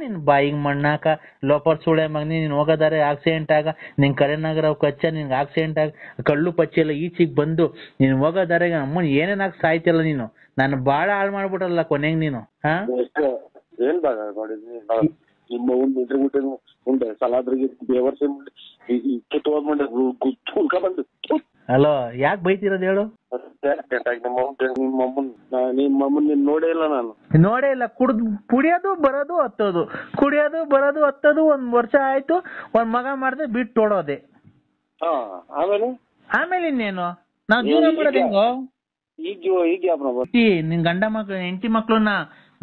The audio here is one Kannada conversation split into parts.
ನಿನ್ ಬಾಯಿಗೆ ಮಣ್ಣಾಕ ಲೋಪರ್ ಸುಳೆ ಮಗನಿ ನೀನ್ ಹೋಗೋದಾರೆ ಆಕ್ಸಿಡೆಂಟ್ ಆಗ ನಿನ್ ಕರೆನಾಗರ ಕಚ್ಚ ನಿನ್ಗೆ ಆಕ್ಸಿಡೆಂಟ್ ಆಗ ಕಳ್ಳು ಪಚ್ಚಿ ಎಲ್ಲ ಈಚೆಗೆ ಬಂದು ನೀನ್ ಹೋಗೋದಾರೆ ಅಮ್ಮನ್ ಏನೇನಾಗ ಸಾಯ್ತಿಲ್ಲ ನೀನು ನಾನು ಬಾಳ ಹಾಳು ಮಾಡ್ಬಿಟ್ಟಲ್ಲ ಕೊನೆಗೆ ನೀನು ಹಾ ಏನ್ ಬಾಗ ನಿಮ್ಮ ಉಂಡೆ ಸಲಾದ್ರಿಗೆ ಬೇವರ್ಸಿ ಕಿತ್ತೋದ್ಮಂಡೆ ಗುಕ್ಕ ಬಂದು ಹಲೋ ಯಾಕೆ ಬೈತಿರೋದು ಹೇಳು ನಿಮ್ಮಮ್ಮನ್ ನೀನ್ ನೋಡೇ ಇಲ್ಲ ನಾನು ನೋಡೇ ಇಲ್ಲ ಕುಡಿಯೋದು ಬರೋದು ಹತ್ತೋದು ಕುಡಿಯೋದು ಬರೋದು ಹತ್ತೋದು 1 ವರ್ಷ ಆಯ್ತು ಒಂದ್ ಮಗ ಮಾಡ್ದೆ ಬಿಟ್ಟು ಓಡೋದೆ ಆಮೇಲೆ ಇನ್ನೇನು ನಾವ್ ಜೀವನ ಮಾಡೋದು ಹೆಂಗೋ ಈಗ ನಿನ್ ಗಂಡ ಮಕ್ಳು ಹೆಂಡತಿ ಮಕ್ಳನ್ನ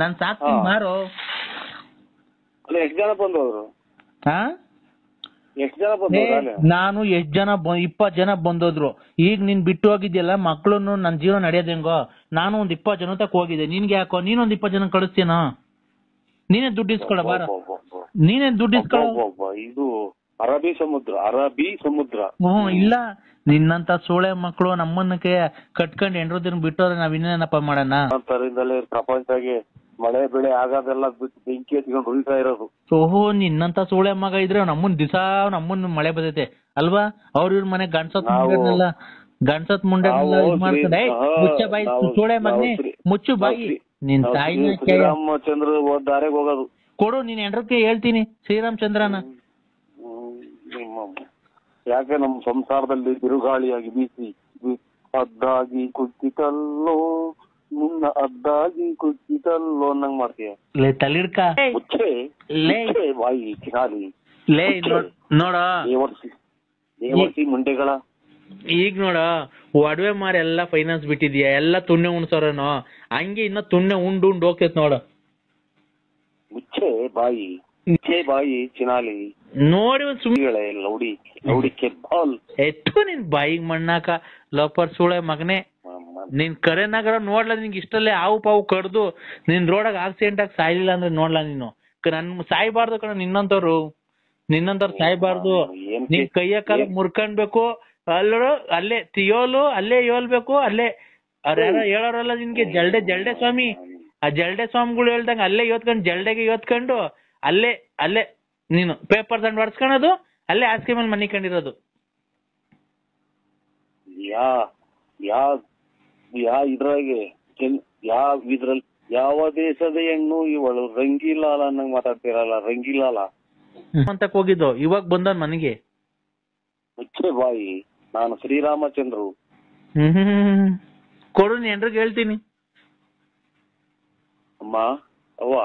ನಾನ್ ಸಾಕ್ತೀನಿ ಮಾರು ಎಷ್ಟು ಜನ ಬಂದವರು ನಾನು 20 ಜನ ಬಂದೋದ್ರು ಈಗ ನೀನ್ ಬಿಟ್ಟು ಹೋಗಿದ್ಯಲ್ಲ ಮಕ್ಳನ್ನು ನನ್ ಜೀವನ ನಡೆಯೋದ್ ಹೆಂಗೋ ನಾನು ಒಂದ್ 20 ಜನ ತಕ ಹೋಗಿದ್ದೆ ನಿನ್ಗೆ ಯಾಕೋ ನೀನೊಂದ್ 20 ಜನ ಕಳಿಸ್ತೀನ ನೀನೇ ದುಡ್ಡು ಇಸ್ಕೊಳ ಬಾರ ನೀನೇ ದುಡ್ಡು ಇಸ್ಕೊಳ ಇದು ಅರಬ್ಬಿ ಸಮುದ್ರ ಇಲ್ಲ ನಿನ್ನಂತ ಸೋಳೆ ಮಕ್ಳು ನಮ್ಮನ್ನಕ್ಕೆ ಕಟ್ಕೊಂಡ್ ಹೆಂಡ್ರದಿನ ಬಿಟ್ಟೋದ್ರೆ ನಾವ್ ಇನ್ನೇನಪ್ಪ ಮಾಡೋಣ ಪ್ರಪಂಚದಾಗೆ ಮಳೆ ಬೆಳೆ ಆಗೋದೆಲ್ಲ ಬಿಟ್ಟು ಬೆಂಕಿ ಎತ್ಕೊಂಡು ಉಳಿತಾ ಇರೋದು ಓಹೋ ನಿನ್ನಂತ ಸೋಳೆ ಮಗ ಇದ್ರೆ ನಮ್ಮನ್ನ ಮಳೆ ಬರ್ತೈತೆ ಅಲ್ವಾ ಅವ್ರ ಇವ್ರ ಮನೆ ಗಂಡ್ಸತ್ ಮುಂಡೆ ಮಾಡ್ತಾರೆ ಮುಚ್ಚ ಬಾಯಿ ಸೋಳೆ ಮಗನೇ ಮುಚ್ಚು ಬಾಯಿ ನಿನ್ ತಾಯಿನ ಶ್ರೀರಾಮಚಂದ್ರ ದಾರಿಗೆ ಹೋಗೋದು ಕೊಡು ನೀನ್ ಹೆಂಡ್ರಕ್ಕೆ ಹೇಳ್ತೀನಿ ಶ್ರೀರಾಮಚಂದ್ರನ ಯಾಕೆ ನಮ್ ಸಂಸಾರದಲ್ಲಿ ಬಿರುಗಾಳಿಯಾಗಿ ಬೀಸಿ ಅದ್ದಾಗಿ ಕುತ್ತಿತಲ್ಲೋ ನಿನ್ನ ಅದ್ದಾಗಿ ಕುತ್ತಿತಲ್ಲೋ ಅನ್ನಂಗ್ ಮಾಡ್ತೀಯ ತಲಿಡ್ಕ ಬಾಯಿ ಕಿನಾಲಿ ನೋಡ ಮುಂಡೆಗಳ ಈಗ ನೋಡ ಒಡವೆ ಮಾರ ಎಲ್ಲಾ ಫೈನಾನ್ಸ್ ಬಿಟ್ಟಿದ್ಯಾ ಎಲ್ಲಾ ತುಣ್ಣೆ ಉಣ್ಸೋರೇನೋ ಹಂಗೆ ಇನ್ನ ತುಣ್ಣೆ ಉಂಡು ಹೋಗ್ತೈತ್ ನೋಡ ಮುಚ್ಚೆ ಬಾಯಿ ಚಿನಾಲಿ ನೋಡಿ ಒಂದ್ ಸುಮ್ನೆ ಲೌಡಿಕೆ ಬಾಲ್ ಎತ್ತು ನಿನ್ ಬಾಯಿಗೆ ಮಣ್ಣಾಕ ಲೋಪರ್ ಸುಳೆ ಮಗನೇ ನಿನ್ ಕರೆನಾಗರ ನೋಡ್ಲಾ ನಿನ್ಗೆ ಇಷ್ಟಲ್ಲೇ ಹಾವು ಪಾವು ಕಡ್ದು ನಿನ್ ರೋಡಾಗ ಆಕ್ಸಿಡೆಂಟ್ ಆಗಿ ಸಾಯ್ಲಿಲ್ಲ ಅಂದ್ರೆ ನೋಡ್ಲಾ ನೀನು ನನ್ ಸಾಯ್ಬಾರ್ದು ಕಣ ನಿನ್ನಂತವ್ರು ಸಾಯ್ಬಾರ್ದು ನಿನ್ ಕೈಯ ಕಾಲ ಮುರ್ಕೊಂಡ್ಬೇಕು ಅಲ್ಲೇ ತಿಯೋಲು ಅಲ್ಲೇ ಯೋಲ್ಬೇಕು ಅಲ್ಲೇ ಅವ್ರ್ಯಾರ ಹೇಳೋರಲ್ಲ ನಿನ್ಗೆ ಜಲ್ಡೆ ಸ್ವಾಮಿ ಆ ಜಲ್ಡೆ ಸ್ವಾಮಿಗಳು ಹೇಳ್ದಂಗ ಅಲ್ಲೇ ಯೋತ್ಕೊಂಡು ಜಲ್ಡೆಗೆ ಯೋತ್ಕೊಂಡು ಅಲ್ಲೇ ನೀನು ಪೇಪರ್ ದಂಡ್ ಹೊಡ್ಸ್ಕೊಳೋದು ಅಲ್ಲೇ ಹಾಸಿಗೆ ಮೇಲೆ ಮನೆ ಕಂಡಿರೋದು ಇದ್ರಾಗೆ ಇದ್ರಲ್ಲಿ ಯಾವ ದೇಶದ ಹೆಣ್ಣು ಇವಳು ರಂಗಿಲಾಲ ಅನ್ನಂಗ್ ಮಾತಾಡ್ತಿರಲ್ಲ ರಂಗಿಲಾಲ ಅಂತ ಹೋಗಿದ್ದು ಇವಾಗ ಬಂದವನ್ ಮನೆಗೆ ಮುಚ್ಚೆ ಬಾಯಿ ನಾನು ಶ್ರೀರಾಮಚಂದ್ರು ಕೊಡು ನೀ ಎಲ್ರಿಗೆ ಹೇಳ್ತೀನಿ ಅಮ್ಮ ಅವ್ವ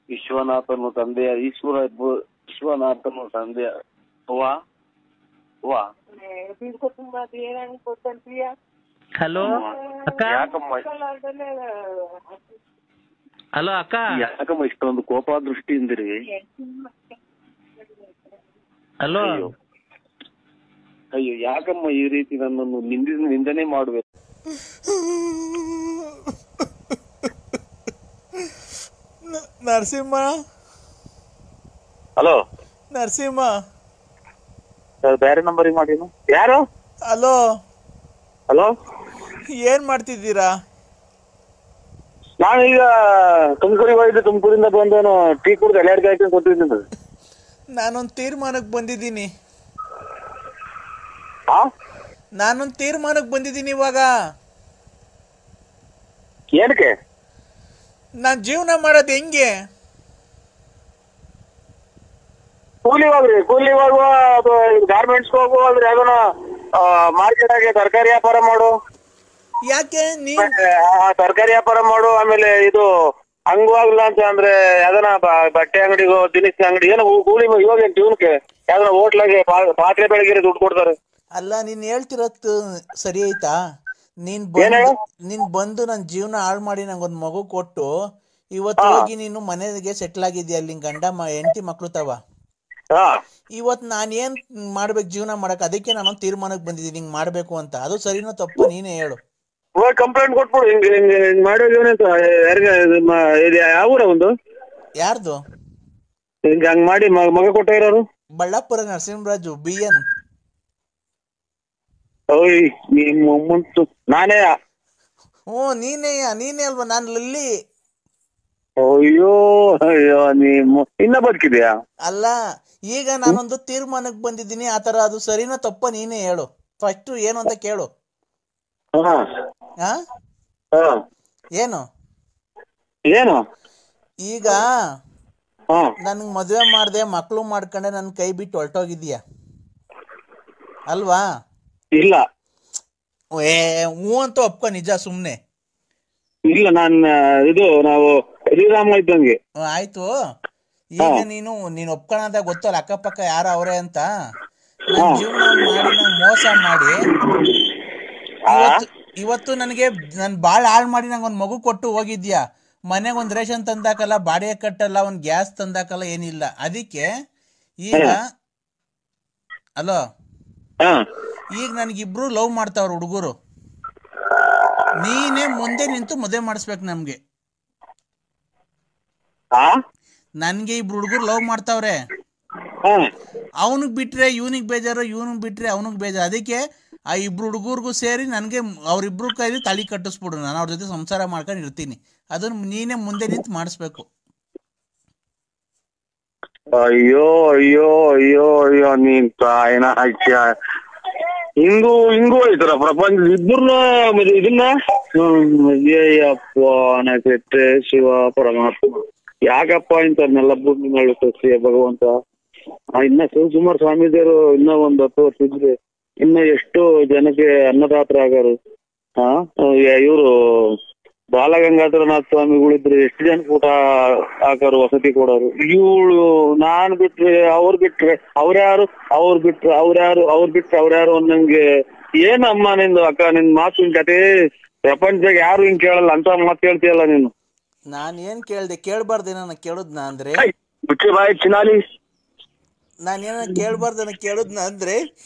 ವಿಶ್ವನಾಥನು ತಂದೆಯ ವಿಶ್ವನಾಥನು ತಂದೆಯ ಅವ್ವ ಹಲೋ ಅಕ್ಕ ಹಲೋ ಅಕ್ಕ ಯಾಕಮ್ಮ ಇಷ್ಟೊಂದು ಕೋಪ ದೃಷ್ಟಿಯಿಂದಿರಿ ಹಲೋ ಅಯ್ಯೋ ಯಾಕಮ್ಮ ಈ ರೀತಿ ನನ್ನನ್ನು ನಿಂದನೆ ಮಾಡುವೆ ನರಸಿಂಹ ಹಲೋ ನರಸಿಂಹ ಬೇರೆ ನಂಬರ್ ಮಾಡಿನು ಯಾರು ಹಲೋ ಏನ್ ಮಾಡ್ತಿದ್ದೀರಾ ನಾನೀಗ ತುಮಕೂರಿಗೆ ಹೋಗಿದ್ದೆ ತುಮಕೂರಿಂದ ಬಂದನು ಟೀ ಕುಡ್ದು ಎಲ್ಲಾರ್ಗೆ ಹಾಕಿ ಕೊಟ್ಟಿದ್ದೀನಿ ನಾನೊಂದು ತೀರ್ಮಾನಕ್ಕೆ ಬಂದಿದ್ದೀನಿ ಇವಾಗ ಏನಕ್ಕೆ ನಾನ್ ಜೀವನ ಮಾಡೋದು ಹೆಂಗೆ ಕೂಲಿ ಹೋಗುವ ಅಥವಾ ಗಾರ್ಮೆಂಟ್ಸ್ ಹೋಗುವ ಅಂದ್ರೆ ಯಾವ್ದನ ಮಾರ್ಕೆಟ್ ಆಗಿ ತರಕಾರಿ ವ್ಯಾಪಾರ ಮಾಡು ಯಾಕೆ ತರಕಾರಿ ವ್ಯಾಪಾರ ಮಾಡು ಆಮೇಲೆ ಇದು ಹಂಗವಾಗ್ಲಿಲ್ಲ ಅಂತ ಅಂದ್ರೆ ಯಾವ್ದನ ಬಟ್ಟೆ ಅಂಗಡಿಗೋ ದಿನಸಿ ಅಂಗಡಿ ಏನೋ ಕೂಲಿ ಇವಾಗ ಜೀವನಕ್ಕೆ ಯಾವ್ದನ ಹೋಟ್ಲಾಗೆ ಪಾತ್ರೆ ಬೆಳಗ್ಗೆ ದುಡ್ಡು ಕೊಡ್ತಾರೆ ಅಲ್ಲ ನೀನ್ ಹೇಳ್ತಿರತ್ತು ಸರಿ ಆಯ್ತಾ ನೀನ್ ಬಂದು ನನ್ ಜೀವನ ಹಾಳು ಮಾಡಿ ನಂಗೊಂದ್ ಮಗು ಕೊಟ್ಟು ಇವತ್ತು ಹೋಗಿ ನೀನು ಮನೆಗೆ ಸೆಟ್ಲ್ ಆಗಿದ್ಯಾ ಅಲ್ಲಿ ಗಂಡ ಹೆಂಡತಿ ಮಕ್ಳು ತವ ಇವತ್ ನಾನ್ ಏನ್ ಮಾಡ್ಬೇಕು ಜೀವನ ಮಾಡಕ್ ಅದಕ್ಕೆ ನಾನು ತೀರ್ಮಾನಕ್ಕೆ ಬಂದಿದ್ದೀನಿ ಹಿಂಗ್ ಮಾಡ್ಬೇಕು ಅಂತ ಅದು ಸರಿನೋ ತಪ್ಪು ನೀನೇ ಹೇಳು ಕಂಪ್ಲೇಂಟ್ ಕೊಟ್ಬಿಡು ಹಿಂಗ್ ಮಾಡೋ ಜೀವನ ಅಂತ ಯಾವ ಊರ ಒಂದು ಯಾರ್ದು ಹಿಂಗ ಹಂಗ್ ಮಾಡಿ ಮಗ ಕೊಟ್ಟ ಇರೋರು ಬಳ್ಳಾಪುರ ನರಸಿಂಹರಾಜು BN ಓಯ್ ನಿಮ್ಮ ನಾನೇ ನೀನೇ ಅಲ್ವಾ ನಾನು ಲಲ್ಲಿ ಅಯ್ಯೋ ಅಯ್ಯೋ ಇನ್ನ ಬದುಕಿದ್ಯಾ? ಅಲ್ಲ, ಈಗ ನಾನೊಂದು ತೀರ್ಮಾನಕ್ಕೆ ಬಂದಿದ್ದೀನಿ. ಆತರ ಅದು ಸರಿನೋ ತಪ್ಪ ನೀನೇ ಹೇಳು. ಫಸ್ಟ್ ಏನು ಅಂತ ಕೇಳು. ಹಾ ಆ ಹಾ ಏನು ಏನು ಈಗ ಹಾ ನನ್ಗೆ ಮದುವೆ ಮಾಡ್ದೆ, ಮಕ್ಳು ಮಾಡ್ಕೊಂಡೆ, ನನ್ ಕೈ ಬಿಟ್ಟು ಹೊರಟೋಗಿದ್ಯಾ ಅಲ್ವಾ? ಇಲ್ಲ ಹ್ಞೂ ಅಂತ ಒಪ್ಕೊ, ನಿಜ ಸುಮ್ನೆ. ಇಲ್ಲ, ಇದು ನಾವು ಶ್ರೀರಾಮ ಇದ್ದಂಗೆ. ಆಯ್ತು. ಈಗ ನೀನು ಒಪ್ಕೊಳ್ಳೋದ ಗೊತ್ತಲ್ಲ ಅಕ್ಕಪಕ್ಕ ಯಾರು ಅವ್ರೆ ಅಂತ. ನನ್ ಹಾ ಜೀವನ ಮಾಡಿ ನಂಗೆ ಮೋಸ ಮಾಡಿ ಇವತ್ತು ನನಗೆ ನನ್ ಬಾಳ್ ಹಾಳು ಮಾಡಿ ನಂಗೆ ಒಂದ್ ಮಗು ಕೊಟ್ಟು ಹೋಗಿದ್ಯಾ. ಮನೆಗೆ ಒಂದ್ ರೇಷನ್ ತಂದಾಕಲ್ಲ, ಬಾಡಿಗೆ ಕಟ್ಟಲ್ಲ, ಒಂದ್ ಗ್ಯಾಸ್ ತಂದಾಕಲ್ಲ, ಏನಿಲ್ಲ. ಅದಕ್ಕೆ ಈಗ ಅಲೋ, ಈಗ ನನ್ಗಿಬ್ರು ಲವ್ ಮಾಡ್ತಾವ್ರ ಹುಡುಗರು. ನೀನೇ ಮುಂದೆ ನಿಂತು ಮದುವೆ ಮಾಡಿಸ್ಬೇಕು ನಮ್ಗೆ. ನನ್ಗೆ ಇಬ್ರು ಹುಡುಗರು ಲವ್ ಮಾಡ್ತಾವ್ರೆ. ಅವನಿಗೆ ಬಿಟ್ರೆ ಇವನಿಗೆ ಬೇಜಾರು, ಇವನಿಗೆ ಬಿಟ್ರೆ ಅವನಿಗೆ ಬೇಜಾರು. ಅದಕ್ಕೆ ಆ ಇಬ್ರು ಹುಡುಗರ್ಗೂ ಸೇರಿ ನನಗೆ ಅವ್ರಿಬ್ರು ಕೈಲಿ ತಾಳಿ ಕಟ್ಟಿಸ್ಬಿಡು. ನಾನು ಅವ್ರ ಜೊತೆ ಸಂಸಾರ ಮಾಡ್ಕೊಂಡು ಇರ್ತೀನಿ. ಅದನ್ನ ನೀನೇ ಮುಂದೆ ನಿಂತು ಮಾಡಿಸ್ಬೇಕು. ಅಯ್ಯೋ ಅಯ್ಯೋ ಅಯ್ಯೋ ಅಯ್ಯೋ, ನೀನ್ ತಾಯಿನ ಹಾಕ್ಯ. ಹಿಂಗೂ ಐತರ ಪ್ರಪಂಚ. ಇಬ್ಬರನ್ನ ಇದನ್ನ ಅಯ್ಯಪ್ಪ ಶಿವ ಪರಮಾತ್ಮ, ಯಾಕಪ್ಪ ಇಂಥವ್ರನ್ನೆಲ್ಲ ಭೂಮಿ ಮೇಲೆ ಸೃಷ್ಟಿಯ ಭಗವಂತ. ಇನ್ನ ಶಿವಕುಮಾರ ಸ್ವಾಮೀಜಿಯವರು ಇನ್ನ ಒಂದ್ 10 ವರ್ಷ ಇದ್ರೆ ಇನ್ನ ಎಷ್ಟು ಜನಕ್ಕೆ ಅನ್ನದಾತರ ಆಗಾರು. ಇವರು ಬಾಲಗಂಗಾಧರನಾಥ ಸ್ವಾಮಿಗಳಿದ್ರೆ ಎಷ್ಟು ಜನಕ್ಕೆ ಊಟ ಹಾಕೋರು, ವಸತಿ ಕೊಡೋರು. ಇವಳು ನಾನ್ ಬಿಟ್ರೆ ಅವ್ರು ಬಿಟ್ರೆ ಅವ್ರ್ಯಾರು ಅನ್ನಂಗೆ. ಏನಮ್ಮ ನಿಂದು ಅಕ್ಕ, ನಿನ್ ಮಾತಿನ ಕತೆ ಪ್ರಪಂಚದಾಗ ಯಾರು ಹಿಂಗ್ ಕೇಳಲ್ಲ ಅಂತ ಮಾತು ಕೇಳ್ತೀಯಲ್ಲ ನೀನು. ನಾನು ಏನ್ ಕೇಳ್ದೆ? ಕೇಳ್ಬಾರ್ದೇನ ಕೇಳುದ್ನ ಅಂದ್ರೆ? ಮುಚ್ಚೆ ಬಾಯಿ ಚಿನಾಲಿ. ನಾನೇನ ಕೇಳ್ಬಾರ್ದನ ಕೇಳುದ್ನ ಅಂದ್ರೆ?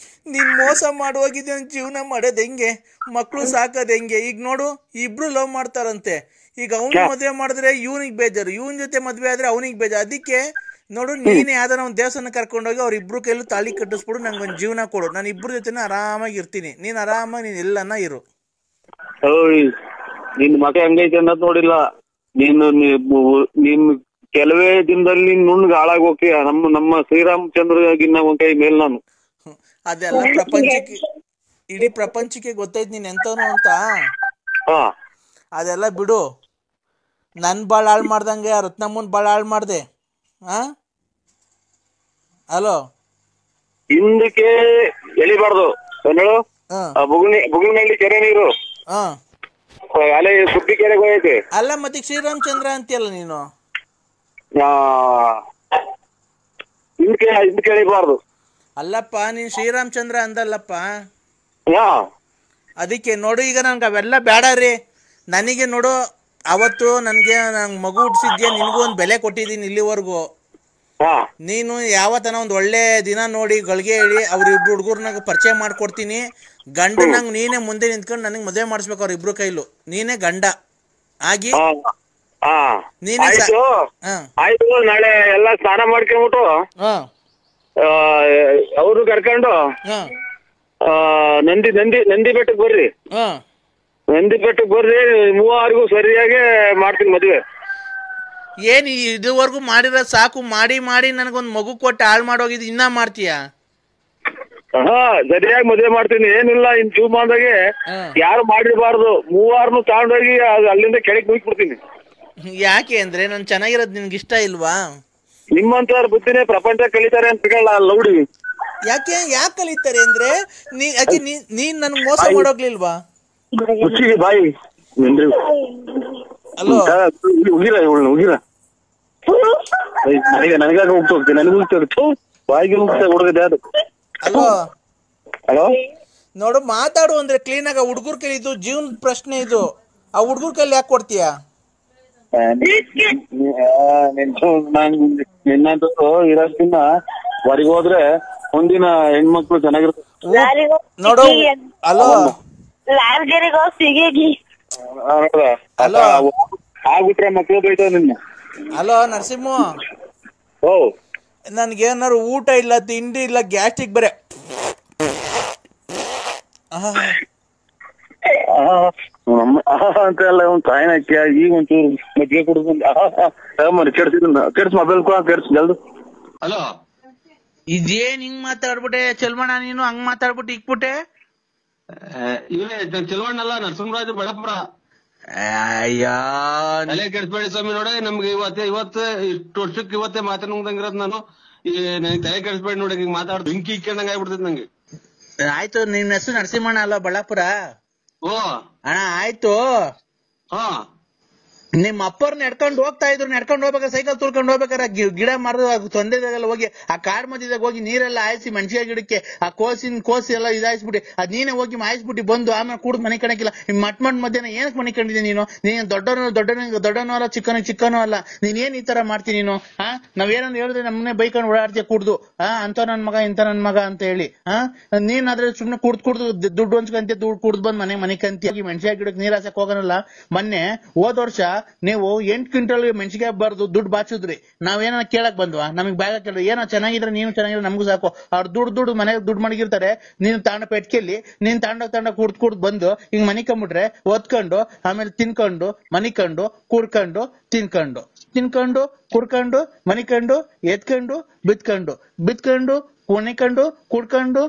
ನೀನ್ ಮೋಸ ಮಾಡುವಾಗಿದ್ದೆ, ಜೀವನ ಮಾಡೋದ್ ಹೆಂಗೆ, ಮಕ್ಳು ಸಾಕೋದ್ ಹೆಂಗೆ? ಈಗ ನೋಡು, ಇಬ್ರು ಲವ್ ಮಾಡ್ತಾರಂತೆ. ಈಗ ಅವ್ನ್ ಮದ್ವೆ ಮಾಡಿದ್ರೆ ಇವನಿಗೆ ಬೇಜಾರು, ಇವನ್ ಜೊತೆ ಮದ್ವೆ ಆದ್ರೆ ಅವನಿಗೆ ಬೇಜಾರು. ಅದಕ್ಕೆ ನೋಡು, ನೀನೇ ಯಾವ್ದಾರ ಒಂದ್ ದೇವಸ್ಥಾನ ಕರ್ಕೊಂಡೋಗಿ ಅವ್ರ ಇಬ್ರು ಕೈಲೂ ತಾಳಿ ಕಟ್ಟಿಸ್ಬಿಡು, ನಂಗೊಂದ್ ಜೀವನ ಕೊಡು. ನಾನು ಇಬ್ರು ಜೊತೆನ ಆರಾಮಾಗಿ ಇರ್ತೀನಿ. ನೀನ್ ಆರಾಮಾಗಿ ನೀನ್ ಎಲ್ಲನ್ನ ಇರು. ನಿನ್ ಮಗ ಹಂಗೈತೆ ಅನ್ನೋದ್ ನೋಡಿಲ್ಲ ನೀನ್ ಕೆಲವೇ ದಿನದಲ್ಲಿ ನೀನ್ ನುಣ್ಣಗೆ ಹಾಳಾಗೋಕೆ ನಮ್ಮ ಶ್ರೀರಾಮಚಂದ್ರಗಿನ್ನ ಒಂದ್ ಕೈ ಮೇಲ್ ನಾನು. ಅದೆಲ್ಲ ಪ್ರಪಂಚಕ್ಕೆ, ಇಡೀ ಪ್ರಪಂಚಕ್ಕೆ ಗೊತ್ತೈತ್ ನೀನ್ ಎಂತವನು ಅಂತ. ಅದೆಲ್ಲ ಬಿಡು. ನನ್ ಬಾಳ್ ಹಾಳು ಮಾಡ್ದಂಗೆ ರತ್ನಮ್ಮನ್ ಬಾಳ್ ಹಾಳು ಮಾಡ್ದೆ. ಹಲೋ, ಹಿಂದಕ್ಕೆ ಎಳಿಬಾರ್ದು ಹೇಳು. ಬುಗುಣಿನಲ್ಲಿ ಕೆರೆ ನೀರು ಅಲೆ ಸುದ್ದಿ ಕೆರೆಗೆ ಹೋಗೈತೆ. ಅಲ್ಲ, ಮತ್ತೆ ಶ್ರೀರಾಮಚಂದ್ರ ಅಂತೀಯಲ್ಲ ನೀನು. ಹಿಂದಕ್ಕೆ ಎಳಿಬಾರ್ದು. ಅಲ್ಲಪ್ಪ, ನೀನ್ ಶ್ರೀರಾಮಚಂದ್ರ ಅಂದಲ್ಲಪ್ಪ. ಅದಕ್ಕೆ ನೋಡು, ಈಗ ನನ್ಗೆ ಅವೆಲ್ಲ ಬೇಡ ರೀ. ನನಗೆ ನೋಡು, ಅವತ್ತು ನಂಗೆ ಮಗು ಹುಟ್ಟಿಸಿದ್ಯಾ, ನಿನಗೂ ಒಂದು ಬೆಲೆ ಕೊಟ್ಟಿದ್ದೀನಿ ಇಲ್ಲಿವರೆಗೂ. ನೀನು ಯಾವತ್ತನ ಒಂದು ಒಳ್ಳೆ ದಿನ ನೋಡಿ ಗಳಿಗೆ ಹೇಳಿ ಅವ್ರಿಬ್ರು ಹುಡುಗರ್ನಾಗ ಪರಿಚಯ ಮಾಡ್ಕೊಡ್ತೀನಿ. ಗಂಡನಂಗ್ ನೀನೇ ಮುಂದೆ ನಿಂತ್ಕೊಂಡು ನನಗೆ ಮದುವೆ ಮಾಡಿಸ್ಬೇಕು ಅವ್ರಿಬ್ರು ಕೈಲು. ನೀನೇ ಗಂಡ ಆಗಿ ನೀನೇ. ಆಯ್ತು, ನಾಳೆ ಎಲ್ಲ ಸ್ನಾನ ಮಾಡ್ಕೊಂಡ್ಬಿಟ್ಟು ಅವ್ರು ಕರ್ಕೊಂಡು ನಂದಿ ಬೆಟ್ಟಕ್ಕೆ ಬರ್ರಿ. ನಂದಿ ಬೆಟ್ಟಕ್ಕೆ ಬರ್ರಿ, ಮೂವರಿಗೂ ಸರಿಯಾಗಿ ಮಾಡ್ತೀನಿ ಮದುವೆ. ಏನ್ ಇದುವರೆಗೂ ಮಾಡಿರೋದು ಸಾಕು. ಮಾಡಿ ಮಾಡಿ ನನಗೊಂದು ಮಗು ಕೊಟ್ಟು ಹಾಳು ಮಾಡೋಗಿದ್ದು ಇನ್ನ ಮಾಡ್ತೀಯಾ? ಸರಿಯಾಗಿ ಮದುವೆ ಮಾಡ್ತೀನಿ. ಏನಿಲ್ಲ, ಇನ್ ಜೀವಮಾನದಾಗೆ ಯಾರು ಮಾಡಿರಬಾರ್ದು. ಮೂವಾರನು ತಗೊಂಡೋಗಿ ಅಲ್ಲಿಂದ ಕೆಳಗೆ ಮುಗಿಸ್ಬಿಡ್ತೀನಿ. ಯಾಕೆ ಅಂದ್ರೆ ನಾನು ಚೆನ್ನಾಗಿರೋದು ನಿನ್ಗೆ ಇಷ್ಟ ಇಲ್ವಾ? ನಿಮ್ಮಂತವ್ರ ಬುದ್ಧಿನೇ ಪ್ರಪಂಚ ಕಲಿತಾರೆ ಅಂತ ಲೌಡಿ. ಯಾಕೆ ಕಲಿತಾರೆ ಅಂದ್ರೆ ನೀನ್ ನನ್ಗೆ ಮೋಸ ಮಾಡೋಗ್ಲಿಲ್ವಾ? ಬಾಯಿ ಅಲೋ, ಉಗಿರ ನನಗಾಗ ಹೋಗ್ತೋಗ್ತೀನಿ, ನನಗೆ ಹೋಗ್ತೇವೆ ಬಾಯಿಗೆ ಹೋಗ್ತಾ ಹುಡುಗದೆ ಅದು. ಅಲೋ ಹಲೋ, ನೋಡು, ಮಾತಾಡು ಅಂದ್ರೆ ಕ್ಲೀನ್ ಆಗ. ಹುಡುಗರ ಕೈಲಿ ಇದು ಜೀವನದ ಪ್ರಶ್ನೆ ಇದು. ಆ ಹುಡುಗರ ಕೈಲಿ ಯಾಕೆ ಕೊಡ್ತೀಯ? ನಿನ್ನಂತೂ ಇರೋದಕ್ಕಿನ್ನ ಹೊರಗೆ ಹೋದ್ರೆ ಒಂದಿನ ಹೆಣ್ಮಕ್ಳು ಚೆನ್ನಾಗಿರ್ತಾರೆ ನೋಡು. ಅಲೋ, ಆಗ್ಬಿಟ್ರೆ ಮಕ್ಳು ಬೈತಾವ ನಿನ್ನ. ಹಲೋ ನರಸಿಂಹ, ನನ್ಗೇನಾರು ಊಟ ಇಲ್ಲ, ತಿಂಡಿ ಇಲ್ಲ, ಗ್ಯಾಸ್ಟ್ರಿಕ್ ಬರೇ. ಅಂತ ಎಲ್ಲ ಒಂದ್ ತಾಯಿನಕ್ಕೆ ಈಗ ಒಂಚೂರು ಮಜ್ಜಿಗೆ ಕುಡಿದು ಕೆಡ್ಸ್ ಮೊಬೈಲ್ ಕೆಡ್ಸ್ ಜಲ್ದು. ಹಲೋ, ಇದೇನ್ ಹಿಂಗ್ ಮಾತಾಡ್ಬಿಟ್ಟೆ ಚೆಲ್ಮಣ್ಣ, ನೀನು ಹಂಗ್ ಮಾತಾಡ್ಬಿಟ್ಟು ಇಕ್ಬಿಟ್ಟೆ. ಇವರೇ ಚೆಲುವಣ್ಣಲ್ಲ, ನರಸಿಂಹರಾಜು ಬಳ್ಳಾಪುರ. ಅಯ್ಯೋ ತಲೆ ಕೆಡಿಸ್ಬೇಡಿ ಸ್ವಾಮಿ. ನೋಡಿ, ನಮ್ಗೆ ಇವತ್ತು ಇಷ್ಟು ವರ್ಷಕ್ಕೆ ಇವತ್ತೇ ಮಾತಾಡ್ದಂಗಿರೋದ್ ನಾನು. ಈಗ ನನಗೆ ತಲೆ ಕೆಡಿಸ್ಬೇಡಿ ನೋಡಿ, ಈಗ ಮಾತಾಡ್ ಬೆಂಕಿ ಇಕ್ಕೊಂಡಂಗ ಆಗ್ಬಿಡ್ತೈತಿ ನಂಗೆ. ಆಯ್ತು, ನಿನ್ ಹೆಸರು ನರಸಿಂಹಣ್ಣ ಅಲ್ಲ ಬಳ್ಳಾಪುರ? ಓ ಅಣ್ಣ ಆಯ್ತು. ಹಾ, ನಿಮ್ ಅಪ್ಪರ್ ನಡ್ಕೊಂಡ್ ಹೋಗ್ತಾ ಇದ್ರು, ನಡ್ಕೊಂಡ್ ಹೋಗ್ಬೇಕಾರೆ ಸೈಕಲ್ ತುಳ್ಕೊಂಡ್ ಹೋಗ್ಬೇಕಾರೆ ಗಿಡ ಮರದ ತೊಂದರೆದಾಗೆಲ್ಲ ಹೋಗಿ ಆ ಕಾಡ್ ಮಧ್ಯದಾಗ ಹೋಗಿ ನೀರೆಲ್ಲ ಹಾಯಿಸಿ ಮೆಣಸಿನ ಗಿಡಕ್ಕೆ ಆ ಕೋಸಿ ಎಲ್ಲ ಇದಾಯಿಸ್ಬಿಟ್ಟು ಅದ್ ನೀನೇ ಹೋಗಿ ಮಾಯಿಸ್ಬಿಟ್ಟು ಬಂದು ಆಮೇಲೆ ಕೂಡ್ ಮನೆ ಕಣಕಿಲ್ಲ. ಮಟ್ ಮಧ್ಯಾಹ್ನ ಏನಕ್ ಮನೆ ಕಂಡಿದ್ದೆ ನೀನು? ನೀನ್ ದೊಡ್ಡನೂ ಅಲ್ಲ, ಚಿಕ್ಕನೂ ಅಲ್ಲ. ನೀನ್ ಏನ್ ಈ ತರ ಮಾಡ್ತೀನಿ ನೀನು? ನಾವೇನಂದ್ ಹೇಳಿದ್ರೆ ನಮ್ಮನೆ ಬೈಕೊಂಡು ಓಡಾಡ್ತೀಯ ಕುಡ್ದು. ಅಂತ ನನ್ ಮಗ ಇಂತ ನನ್ ಮಗ ಅಂತ ಹೇಳಿ ನೀನ್ ಆದ್ರೆ ಸುಮ್ನೆ ಕುಡ್ದು ದುಡ್ಡು ಹಂಚ್ಕಂತ ದುಡ್ಡು ಕುಡ್ದು ಬಂದ್ ಮನೆ ಕಂತಿ ಮೆಣಸಿನ ಗಿಡಕ್ಕೆ ನೀರ್ ಹಾಸಕ್ ಹೋಗೋನಲ್ಲ. ಮೊನ್ನೆ ಹೋದ ವರ್ಷ ನೀವು 8 ಕ್ವಿಂಟಲ್ ಮೆಣಸಿಗೆ ಬರ್ದು ದುಡ್ಡು ಬಾಚಿದ್ರಿ. ನಾವೇನ ಕೇಳಕ್ ಬಂದ್ವಾ? ನಮಗ್ ಬ್ಯಾಗ ಕೇಳಿದ್ರೆ ಏನೋ ಚೆನ್ನಾಗಿದ್ರೆ ನೀನು ಚೆನ್ನಾಗಿದ್ರೆ ನಮಗೂ ಸಾಕು. ಅವ್ರು ದುಡ್ಡು ಮನೆಗೆ ದುಡ್ಡು ಮಡಗಿರ್ತಾರೆ. ನೀನು ತಾಂಡ ಪೆಟ್ಕೆಲ್ಲಿ ನೀನ್ ತಾಂಡ ಕುಡ್ದು ಬಂದು ಹಿಂಗ್ ಮನಿಕೊಂಡ್ಬಿಟ್ರೆ ಒದ್ಕೊಂಡು ಆಮೇಲೆ ತಿನ್ಕೊಂಡು ಮನಿಕೊಂಡು ಕುಡ್ಕೊಂಡು ತಿನ್ಕೊಂಡು ಕುಡ್ಕೊಂಡು ಮನಿಕೊಂಡು ಎತ್ಕೊಂಡು ಬಿತ್ಕೊಂಡು ಕುಣಿಕೊಂಡು ಕುಡ್ಕೊಂಡು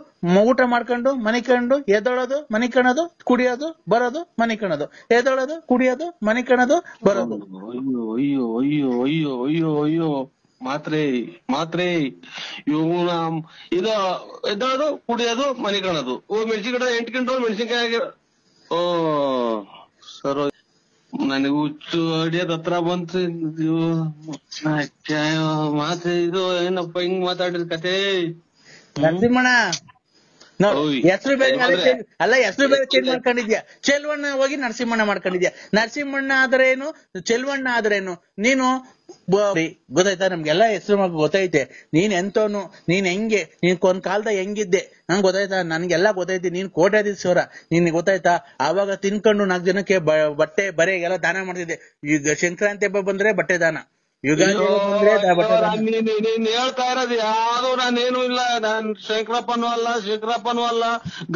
ಊಟ ಮಾಡ್ಕೊಂಡು ಮನಿಕೊಂಡು ಎದ್ದೊಳೋದು ಮನಿಕಣದು ಕುಡಿಯೋದು ಬರೋದು ಮನಿಕಣದು ಎದ್ದೊಳೋದು ಕುಡಿಯೋದು ಮನಿಕಣದು ಬರೋದು. ಅಯ್ಯೋ ಅಯ್ಯೋ ಅಯ್ಯೋ ಅಯ್ಯೋ ಅಯ್ಯೋ ಮಾತ್ರೆ ಇವನ ಇದು ಎದ್ದೋದು ಕುಡಿಯೋದು ಮನಿಕಣದು. ಮೆಣಸಿನ ಗಿಡ 8 ಕ್ವಿಂಟಲ್ ಮೆಣಸಿನ್ಕಾಯಿ. ಓ ಸರ್, ನನಗೆ ಹುಚ್ಚು ಅಡಿಯೋದ್ ಹತ್ರ ಬಂತು. ಮಾತ್ರೆ ಇದು ಏನಪ್ಪ ಹಿಂಗ್ ಮಾತಾಡಿದ ಕತೆ? ನರಸಿಂಹಣ್ಣ ಹೆಸರು ಬೇರೆ ಅಲ್ಲ, ಹೆಸರು ಬೇರೆ ಚೇಂಜ್ ಮಾಡ್ಕೊಂಡಿದ್ಯಾ. ಚೆಲ್ವಣ್ಣ ಹೋಗಿ ನರಸಿಂಹಣ್ಣ ಮಾಡ್ಕೊಂಡಿದ್ಯಾ. ನರಸಿಂಹಣ್ಣ ಆದ್ರೇನು, ಚೆಲ್ವಣ್ಣ ಆದ್ರೇನು? ನೀನು ಗೊತ್ತಾಯ್ತಾ? ನಮ್ಗೆಲ್ಲಾ ಹೆಸರು ಗೊತ್ತೈತೆ. ನೀನ್ ಎಂತವನು, ನೀನ್ ಹೆಂಗೆ, ನೀನ್ ಒಂದ್ ಕಾಲದಾಗ ಹೆಂಗಿದ್ದೆ ನಂಗೆ ಗೊತ್ತಾಯ್ತಾ? ನನ್ಗೆಲ್ಲಾ ಗೊತ್ತೈತಿ. ನೀನ್ ಕೋಟ್ಯಾಧೀಶ್ವರ, ನಿನ್ ಗೊತ್ತಾಯ್ತಾ? ಆವಾಗ ತಿನ್ಕೊಂಡು 4 ಜನಕ್ಕೆ ಬಟ್ಟೆ ಬರೆ ಎಲ್ಲ ದಾನ ಮಾಡ್ತಿದ್ದೆ. ಈಗ ಸಂಕ್ರಾಂತಿ ಹಬ್ಬ ಬಂದ್ರೆ ಬಟ್ಟೆ ದಾನ, ಯುಗಾದಿ ಬಂದ್ರೆ ಬಟ್ಟೆ ದಾನ. ನೀನ್ ಹೇಳ್ತಾ ಇರೋದು ಯಾವ್ದು ನಾನೇನು ಇಲ್ಲ. ನಾನ್ ಶಂಕರಪ್ಪನೂ ಅಲ್ಲ,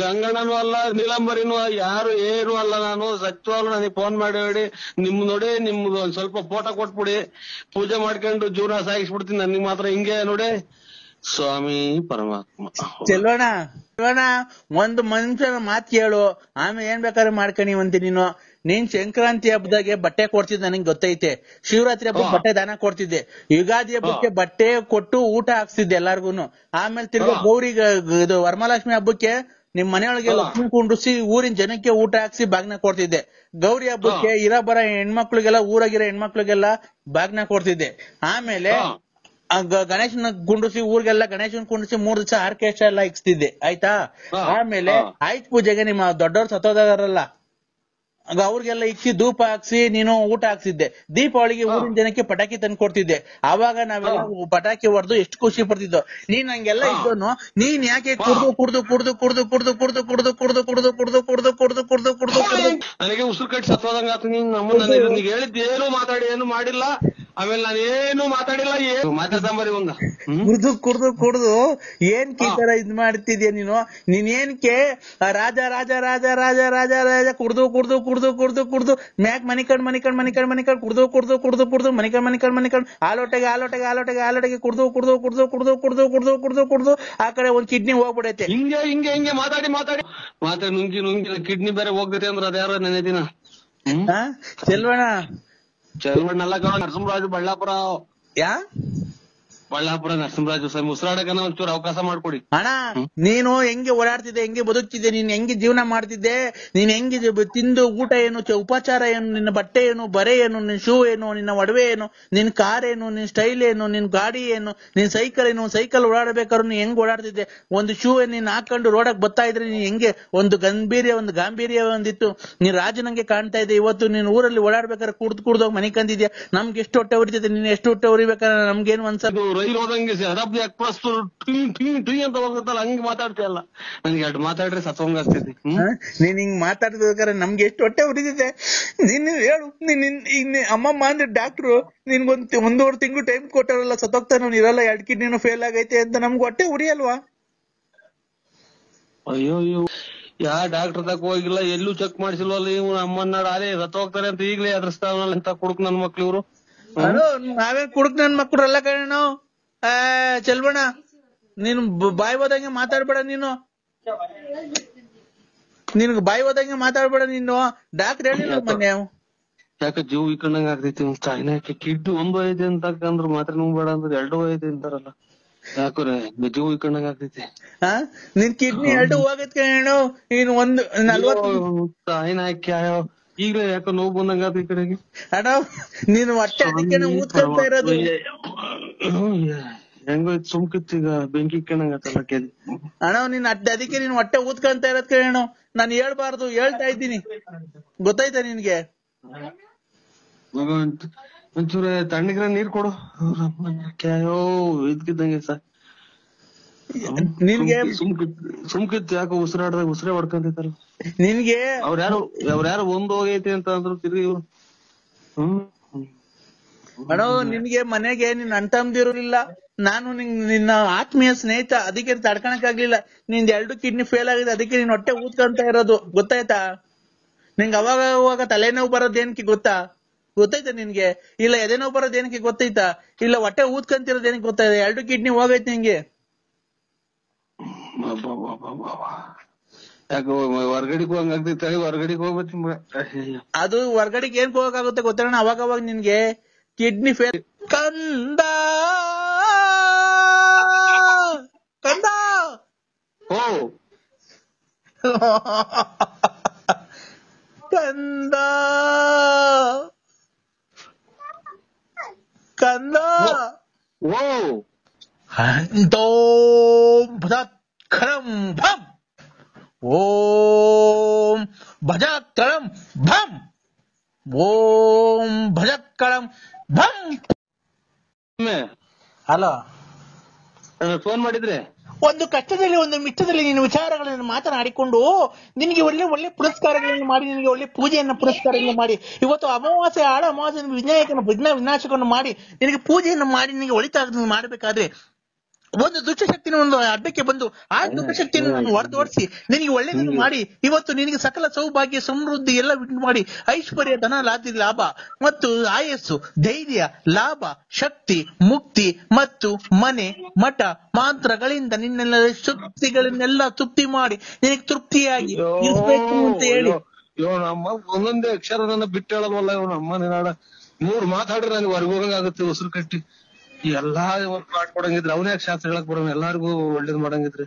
ಗಂಗಣ್ಣನೂ ಅಲ್ಲ, ನೀಲಂಬರಿನೂ ಯಾರು ಏನು ಅಲ್ಲ. ನಾನು ಸತ್ಯವಾಗ್ಲು ನನಗೆ ಫೋನ್ ಮಾಡಿ ಹೇಳಿ ನೋಡಿ ನಿಮ್ದು ಒಂದ್ ಸ್ವಲ್ಪ ಫೋಟೋ ಕೊಟ್ಬಿಡಿ, ಪೂಜೆ ಮಾಡ್ಕೊಂಡು ಜೀವನ ಸಾಗಿಸ್ಬಿಡ್ತೀನಿ. ನನಗೆ ಮಾತ್ರ ಹಿಂಗೆ ನೋಡಿ ಸ್ವಾಮಿ ಪರಮಾತ್ಮ. ಚೆಲ್ವಣ್ಣ ಒಂದು ಮನುಷ್ಯನ ಮಾತು ಕೇಳು, ಆಮೇಲೆ ಏನ್ ಬೇಕಾದ್ರೆ ಮಾಡ್ಕೊಂಡಿವಂತಿ ನೀನು. ನೀನ್ ಸಂಕ್ರಾಂತಿ ಹಬ್ಬದಾಗೆ ಬಟ್ಟೆ ಕೊಡ್ತಿದ್ದೆ ನನಗೆ ಗೊತ್ತೈತೆ. ಶಿವರಾತ್ರಿ ಹಬ್ಬಕ್ಕೆ ಬಟ್ಟೆ ದಾನ ಕೊಡ್ತಿದ್ದೆ. ಯುಗಾದಿ ಹಬ್ಬಕ್ಕೆ ಬಟ್ಟೆ ಕೊಟ್ಟು ಊಟ ಹಾಕ್ತಿದ್ದೆ ಎಲ್ಲಾರ್ಗುನು. ಆಮೇಲೆ ತಿರ್ಗಾ ಗೌರಿಗೆ ಇದು ವರಮಹಾಲಕ್ಷ್ಮಿ ಹಬ್ಬಕ್ಕೆ ನಿಮ್ ಮನೆಯೊಳಗೆ ಲಕ್ಷ್ಮಿ ಕುಂಡ್ರಿಸಿ ಊರಿನ ಜನಕ್ಕೆ ಊಟ ಹಾಕ್ಸಿ ಬಾಗ್ನ ಕೊಡ್ತಿದ್ದೆ. ಗೌರಿ ಹಬ್ಬಕ್ಕೆ ಬರ ಹೆಣ್ಮಕ್ಳಿಗೆಲ್ಲ ಊರಾಗಿರೋ ಹೆಣ್ಮಕ್ಳಿಗೆಲ್ಲ ಬಾಗ್ನ ಕೊಡ್ತಿದ್ದೆ. ಆಮೇಲೆ ಗಣೇಶನ ಕುಂಡ್ರಿಸಿ ಊರಿಗೆಲ್ಲ ಗಣೇಶನ್ ಕುಂಡ್ರಿಸಿ 3 ದಿವಸ ಆರ್ಕೆಸ್ಟ್ರಾ ಎಲ್ಲ ಇಕ್ಸ್ತಿದ್ದೆ. ಆಯ್ತಾ? ಆಮೇಲೆ ಆಯ್ತು ಪೂಜೆಗೆ ನಿಮ್ಮ ದೊಡ್ಡವ್ರು ಸತ್ತೋದಾರಲ್ಲ ಅವ್ರಿಗೆಲ್ಲ ಇಕ್ಕಿ ಧೂಪ ಹಾಕ್ಸಿ ನೀನು ಊಟ ಹಾಕ್ಸಿದ್ದೆ. ದೀಪಾವಳಿಗೆ ಊರಿನ ಜನಕ್ಕೆ ಪಟಾಕಿ ತಂದು ಕೊಡ್ತಿದ್ದೆ. ಆವಾಗ ನಾವೆಲ್ಲ ಪಟಾಕಿ ಹೊಡೆದು ಎಷ್ಟು ಖುಷಿ ಪಡ್ತಿದ್ದೋ. ನೀನ್ ಹಂಗೆಲ್ಲ ಇದ್ದೋನು ನೀನ್ ಯಾಕೆ ನನಗೆ ಉಸಿರು ಕಟ್ಟಿ ಸತ್ತೋದಂಗ ಆತು. ನೀನ್ ಹೇಳಿದ್ ಏನು ಮಾತಾಡಿ ಏನು ಮಾಡಿಲ್ಲ. ಆಮೇಲೆ ನಾನು ಏನು ಮಾತಾಡಿಲ್ಲ, ಏನು ಮಾತಾಡ್ತಾಂಬರಿ ಒಂದ ಕುಡ್ದು ಏನ್ ಈ ತರ ಇದ್ ಮಾಡ್ತಿದ್ಯಾ ನೀನು? ನೀನ್ ಏನ್ಕೆ ರಾಜ ರಾಜ ರಾಜ ರಾಜ ರಾಜ ರಾಜ ಕುಡ್ದು ಮ್ಯಾಕ್ ಮನಿಕಂಡ್ ಕುಡ್ದು ಮನಿಕಂಡ್ ಆಲೋಟೆಗೆ ಕುಡ್ದು ಆ ಕಡೆ ಒಂದ್ ಕಿಡ್ನಿ ಹೋಗ್ಬಿಡೈತೆ. ಹಿಂಗೆ ಮಾತಾಡಿ ನುಂಗಿ ಕಿಡ್ನಿ ಬೇರೆ ಹೋಗ್ತೈತೆ ಅಂದ್ರ ಅದ್ಯಾರ ನೆನೆ ದಿನ. ಚೆಲ್ವಣ್ಣ ಅಲ್ಲ ಕಣ, ನರಸಿಂಹರಾಜು ಬಳ್ಳಾಪುರ ನರಸಿಂಹರಾಜು. ಉಸಿರಾಡಕನ ಒಂಚೂರು ಅವಕಾಶ ಮಾಡ್ಕೊಡಿ ಅಣ್ಣ. ನೀನು ಹೆಂಗೆ ಓಡಾಡ್ತಿದ್ದೆ, ಹೆಂಗೆ ಬದುಕ್ತಿದ್ದೆ, ನೀನ್ ಹೆಂಗೆ ಜೀವನ ಮಾಡ್ತಿದ್ದೆ, ನೀನ್ ಹೆಂಗೆ ತಿಂದು ಊಟ ಏನು, ಉಪಚಾರ ಏನು, ನಿನ್ನ ಬಟ್ಟೆ ಏನು, ಬರೆ ಏನು, ನಿನ್ ಶೂ ಏನು, ನಿನ್ನ ಒಡವೆ ಏನು, ನಿನ್ ಕಾರ್ ಏನು, ನಿನ್ ಸ್ಟೈಲ್ ಏನು, ನಿನ್ ಗಾಡಿ ಏನು, ನಿನ್ ಸೈಕಲ್ ಏನು, ಸೈಕಲ್ ಓಡಾಡ್ಬೇಕಾದ್ರು ನೀನ್ ಹೆಂಗ್ ಓಡಾಡ್ತಿದ್ದೆ, ಒಂದು ಶೂ ನೀನ್ ಹಾಕೊಂಡು ರೋಡಕ್ ಬರ್ತಾ ಇದ್ರೆ ನೀನ್ ಹೆಂಗೆ ಒಂದು ಗಾಂಭೀರ್ಯ ಒಂದಿತ್ತು. ನೀನ್ ರಾಜನಂಗೆ ಕಾಣ್ತಾ ಇದ್ದೆ. ಇವತ್ತು ನೀನ್ ಊರಲ್ಲಿ ಓಡಾಡ್ಬೇಕಾದ್ರೆ ಕುಡ್ದೋಗ್ ಮನೆ ಕಂದಿದ್ಯಾ. ನಮ್ಗೆ ಎಷ್ಟು ಹೊಟ್ಟೆ ಉರಿತಿದೆ, ನೀನ್ ಎಷ್ಟು ಹೊಟ್ಟೆ ಉರಿಬೇಕಾದ್ರೆ ನಮ್ಗೇನು ಅನ್ಸದು. ರೈಲ್ ಹೋದಂಗೆ ಶತಾಬ್ದಿ ಎಕ್ಸ್ಪ್ರೆಸ್ ಟೀ ಅಂತ ಹೋಗುತ್ತಲ್ಲ ಹಂಗೆ ಮಾತಾಡ್ತೀಯಲ್ಲ. ನನಗೆ ಎರಡು ಮಾತಾಡ್ರೆ ಸತ್ವಂಗ ಆಗ್ತೈತಿ. ನೀನ್ ಹಿಂಗ್ ಮಾತಾಡ್ಬೇಕಾದ್ರೆ ನಮ್ಗೆ ಎಷ್ಟು ಹೊಟ್ಟೆ ಉರಿತಿದೆ. ನೀನ್ ಹೇಳು, ನೀನ್ ಅಮ್ಮಮ್ಮ ಅಂದ್ರೆ ಡಾಕ್ಟ್ರು ನಿನ್ಗೊಂದ್ 1.5 ತಿಂಗಳು ಟೈಮ್ ಕೊಟ್ಟಾರಲ್ಲ, ಸತ್ತೋಗ್ತಾನ ಇರಲ್ಲ, 2 ಕಿಡ್ನಿನೂ ಫೇಲ್ ಆಗೈತೆ ಅಂತ ನಮ್ಗೆ ಹೊಟ್ಟೆ ಉರಿಯಲ್ವಾ? ಅಯ್ಯೋ ಯಾ ಡಾಕ್ಟರ್ ತಕ ಹೋಗಿಲ್ಲ, ಎಲ್ಲೂ ಚೆಕ್ ಮಾಡಿಸಿಲ್ವಲ್ಲ. ಇವ್ ನಮ್ಮನ್ನ ಅದೇ ಸತ್ತು ಹೋಗ್ತಾರೆ ಅಂತ ಈಗ್ಲೇ ಎದುರಿಸ್ತಾವಲ್ಲ ಅಂತ ಕುಡುಕ್ ನನ್ ಮಕ್ಳು ಇವ್ರು. ನಾವೇನ್ ಕುಡುಕ್ ನನ್ ಮಕ್ಳಲ್ಲ ಕಣ. ಚೆಲ್ಬಣ, ನೀನು ಬಾಯಿ ಹೋದಂಗೆ ಮಾತಾಡ್ಬೇಡ. ನಿನ್ಗೆ ಬಾಯಿ ಹೋದಂಗೆ ಮಾತಾಡ್ಬೇಡ ನೀನು. ಡಾಕ್ಟರ್ ಹೇಳಿಲ್ಲ ಮೊನ್ನೆ. ಯಾಕ ಜೀವ ಇಕ್ಕಂಡಂಗ ಆಗ್ತೈತಿ. ಚಾಯ್ನಾಕ್ಕೆ ಕಿಡ್ನಿ 1 ಐತೆ ಅಂತ ಅಂದ್ರ ಮಾತ್ರ ಬೇಡ ಅಂದ್ರೆ 2 ಐತೆ ಅಂತಾರಲ್ಲ. ಯಾಕ್ರೆ ಜೀವ ಇಕ್ಕಂಡಂಗ ಆಗ್ತೈತಿ. ನಿನ್ ಕಿಡ್ನಿ 2 ಹೋಗೈತ್ ಕಣು. ಇನ್ 40 ಚಾಯ್ನಾಕ್ಕೆ ಈಗ್ಲೇ ಯಾಕೋ ನೋವು ಬಂದಂಗ ಆತ ಈ ಕಡೆಗೆ. ಅಣ್ಣ ನೀನು ಹೊಟ್ಟೆ ಅದಕ್ಕೆ ಊದ್ಕೊಳ್ತಾ ಇರೋದು. ಹೆಂಗೋ ಸುಮ್ಕಿತ್ ಈಗ ಬೆಂಕಿ ಇಕ್ಕಂಡಂಗತ್ತಲ್ಲ ಕೆದಿ. ಅಣ್ಣ ನೀನ್ ಅದಕ್ಕೆ ನೀನ್ ಹೊಟ್ಟೆ ಊದ್ಕೊಂತ ಇರೋದ್ ಕಣು. ನಾನು ಹೇಳ್ಬಾರ್ದು, ಹೇಳ್ತಾ ಇದ್ದೀನಿ. ಗೊತ್ತಾಯ್ತಾ ನಿನ್ಗೆ? ಒಂಚೂರ ತಣ್ಣಗಿರ ನೀರ್ ಕೊಡು. ಇದ್ಕಿದ್ದಂಗೆ ಸರ್ ನಿನ್ಗೆ ಸುಮ್ಕಿತ್ ಯಾಕೋ ಉಸಿರಾಡ್ದಾಗ ಉಸಿರೇ ಹೊಡ್ಕೊಂತೈತಲ್ಲ ನಿನ್ಗೆ. ಅವ್ರ್ಯಾರು ಒಂದ್ ಹೋಗೈತಿ ಅಂತ ಅಂದ್ರು ತಿರ್ಗಿ. ಅಣ್ಣ ನಿನ್ಗೆ ಮನೆಗೆ ನಿನ್ ಅಣ್ಣ ತಮ್ಮದಿರೋರಿಲ್ಲ. ನಾನು ನಿನ್ನ ಆತ್ಮೀಯ ಸ್ನೇಹಿತ, ಅದಕ್ಕೆ ತಡ್ಕೊಳಕ್ ಆಗ್ಲಿಲ್ಲ. ನಿಂದ 2 ಕಿಡ್ನಿ ಫೇಲ್ ಆಗಿದೆ, ಅದಕ್ಕೆ ನೀನ್ ಹೊಟ್ಟೆ ಊದ್ಕೊಂತ ಇರೋದು. ಗೊತ್ತಾಯ್ತಾ? ನಿಂಗೆ ಅವಾಗ ತಲೆನೋವು ಬರೋದೇನಕ್ಕೆ ಗೊತ್ತಾಯ್ತಾ ನಿನ್ಗೆ? ಇಲ್ಲ ಎದೆನೋವು ಬರೋದೇನಕ್ಕೆ ಗೊತ್ತಾಯ್ತಾ? ಇಲ್ಲ ಹೊಟ್ಟೆ ಊದ್ಕೊಂತಿರೋದೇನಕ್ಕೆ ಗೊತ್ತಾಯ್ತಾ? 2 ಕಿಡ್ನಿ ಹೋಗೈತೆ ನಿಂಗೆ. ಯಾಕೆ ಹೊರ್ಗಡೆಗೆ ಹೋಗಂಗಾಗ್ತೈತೆ? ಹೊರ್ಗಡೆಗೆ ಹೋಗ್ಬೇಕು. ಅದು ಹೊರ್ಗಡೆಗೆ ಏನ್ ಹೋಗಕ್ಕಾಗುತ್ತೆ ಗೊತ್ತಣ್ಣ? ಅವಾಗ ನಿನ್ಗೆ ಕಿಡ್ನಿ ಫೇಲ್. ಕಂದ ಓ ಕಂದ ಓ ಖರಂ ಭಂ ಓಂ ಭಜಕಳಂ ಭಂ ಓಂ ಭಜಕಳಂ ಭಂ. ಹಲೋ, ಫೋನ್ ಮಾಡಿದ್ರೆ ಒಂದು ಕಷ್ಟದಲ್ಲಿ ಒಂದು ಮಿಷ್ಟದಲ್ಲಿ ನಿನ್ನ ವಿಚಾರಗಳನ್ನು ಮಾತನಾಡಿಕೊಂಡು ನಿನಗೆ ಒಳ್ಳೆ ಪುರಸ್ಕಾರಗಳನ್ನು ಮಾಡಿ, ನಿನಗೆ ಒಳ್ಳೆ ಪುರಸ್ಕಾರಗಳನ್ನು ಮಾಡಿ, ಇವತ್ತು ಅಮಾವಾಸ್ಯೆ ಆಡ ಅಮಾವಾಸ್ಯೆ ವಿನಾಶಕವನ್ನು ಮಾಡಿ ನಿನಗೆ ಪೂಜೆಯನ್ನು ಮಾಡಿ ನಿನಗೆ ಒಳಿತಾಗ ಮಾಡಬೇಕಾದ್ರೆ ಒಂದು ದುಷ್ಟಶಕ್ತಿನ ಒಂದು ಅಡ್ಡಕ್ಕೆ ಬಂದು ಆ ದುಷ್ಟಶಕ್ತಿಯನ್ನು ನಾನು ಹೊರತೋಡಿಸಿ ನಿನಗೆ ಒಳ್ಳೆಯದನ್ನು ಮಾಡಿ ಇವತ್ತು ನಿನಗೆ ಸಕಲ ಸೌಭಾಗ್ಯ ಸಮೃದ್ಧಿ ಎಲ್ಲ ಮಾಡಿ ಐಶ್ವರ್ಯ ಧನ ಲಾಭ ಮತ್ತು ಆಯಸ್ಸು ಧೈರ್ಯ ಲಾಭ ಶಕ್ತಿ ಮುಕ್ತಿ ಮತ್ತು ಮನೆ ಮಠ ಮಾತ್ರಗಳಿಂದ ನಿನ್ನೆಲ್ಲ ಶಕ್ತಿಗಳನ್ನೆಲ್ಲ ತೃಪ್ತಿ ಮಾಡಿ ನಿನಗೆ ತೃಪ್ತಿಯಾಗಿ ಇರಬೇಕು ಅಂತ ಹೇಳಿ. ನಮ್ಮ ಒಂದೊಂದೇ ಅಕ್ಷರ ನನ್ನ ಬಿಟ್ಟು ಹೇಳಲ್ವಲ್ಲ ಇವನು. ಅಮ್ಮ ನಿನಾಡ 3 ಮಾತಾಡ್ರೆ ನನಗೆ ಹೊರಗೋಗಂಗಾಗುತ್ತೆ ಉಸಿರು ಕಟ್ಟಿ. ಎಲ್ಲಾ ಮಾಡ್ಕೊಡಂಗಿದ್ರೆ ಅವನೇ ಶಾಸ್ತ್ರ ಹೇಳಕ್ ಬರೋಣ. ಎಲ್ಲಾರ್ಗು ಒಳ್ಳೇದ್ ಮಾಡಂಗಿದ್ರೆ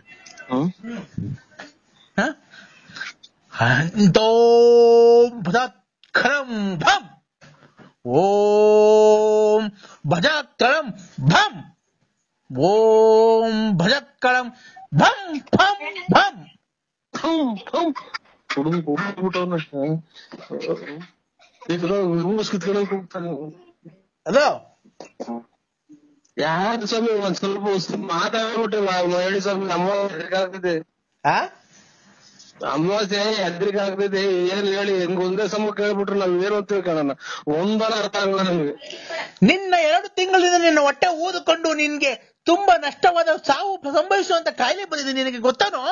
ಖರಂ ಭಂ ಓಂ ಭಜಕಳಂ ಭಂ ಓಂ ಭಜಕಳಂ ಭಂ ಭಂ ಭಂ ಹೋಗ್ತಾನೆ. ಅದೋ ಯಾರು ಸ್ವಾಮಿ ಒಂದ್ ಸ್ವಲ್ಪ ಮಾತಾಡ್ಬಿಟ್ಟಿಲ್ಲ ಹೇಳಿ ಸ್ವಾಮಿ. ಅಮಾವಾಸ್ಯೆ ಅಮಾವಾಸ್ಯೆ ಎದ್ರಿಗೆ ಆಗ್ತೈತೆ. ಏನ್ ಹೇಳಿ ಹೆಂಗ್ ಒಂದೇ ಸಮ ಕೇಳ್ಬಿಟ್ರೆ ನಾವ್ ಏನು ಅಂತ ತಿಳ್ಕೊಳ್ಳೋಣ. ಒಂದನ ಅರ್ಥ ಆಗಲ್ಲ ನಮ್ಗೆ. ನಿನ್ನ 2 ತಿಂಗಳಿಂದ ನಿನ್ನ ಹೊಟ್ಟೆ ಊದಿಕೊಂಡು ನಿನ್ಗೆ ತುಂಬಾ ನಷ್ಟವಾದ ಸಾವು ಸಂಭವಿಸುವಂತ ಕಾಯಿಲೆ ಬಂದಿದೆ. ನಿನಗೆ ಗೊತ್ತಾನೋ?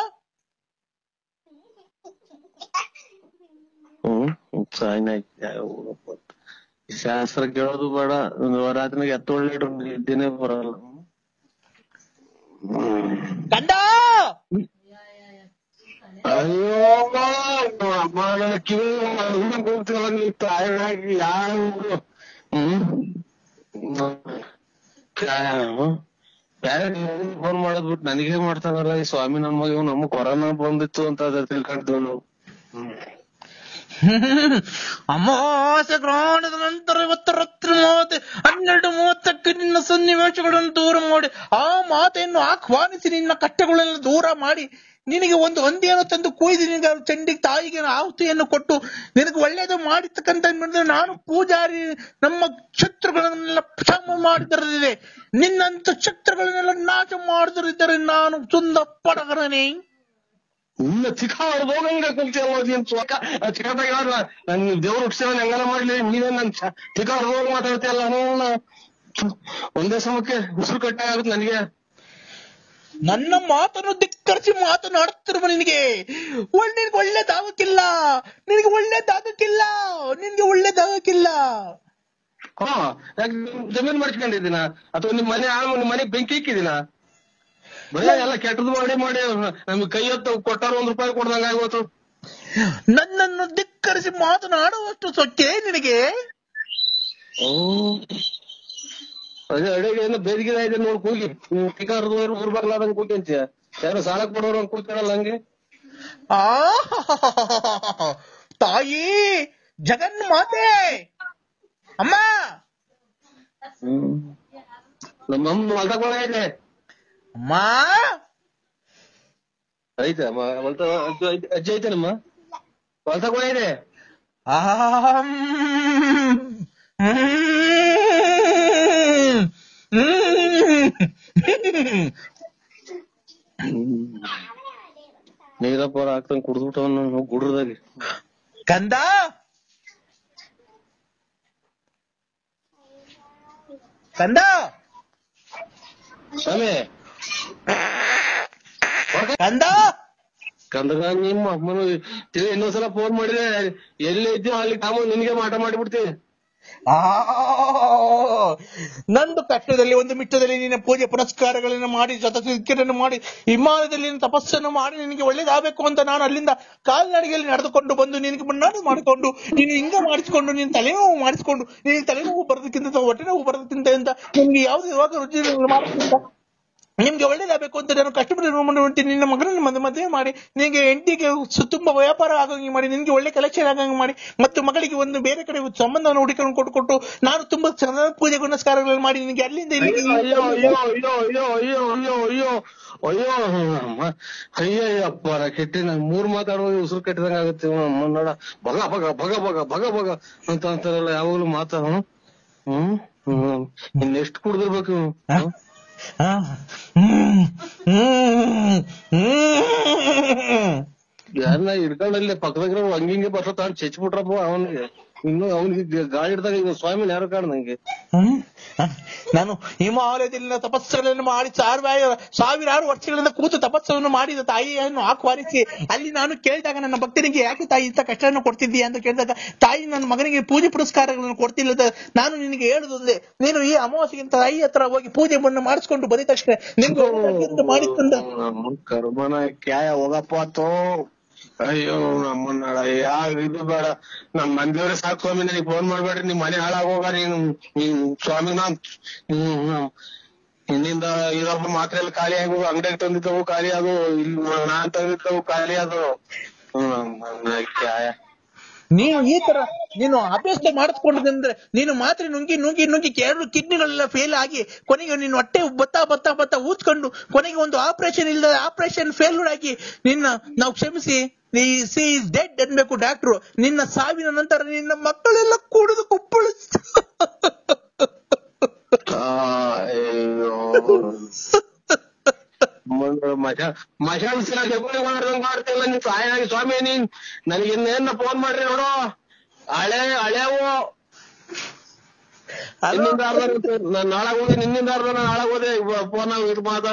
ಶಾಸ್ತ್ರ ಕೇಳೋದು ಬೇಡ. ರಾತ್ರಿಗೆ ಎತ್ತೊಳ್ಳೆ ನಿದ್ದೆನೆ ಬರಲ್ಲ. ಕಂದ ಅಯ್ಯೋ ಅಮ್ಮ ಕಿವಿ ಕೂಗ್ತಿಲ್ಲ. ನೀವು ತಾಯಿ ಯಾರು ಫೋನ್ ಮಾಡೋದ್ ಬಿಟ್ಟು ನನಗೇ ಮಾಡ್ತಾನಲ್ಲ ಈ ಸ್ವಾಮಿ. ನನ್ ಮಗ ನಮ್ಗ್ ಕೊರೋನಾ ಬಂದಿತ್ತು ಅಂತ ಅದ್ರ ತಿಳ್ಕೊಂಡ್ವಿ ನಾವು. ಅಮಾವಾಸ್ಯ ಗ್ರಹಣದ ನಂತರ ಇವತ್ತು ರಾತ್ರಿ 12:30ಕ್ಕೆ ನಿನ್ನ ಸನ್ನಿವೇಶಗಳನ್ನು ದೂರ ಮಾಡಿ ಆ ಮಾತೆಯನ್ನು ಆಹ್ವಾನಿಸಿ ನಿನ್ನ ಕಷ್ಟಗಳೆಲ್ಲ ದೂರ ಮಾಡಿ ನಿನಗೆ ಒಂದು ಹಂದಿಯನ್ನು ತಂದು ಕೊಯ್ದು ನಿನಗೆ ಚಂಡಿಗೆ ತಾಯಿಗೆ ಆಹುತಿಯನ್ನು ಕೊಟ್ಟು ನಿನಗೆ ಒಳ್ಳೇದು ಮಾಡಿರ್ತಕ್ಕಂಥ ನಾನು ಪೂಜಾರಿ ನಮ್ಮ ಶತ್ರುಗಳನ್ನೆಲ್ಲ ಕ್ಷಮ ಮಾಡಿದರಿದೆ. ನಿನ್ನಂತ ಶತ್ರುಗಳನ್ನೆಲ್ಲ ನಾಶ ಮಾಡಿದರಿದ್ದರೆ ನಾನು ಸುಂದ ಪಡಗರನೇ. ಇನ್ನ ಚಿಕ್ಕ ಹೋಗಂಗ ಚಿಕ್ಕದಾಗ ನನ್ ದೇವ್ರ ಹುಟ್ಟಿಸ ಹೆಂಗನ ಮಾಡ್ಲಿ. ನೀವೇ ನನ್ ಚಿಕ್ಕ ಹೋಗ ಮಾತಾಡ್ತೀಯಲ್ಲ. ಒಂದೇ ಸಮಕ್ಕೆ ಉಸಿರು ಕಟ್ಟಾಗುತ್ತೆ ನನಗೆ. ನನ್ನ ಮಾತನ್ನು ಧಿಕ್ಕರಿಸಿ ಮಾತನಾಡುತ್ತಿರುವ ನಿನಗೆ ಒಳ್ಳೇದಾಗಕ್ಕಿಲ್ಲ, ನಿನಗೆ ಒಳ್ಳೇದಾಗಕ್ಕಿಲ್ಲ, ನಿನ್ಗೆ ಒಳ್ಳೇದಾಗಕ್ಕಿಲ್ಲ. ಯಾಕೆ ಜಮೀನ್ ಮಾಡಿಸ್ಕೊಂಡಿದ್ದೀನ ಅಥವಾ ನಿಮ್ ಮನೆ ಬೆಂಕಿ ಇಕ್ಕಿದಿನ? ಬರೀ ಎಲ್ಲ ಕೆಟ್ಟದ್ದು ಮಾಡಿ ನಮ್ಗೆ ಕೈ ಹೊತ್ತು ಕೊಟ್ಟಾರ ₹1 ಕೊಡ್ದಂಗ ಆಗೋತು. ನನ್ನನ್ನು ಧಿಕ್ಕರಿಸಿ ಮಾತನಾಡುವಷ್ಟು ಸೊಕ್ಕೆ ನಿನಗೆ? ಅದೇ ಅಡಿಗೆ ಏನೋ ಬೇದಿಗೆ ಇದೆ ನೋಡ್ ಕೂಗಿ ಊರ್ ಬರ್ಲಾದಂಗ್ ಕೂಗಿ ಅಂತೀಯ. ಯಾರೋ ಸಾಲಕ್ ಕೊಡೋರು ಅಂತ ಕೂಗ್ತಾರಲ್ಲ ಹಂಗೆ. ತಾಯಿ ಜಗನ್ಮಾತೆ ಅಮ್ಮ, ನಮ್ಮಮ್ಮ ಹೊಲ್ದಾಗ ಅಮ್ಮ ಐತೆ ಅಜ್ಜಿ ಐತೇನಮ್ಮ ಹೊಲ್ದಾಗ ಇದೆ. ನೀರಪ್ಪ ಹಾಕ್ತಂಗ್ ಕುಡ್ದ್ಬಿಟ್ಟವನು ಗುಡ್ರದಾಗ. ಕಂದ ಕಂದ ಸ್ವಾಮಿ ಕಂದ ಕಂದಗ ನಿಮ್ಮ ಅಮ್ಮನು ಇನ್ನೊಂದ್ಸಲ ಫೋನ್ ಮಾಡಿದ್ರೆ ಎಲ್ಲಿ ಇದ್ದೀವಿ ಅಲ್ಲಿ ಕಾಮ ನಿನ್ಗೆ ಮಾಟ ಮಾಡಿಬಿಡ್ತೀವಿ. ನಂದು ಕಷ್ಟದಲ್ಲಿ ಒಂದು ಮಿಟ್ಟದಲ್ಲಿ ನಿನ್ನ ಪೂಜೆ ಪುನಸ್ಕಾರಗಳನ್ನು ಮಾಡಿ ಶತಸಿದ್ಧಿಯನ್ನು ಮಾಡಿ ಹಿಮಾಲಯದಲ್ಲಿ ತಪಸ್ಸನ್ನು ಮಾಡಿ ನಿನಗೆ ಒಳ್ಳೇದಾಗಬೇಕು ಅಂತ ನಾನು ಅಲ್ಲಿಂದ ಕಾಲ್ನಡಿಗೆಯಲ್ಲಿ ನಡೆದುಕೊಂಡು ಬಂದು ನಿನಗೆ ಮುನ್ನಾಡಿ ಮಾಡಿಕೊಂಡು ನೀನು ಹಿಂಗ ಮಾಡಿಸಿಕೊಂಡು ನೀನು ತಲೆನೋವು ಮಾಡಿಸಿಕೊಂಡು ನೀನು ತಲೆನೋವು ಬರೋದಕ್ಕಿಂತ ಹೊಟ್ಟೆ ನೋವು ಬರೋದಕ್ಕಿಂತ ಅಂತ ನಿಮ್ಗೆ ಯಾವ್ದು ಇವಾಗ ರುಚಿ ಮಾಡೋದ್ಕಿಂತ ನಿಮ್ಗೆ ಒಳ್ಳೇದಾಗಬೇಕು ಅಂತ ನಾನು ಕಷ್ಟಪಟ್ಟು ನಿನ್ನ ಮಗನನ್ನು ಮದುವೆ ಮಾಡಿ ನಿನಗೆ ಹೆಂಡತಿಗೆ ತುಂಬಾ ವ್ಯಾಪಾರ ಆಗಂಗೆ ಮಾಡಿ ನಿನ್ಗೆ ಒಳ್ಳೆ ಕಲೆಕ್ಷನ್ ಆಗಂಗೆ ಮಾಡಿ ಮತ್ತು ಮಗಳಿಗೆ ಒಂದು ಬೇರೆ ಕಡೆ ಸಂಬಂಧವನ್ನು ಹುಡುಕೊಂಡು ಕೊಟ್ಟು ನಾನು ತುಂಬಾ ಚೆನ್ನಾಗಿ ಪೂಜೆ ಪುನಸ್ಕಾರಗಳನ್ನು ಮಾಡಿ ನಿನಗೆ ಅಲ್ಲಿಂದ ಅಯ್ಯಪ್ಪ ಕೆಟ್ಟಿ ನಂಗೆ 3 ಮಾತಾಡುವಾಗ ಉಸಿರು ಕಟ್ಟಿದಂಗ ಆಗುತ್ತೆ. ನೋಡ ಭಗ ಭಗ ಭಗ ಭಗ ಭಗ ಭಗ ಅಂತ ಅಂತಾರಲ್ಲ ಯಾವಾಗ್ಲೂ ಮಾತಾಡ. ಇನ್ನೆಷ್ಟು ಕುಡ್ದಿರ್ಬೇಕು? ಯಾರನ್ನ ಹಿಡ್ಕೊಂಡಲ್ಲಿ ಪಕ್ಕದಾಗ ಹಂಗಿಂಗೆ ಬರ್ತಾ ಚೆಚ್ಬಿಟ್ರಪ್ಪ ಅವನಿಗೆ. ಇನ್ನು ಅವನಿಗೆ ಗಾಳಿ ಹಿಡ್ದಾಗ ಈಗ ಸ್ವಾಮಿನ ಯಾರು ಕಾಣ ನಂಗೆ. ನಾನು ಹಿಮಾಲಯದಲ್ಲಿನ ತಪಸ್ಸುಗಳನ್ನು ಮಾಡಿ ಸಾವಿರಾರು ವರ್ಷಗಳಿಂದ ಕೂತು ತಪಸ್ಸನ್ನು ಮಾಡಿದ ತಾಯಿಯನ್ನು ಆಹ್ವಾನಿಸಿ ಅಲ್ಲಿ ನಾನು ಕೇಳಿದಾಗ ನನ್ನ ಭಕ್ತನಿಗೆ ಯಾಕೆ ತಾಯಿ ಇಂಥ ಕಷ್ಟವನ್ನು ಕೊಡ್ತಿದ್ದೀಯ ಅಂತ ಕೇಳಿದಾಗ ತಾಯಿ ನನ್ನ ಮಗನಿಗೆ ಪೂಜೆ ಪುರಸ್ಕಾರಗಳನ್ನು ಕೊಡ್ತಿಲ್ಲದ ನಾನು ನಿನಗೆ ಹೇಳುವುದೇ ನೀನು ಈ ಅಮಾವಾಸ್ಯೆಗಿಂತ ತಾಯಿ ಹತ್ರ ಹೋಗಿ ಪೂಜೆಯನ್ನು ಮಾಡಿಸ್ಕೊಂಡು ಬಂದ ತಕ್ಷಣ ನಿಮ್ಗೆ ಮಾಡಿಕೊಂಡ ಕರ್ಮನ ಕ್ಯಾಯ ಹೋಗಪ್ಪ. ಅಯ್ಯೋ ನಮ್ಮನ್ನ ಇದು ಬೇಡ, ನಮ್ ಮಂದಿಯವ್ರೆ ಸಾಕು ಸ್ವಾಮಿ, ನನಗೆ ಫೋನ್ ಮಾಡ್ಬೇಡ್ರಿ, ನಿಮ್ ಮನೆ ಹಾಳಾಗೋಗ. ನೀನ್ ಸ್ವಾಮಿ ಇನ್ನಿಂದ ಇದೊಬ್ಬ ಮಾತ್ರ ಎಲ್ಲ ಖಾಲಿ ಆಗು, ಅಂಗಡಿಗೆ ತಂದಿದ್ದವು ಖಾಲಿ ಅದು, ಇಲ್ಲಿ ನಾನ್ ತಂದಿದ್ದವು ಖಾಲಿ ಅದು. ನೀನು ಈ ತರ ನೀನು ಅಭ್ಯಾಸ ಮಾಡಿಸ್ಕೊಂಡಿದ್ರೆ ನೀನು ಮಾತ್ರ ನುಂಗಿ ನುಂಗಿ ನುಂಗಿ 2 ಕಿಡ್ನಿಗಳೆಲ್ಲ ಫೇಲ್ ಆಗಿ ಕೊನೆಗೆ ನೀನು ಹೊಟ್ಟೆ ಬತ್ತಾ ಊದ್ಕೊಂಡು ಕೊನೆಗೆ ಒಂದು ಆಪರೇಷನ್ ಇಲ್ಲದ ಆಪರೇಷನ್ ಫೇಲ್ಯೂರ್ ಆಗಿ ನಿನ್ನ ನಾವು ಕ್ಷಮಿಸಿ ಸಿ ಇಸ್ ಡೆಡ್ ಅನ್ಬೇಕು ಡಾಕ್ಟ್ರು. ನಿನ್ನ ಸಾವಿನ ನಂತರ ನಿನ್ನ ಮಕ್ಕಳೆಲ್ಲ ಕುಡಿದು ಕುಪ್ಪಳು. ಮಶಾನ್ಸಿನ ಜಗುಳಿ ಮಾಡ್ತಿಲ್ಲ ನೀನ್ ತಾಯಾಗಿ ಸ್ವಾಮಿ. ನೀನ್ ನನಗೆ ಇನ್ನೇನ ಫೋನ್ ಮಾಡ್ರಿ ನೋಡು, ಹಳೆವು ನಿನ್ನಿಂದ ನಾನ್ ನಾಳಾಗ ಹೋದೆ, ನಿನ್ನಿಂದ ನಾಳಾಗ ಹೋದೆ. ಫೋನ್ ಇದು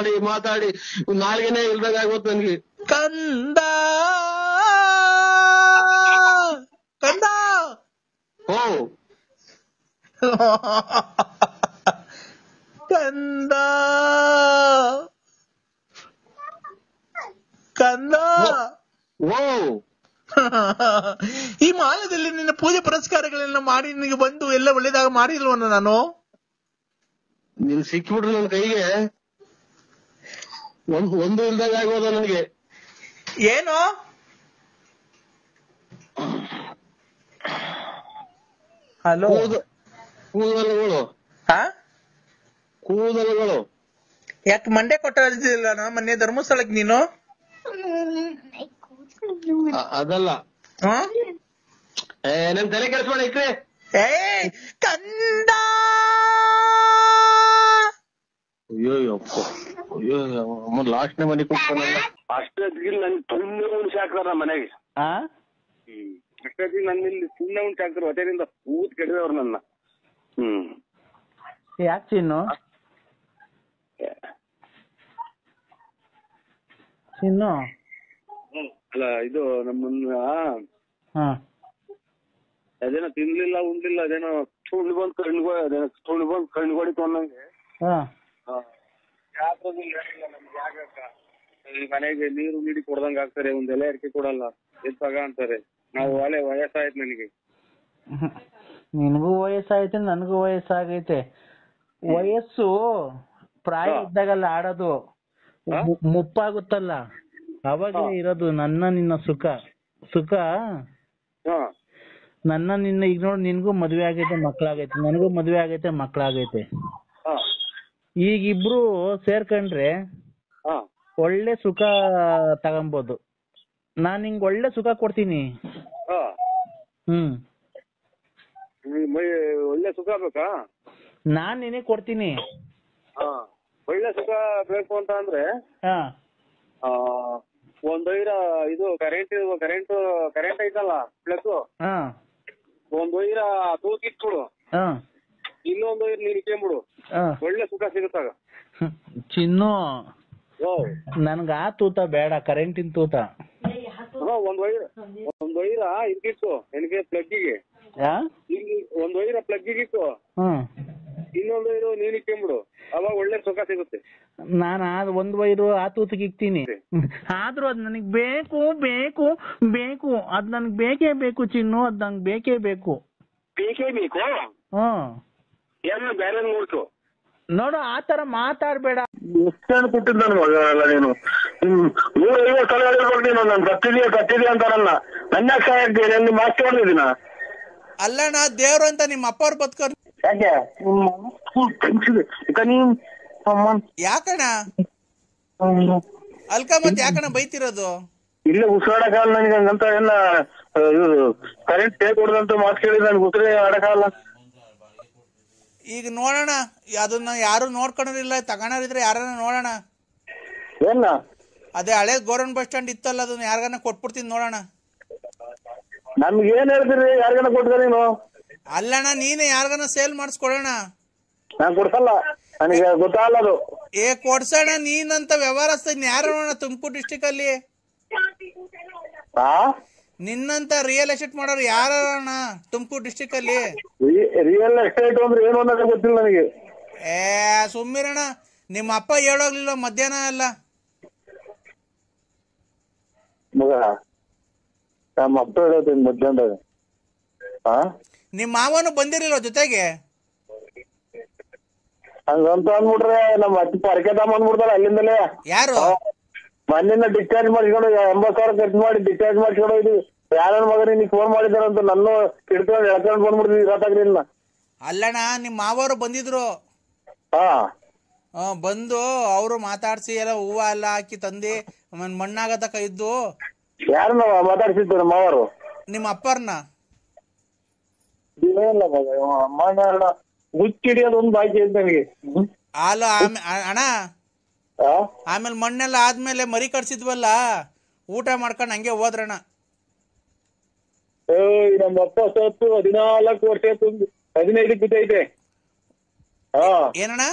ಮಾತಾಡಿ ನಾಲ್ಗೆನೆ ಇಲ್ದಾಗ ಆಗೋತ್ ನನ್ಗೆ. ಕಂದ ಓ ಕಂದ ಓ ಈ ಮಾಲದಲ್ಲಿ ನಿನ್ನ ಪೂಜೆ ಪುರಸ್ಕಾರಗಳೆಲ್ಲ ಮಾಡಿ ನಿನಗೆ ಬಂದು ಎಲ್ಲ ಒಳ್ಳೇದಾಗ ಮಾಡಿಲ್ವನ ನಾನು? ನೀನ್ ಸಿಕ್ಕಿಬಿಟ್ರು ನನ್ ಕೈಗೆ, ಒಂದು ಇಲ್ದಾಗ ಆಗೋದ ನನಗೆ. ಏನು ಹಲೋ ಕೂದಲುಗಳು ಯಾಕೆ ಮಂಡ್ಯ ಕೊಟ್ಟಿಲ್ಲ ಮೊನ್ನೆ ಧರ್ಮಸ್ಥಳಕ್ಕೆ ನೀನು? ಅದಲ್ಲ, ನನ್ ತಲೆ ಕೆಲಸ ಮಾಡಿ ಇಕ್ರೆ. ಕಂದ ಅಯ್ಯೋ ಲಾಸ್ಟ್ ಮನೆ ಕೂತ್ಕೊಂಡಲ್ಲ ಅಷ್ಟೊತ್ತಿಗೆ ನನ್ ಸುಮ್ಮನೆ ಉಣ್ಸಿ ಹಾಕ್ತಾರ ಮನೆಗೆ. ಅಷ್ಟೊತ್ತಿಗೆ ನನ್ನ ಇಲ್ಲಿ ಸುಮ್ಮನೆ ಉಣ್ಸಿ ಹಾಕ್ತಾರ, ಹೊಟ್ಟೆನಿಂದ ಕೂತ್ ಕೆಟ್ಟಿದವ್ರು ನನ್ನ. ಯಾಕೆ ಚಿನ್ನು ಇನ್ನು ಅಲ್ಲ ಇದು ನಮ್ಮನ್ನ ಹಾ ಅದೇನೋ ತಿನ್ಲಿಲ್ಲ ಉಣ್ಲಿಲ್ಲ ಅದೇನೋ ಸುಳ್ಳು ಬಂದ್ ಅದೇನೋ ಸುಳ್ಳು ಬಂದ್ ಕಣ್ಗೊಡಿತು ಅನ್ನಂಗೆ ಹಾ ನಮ್ಗೆ ಯಾಕಕ್ಕ ಮನೆಗೆ ನೀರು ನೀಡಿ ಕೊಡ್ದಂಗ ಆಗ್ತಾರೆ ಒಂದ್ ಎಲೆ ಅಡಿಕೆ ಕೊಡಲ್ಲ ಎತ್ತಾಗ ಅಂತಾರೆ ನಾವು ಒಲೆ ವಯಸ್ಸಾಯ್ತು ನನಗೆ. ನಿನಗೂ ವಯಸ್ಸಾಯ್ತು ನನಗೂ ವಯಸ್ಸಾಗೈತೆ. ವಯಸ್ಸು ಪ್ರಾಯ ಇದ್ದಾಗಲ್ಲ ಆಡೋದು, ಮುಪ್ಪಾಗುತ್ತಲ್ಲ ಅವಾಗಲೇ ಇರೋದು ನನ್ನ ನಿನ್ನ ಸುಖ. ನನ್ನ ನಿನ್ನ ಈಗ ನೋಡಿ ನಿನ್ಗೂ ಮದ್ವೆ ಆಗೈತೆ ಮಕ್ಳಾಗೈತೆ, ನನಗೂ ಮದ್ವೆ ಆಗೈತೆ ಮಕ್ಳಾಗೈತೆ. ಈಗ ಇಬ್ರು ಸೇರ್ಕೊಂಡ್ರೆ ಒಳ್ಳೆ ಸುಖ ತಗೊಂಬೋದು. ನಾನ್ ನಿಂಗೆ ಒಳ್ಳೆ ಸುಖ ಕೊಡ್ತೀನಿ. ಒಳ್ಳೆ ಸುಖ ಬೇಕಾ? ನಾನ್ ನಿನಗೆ ಕೊಡ್ತೀನಿ. ಒಳ್ಳೆ ಸುಖ ಬೇಕು ಅಂತ ಅಂದ್ರೆ ಒಂದ್ ವೈರ ಇದು ಕರೆಂಟ್ ಐತಲ್ಲ ಪ್ಲಸ್ ಒಂದ್ ವೈರ ತೂಕಿಟ್ಬಿಡು, ಇನ್ನೊಂದ್ ವೈರ್ ನೀನ್ ಇಟ್ಕೊಂಡ್ಬಿಡು, ಒಳ್ಳೆ ಸುಖ ಸಿಗುತ್ತಾಗ. ಚಿನ್ನು ನನ್ಗ ಆ ತೂತ ಬೇಡ, ಕರೆಂಟಿನ ತೂತ. ಒಂದ್ ವೈರ ಇಟ್ಕಿಟ್ಟು ನನಗೆ ಪ್ಲಗ್ಗಿಗೆ, ಒಂದ್ ವೈರ ಪ್ಲಗ್ಗಿಗೆ ಇಟ್ಟು ಇನ್ನೊಂದ್ ವೈರು ನೀನ್ ಇಟ್ಕೊಂಡ್ಬಿಡು, ಅವಾಗ ಒಳ್ಳೆ ಸುಖ ಸಿಗುತ್ತೆ. ನಾನು ಒಂದ್ ವೈರು ಆ ತೂತಿಗೆ ಇಕ್ತೀನಿ, ಆದ್ರೂ ಅದ್ ನನಗ್ ಬೇಕು ಬೇಕು ಬೇಕು, ಅದ್ ನನ್ಗ್ ಬೇಕೇ ಬೇಕು ಚಿನ್ನು, ಅದ್ ನಂಗೆ ಬೇಕೇ ಬೇಕು. ಏನು ಬೇರೆ ನೋಡ್ತು ನೋಡು, ಆತರ ಮಾತಾಡ್ಬೇಡ. ಎಷ್ಟು ಕೊಟ್ಟಿದ್ದ ನನ್ ಮಗಲ್ಲ ನೀನು. 150 ಸಲ ಹೇಳಿರ್ಬೇಕು ನೀನು, ನಾನು ಕತ್ತಿದೀಯ ಅಂತ ನನ್ನ ಸಹಾಯ ಮಾಸ್ತಿ ಹೊಡೆದಿದ್ದೀನ. ಅಲ್ಲಣ್ಣ ದೇವ್ರು ಅಂತ ನಿಮ್ಮ ಅಪ್ಪ ಅವ್ರು ಬದುಕೋರು ಯಾಕೆ ಯಾಕಣ್ಣ ಅಲ್ಕ ಮತ್ ಯಾಕಣ್ಣ ಬೈತಿರೋದು? ಇಲ್ಲೇ ಉಸಿರಾಡಕಾಗಲ್ಲ ನನಗೆ ಹಂಗಂತ ಎಲ್ಲ ಕರೆಂಟ್ ಟೇಕ್ ಹೊಡೆದಂತ ಮಾತು ಕೇಳಿ ನನ್ಗೆ ಉಸಿರೇ ಆಡಕಾಗಲ್ಲ. ಈಗ ನೋಡೋಣ, ಅದನ್ನ ಯಾರು ನೋಡ್ಕೊಂಡಿಲ್ಲ, ತಗೋರಿದ್ರೆ ಯಾರನ್ನ ನೋಡೋಣ. ಏನ ಅದೇ ಹಳೆ ಗೌರ್ಮೆಂಟ್ ಬಸ್ ಸ್ಟ್ಯಾಂಡ್ ಇತ್ತಲ್ಲ, ಅದನ್ನ ಯಾರಿಗಾನ ಕೊಟ್ಬಿಡ್ತೀನಿ ನೋಡೋಣ. ನಮ್ಗೆ ಏನ್ ಹೇಳ್ತೀರಿ, ಯಾರಿಗಾನ ಕೊಟ್ಟ ನೀನು? ಅಲ್ಲಣ್ಣ ನೀನೇ ಯಾರಿಗಾನ ಸೇಲ್ ಮಾಡಿಸ್ಕೊಡೋಣ. ನಾನ್ ಕೊಡ್ಸಲ್ಲ, ನನಗೆ ಗೊತ್ತಾಗಲ್ಲ ಅದು. ಕೊಡ್ಸೋಣ, ನೀನಂತ ವ್ಯವಹಾರಸ್ಥ ಯಾರು ನೋಡೋಣ ತುಮಕೂರು ಡಿಸ್ಟಿಕ್ ಅಲ್ಲಿ? ನಿನ್ನಂತ ರಿಯಲ್ ಎಸ್ಟೇಟ್ ಮಾಡೋರು ಯಾರಣ್ಣ ತುಮಕೂರು ಡಿಸ್ಟಿಕ್ ಅಲ್ಲಿ? ರಿಯಲ್ ಎಸ್ಟೇಟ್ ಅಂದ್ರೆ ಏನು ಅನ್ನೋದೇ ಗೊತ್ತಿಲ್ಲ ನನಗೆ. ಸುಮ್ಮಿರಣ್ಣ, ನಿಮ್ಮ ಅಪ್ಪ ಹೇಳೋಗ್ಲಿಲ್ಲ ಮಧ್ಯಾಹ್ನ ಎಲ್ಲ? ಮಗ ನಮ್ಮ ಅಪ್ಪ ಹೇಳೋದು ಮಧ್ಯಾಹ್ನದಾಗ. ನಿಮ್ಮ ಮಾವನು ಬಂದಿರಲಿಲ್ಲ ಜೊತೆಗೆ? ಹಂಗಂತ ಅಂದ್ಬಿಟ್ರೆ ನಮ್ಮ ಅಪ್ಪ ಅರ್ಕೆದಾಮ ಅಂದ್ಬಿಡ್ತಾರ ಅಲ್ಲಿಂದಲೇ. ಯಾರು? ಮನೆಯಿಂದ ಡಿಸ್ಚಾರ್ಜ್ ಮಾಡಿಸ್ಕೊಂಡು 80,000 ಖರ್ಚು ಮಾಡಿ ಡಿಸ್ಚಾರ್ಜ್ ಮಾಡಿಸ್ಕೊಂಡು ಹೋಯ್ತು. ಯಾರ ಮಗ ನಿನಗೆ ಫೋನ್ ಮಾಡಿದಾರಂತ ನನ್ನ ಹಿಡ್ಕೊಂಡು ಎಳ್ಕೊಂಡು ಬಂದ್ಬಿಡ್ತೀವಿ ಇವತ್ತಾಗ್ಲಿಲ್ಲ. ಅಲ್ಲಣ್ಣ ನಿಮ್ಮ ಮಾವರು ಬಂದಿದ್ರು, ಬಂದು ಅವರು ಮಾತಾಡ್ಸಿ ಎಲ್ಲ ಹೂವ ಎಲ್ಲ ಹಾಕಿ ತಂದಿ ಮಣ್ಣಾಗತಕ್ಕ ಇದ್ದು. ಯಾರನ್ನ ಮಾತಾಡ್ಸಿದ್ರು ನಮ್ಮ ಮಾವರು? ನಿಮ್ಮ ಅಪ್ಪರ್ನ. ಹುಚ್ಚಿಡಿಯೋದು ಒಂದು ಬಾಕಿ ಐತೆ ನನಗೆ. ಅಣ್ಣ ಆಮೇಲೆ ಮಣ್ಣೆಲ್ಲ ಆದ್ಮೇಲೆ ಮರಿ ಕಟ್ಸಿದ್ವಲ್ಲ, ಊಟ ಮಾಡ್ಕೊಂಡು ಹಂಗೆ ಹೋದ್ರಣ್ಣ. ನಮ್ಮ ಅಪ್ಪ ಸತ್ತು 14 ವರ್ಷ 15 ಬಿದ್ದೈತೆ. ಏನಣ್ಣ?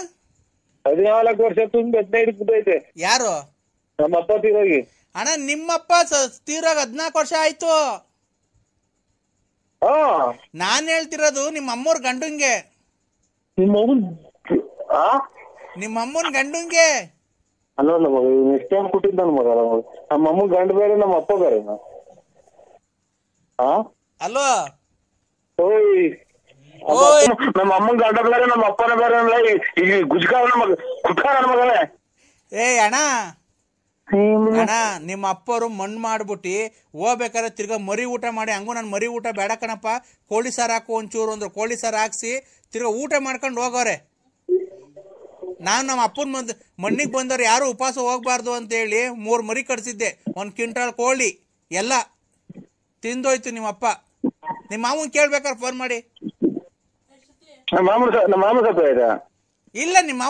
14 ವರ್ಷ 15 ಬಿದ್ದೈತೆ. ಯಾರು? ನಮ್ಮ ಅಪ್ಪ ತೀರೋಗಿ. ಅಣ್ಣ ನಿಮ್ಮಪ್ಪ ತೀರಾಗ 14 ವರ್ಷ ಆಯ್ತು. ನಾನ್ ಹೇಳ್ತಿರೋದು ನಿಮ್ಮ ಅಮ್ಮವ್ರ ಗಂಡಂಗೆ. ನಿಮ್ಮ ಅಮ್ಮನ್ ಗಂಡಂಗೆ ಅಲ್ಲ ಮಗ, ಎಷ್ಟೊಂದು ಕೊಟ್ಟಿದ್ದ ನನ್ ಮಗ. ನಮ್ಮ ಅಮ್ಮನ್ ಗಂಡ ಬೇರೆ ನಮ್ಮ ಅಪ್ಪ ಬೇರೆ. ಅಲ್ವಾ? ನಮ್ಮ ಅಮ್ಮನ್ ಗಂಡ ಬೇರೆ ನಮ್ಮ ಅಪ್ಪನ ಬೇರೆ ಅಲ್ಲ. ಈಗ ಗುಜ್ಕ ನನ್ನ ಮಗನೇ. ಅಣ್ಣ ನಿಮ್ಮ ಅಪ್ಪರು ಮಣ್ಣು ಮಾಡ್ಬಿಟ್ಟು ಹೋಗ್ಬೇಕಾದ್ರೆ ತಿರ್ಗಾ ಮರಿ ಊಟ ಮಾಡಿ, ಹಂಗೂ ನನ್ ಮರಿ ಊಟ ಬೇಡ ಕಣಪ್ಪ, ಕೋಳಿ ಸಾರು ಹಾಕು ಒಂಚೂರು ಅಂದ್ರೆ ಕೋಳಿ ಸಾರು ಹಾಕ್ಸಿ ತಿರ್ಗಾ ಊಟ ಮಾಡ್ಕೊಂಡು ಹೋಗೋರೆ. ನಾನು ನಮ್ಮ ಅಪ್ಪನ ಮಣ್ಣಿಗೆ ಬಂದವ್ರು ಯಾರು ಉಪವಾಸ ಹೋಗ್ಬಾರ್ದು ಅಂತ ಹೇಳಿ 3 ಮರಿ ಕಟ್ಸಿದ್ದೆ, 1 ಕ್ವಿಂಟಲ್ ಕೋಳಿ ಎಲ್ಲ ತಿಂದೋಯ್ತು ನಿಮ್ಮಪ್ಪ. ನಿಮ್ಮ ಮಾವನ್ ಕೇಳ್ಬೇಕಾರೆ ಫೋನ್ ಮಾಡಿ. ಇಲ್ಲ ನಿಮ್ಮ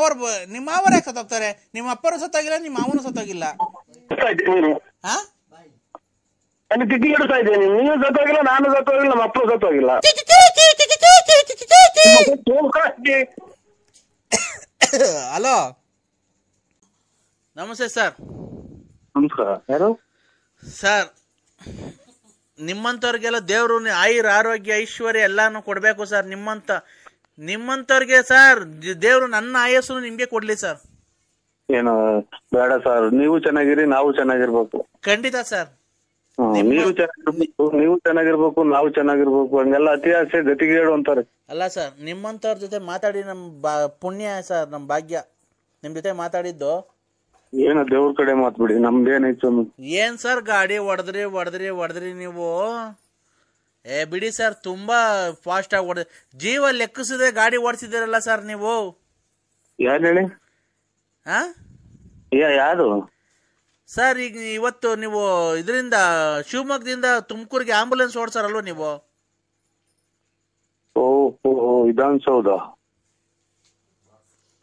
ಮಾವರೇ ಸತ್ತೋಗ್ತಾರೆ, ನಿಮ್ಮ ಅಪ್ಪರು ಸತ್ತೋಗಿಲ್ಲ, ನಿಮ್ಮ ಮಾವನು ಸತ್ತೋಗಿಲ್ಲ. ನೀನು ಸತ್ತೋಗಿಲ್ಲ, ನಾನು ಸತ್ತೋಗಿಲ್ಲ, ನಮ್ಮ ಅಪ್ಪರು ಸತ್ತೋಗಿಲ್ಲ. ಹಲೋ, ನಮಸ್ತೆ ಸರ್. ನಮಸ್ಕಾರ. ನಮಸ್ಕಾರ. ಯಾರು ಸರ್? ನಿಮ್ಮಂಥವ್ರಿಗೆಲ್ಲ ದೇವ್ರು ಆಯುರ್ ಆರೋಗ್ಯ ಐಶ್ವರ್ಯ ಎಲ್ಲಾನು ಕೊಡ್ಬೇಕು ಸರ್. ನಿಮ್ಮಂಥವ್ರಿಗೆ ಸರ್ ದೇವ್ರು ನನ್ನ ಆಯಸ್ಸು ನಿಮ್ಗೆ ಕೊಡ್ಲಿ ಸರ್. ಏನು ಬೇಡ ಸರ್, ನೀವು ಚೆನ್ನಾಗಿರಿ, ನಾವು ಚೆನ್ನಾಗಿರ್ಬೇಕು. ಖಂಡಿತ ಸರ್. ನೀವು ಚೆನ್ನಾಗಿರ್ಬೇಕು, ನಾವು ಚೆನ್ನಾಗಿರ್ಬೇಕು. ಹಂಗೆಲ್ಲ ಅತಿ ಆಸೆ ಗತಿಗೇಡು ಅಂತಾರೆ. ಅಲ್ಲ ಸರ್, ನಿಮ್ಮಂಥವ್ರ ಜೊತೆ ಮಾತಾಡಿ ನಮ್ ಪುಣ್ಯ ಸರ್, ನಮ್ ಭಾಗ್ಯ ನಿಮ್ ಜೊತೆ ಮಾತಾಡಿದ್ದು. ಏನ ದೇವ್ರ ಕಡೆ ಮಾತ್ಬಿಡಿ, ನಮ್ದೇನೈತು? ಏನ್ ಸರ್ ಗಾಡಿ ಹೊಡೆದ್ರಿ ನೀವು? ಬಿಡಿ ಸರ್, ತುಂಬಾ ಫಾಸ್ಟ್ ಆಗಿ ಹೊಡೆದ್ರಿ. ಜೀವ ಲೆಕ್ಕಿಸದೆ ಗಾಡಿ ಓಡಿಸಿದಿರಲ್ಲ ಸರ್ ನೀವು. ಯಾರು ಹೇಳಿ? ಯಾರು ಸರ್? ಈಗ ಇವತ್ತು ನೀವು ಇದರಿಂದ ಶಿವಮೊಗ್ಗದಿಂದ ತುಮಕೂರಿಗೆ ಆಂಬುಲೆನ್ಸ್ ಓಡಿಸಾರಲ್ವ ನೀವು? ಓಹೋ, ವಿಧಾನಸೌಧ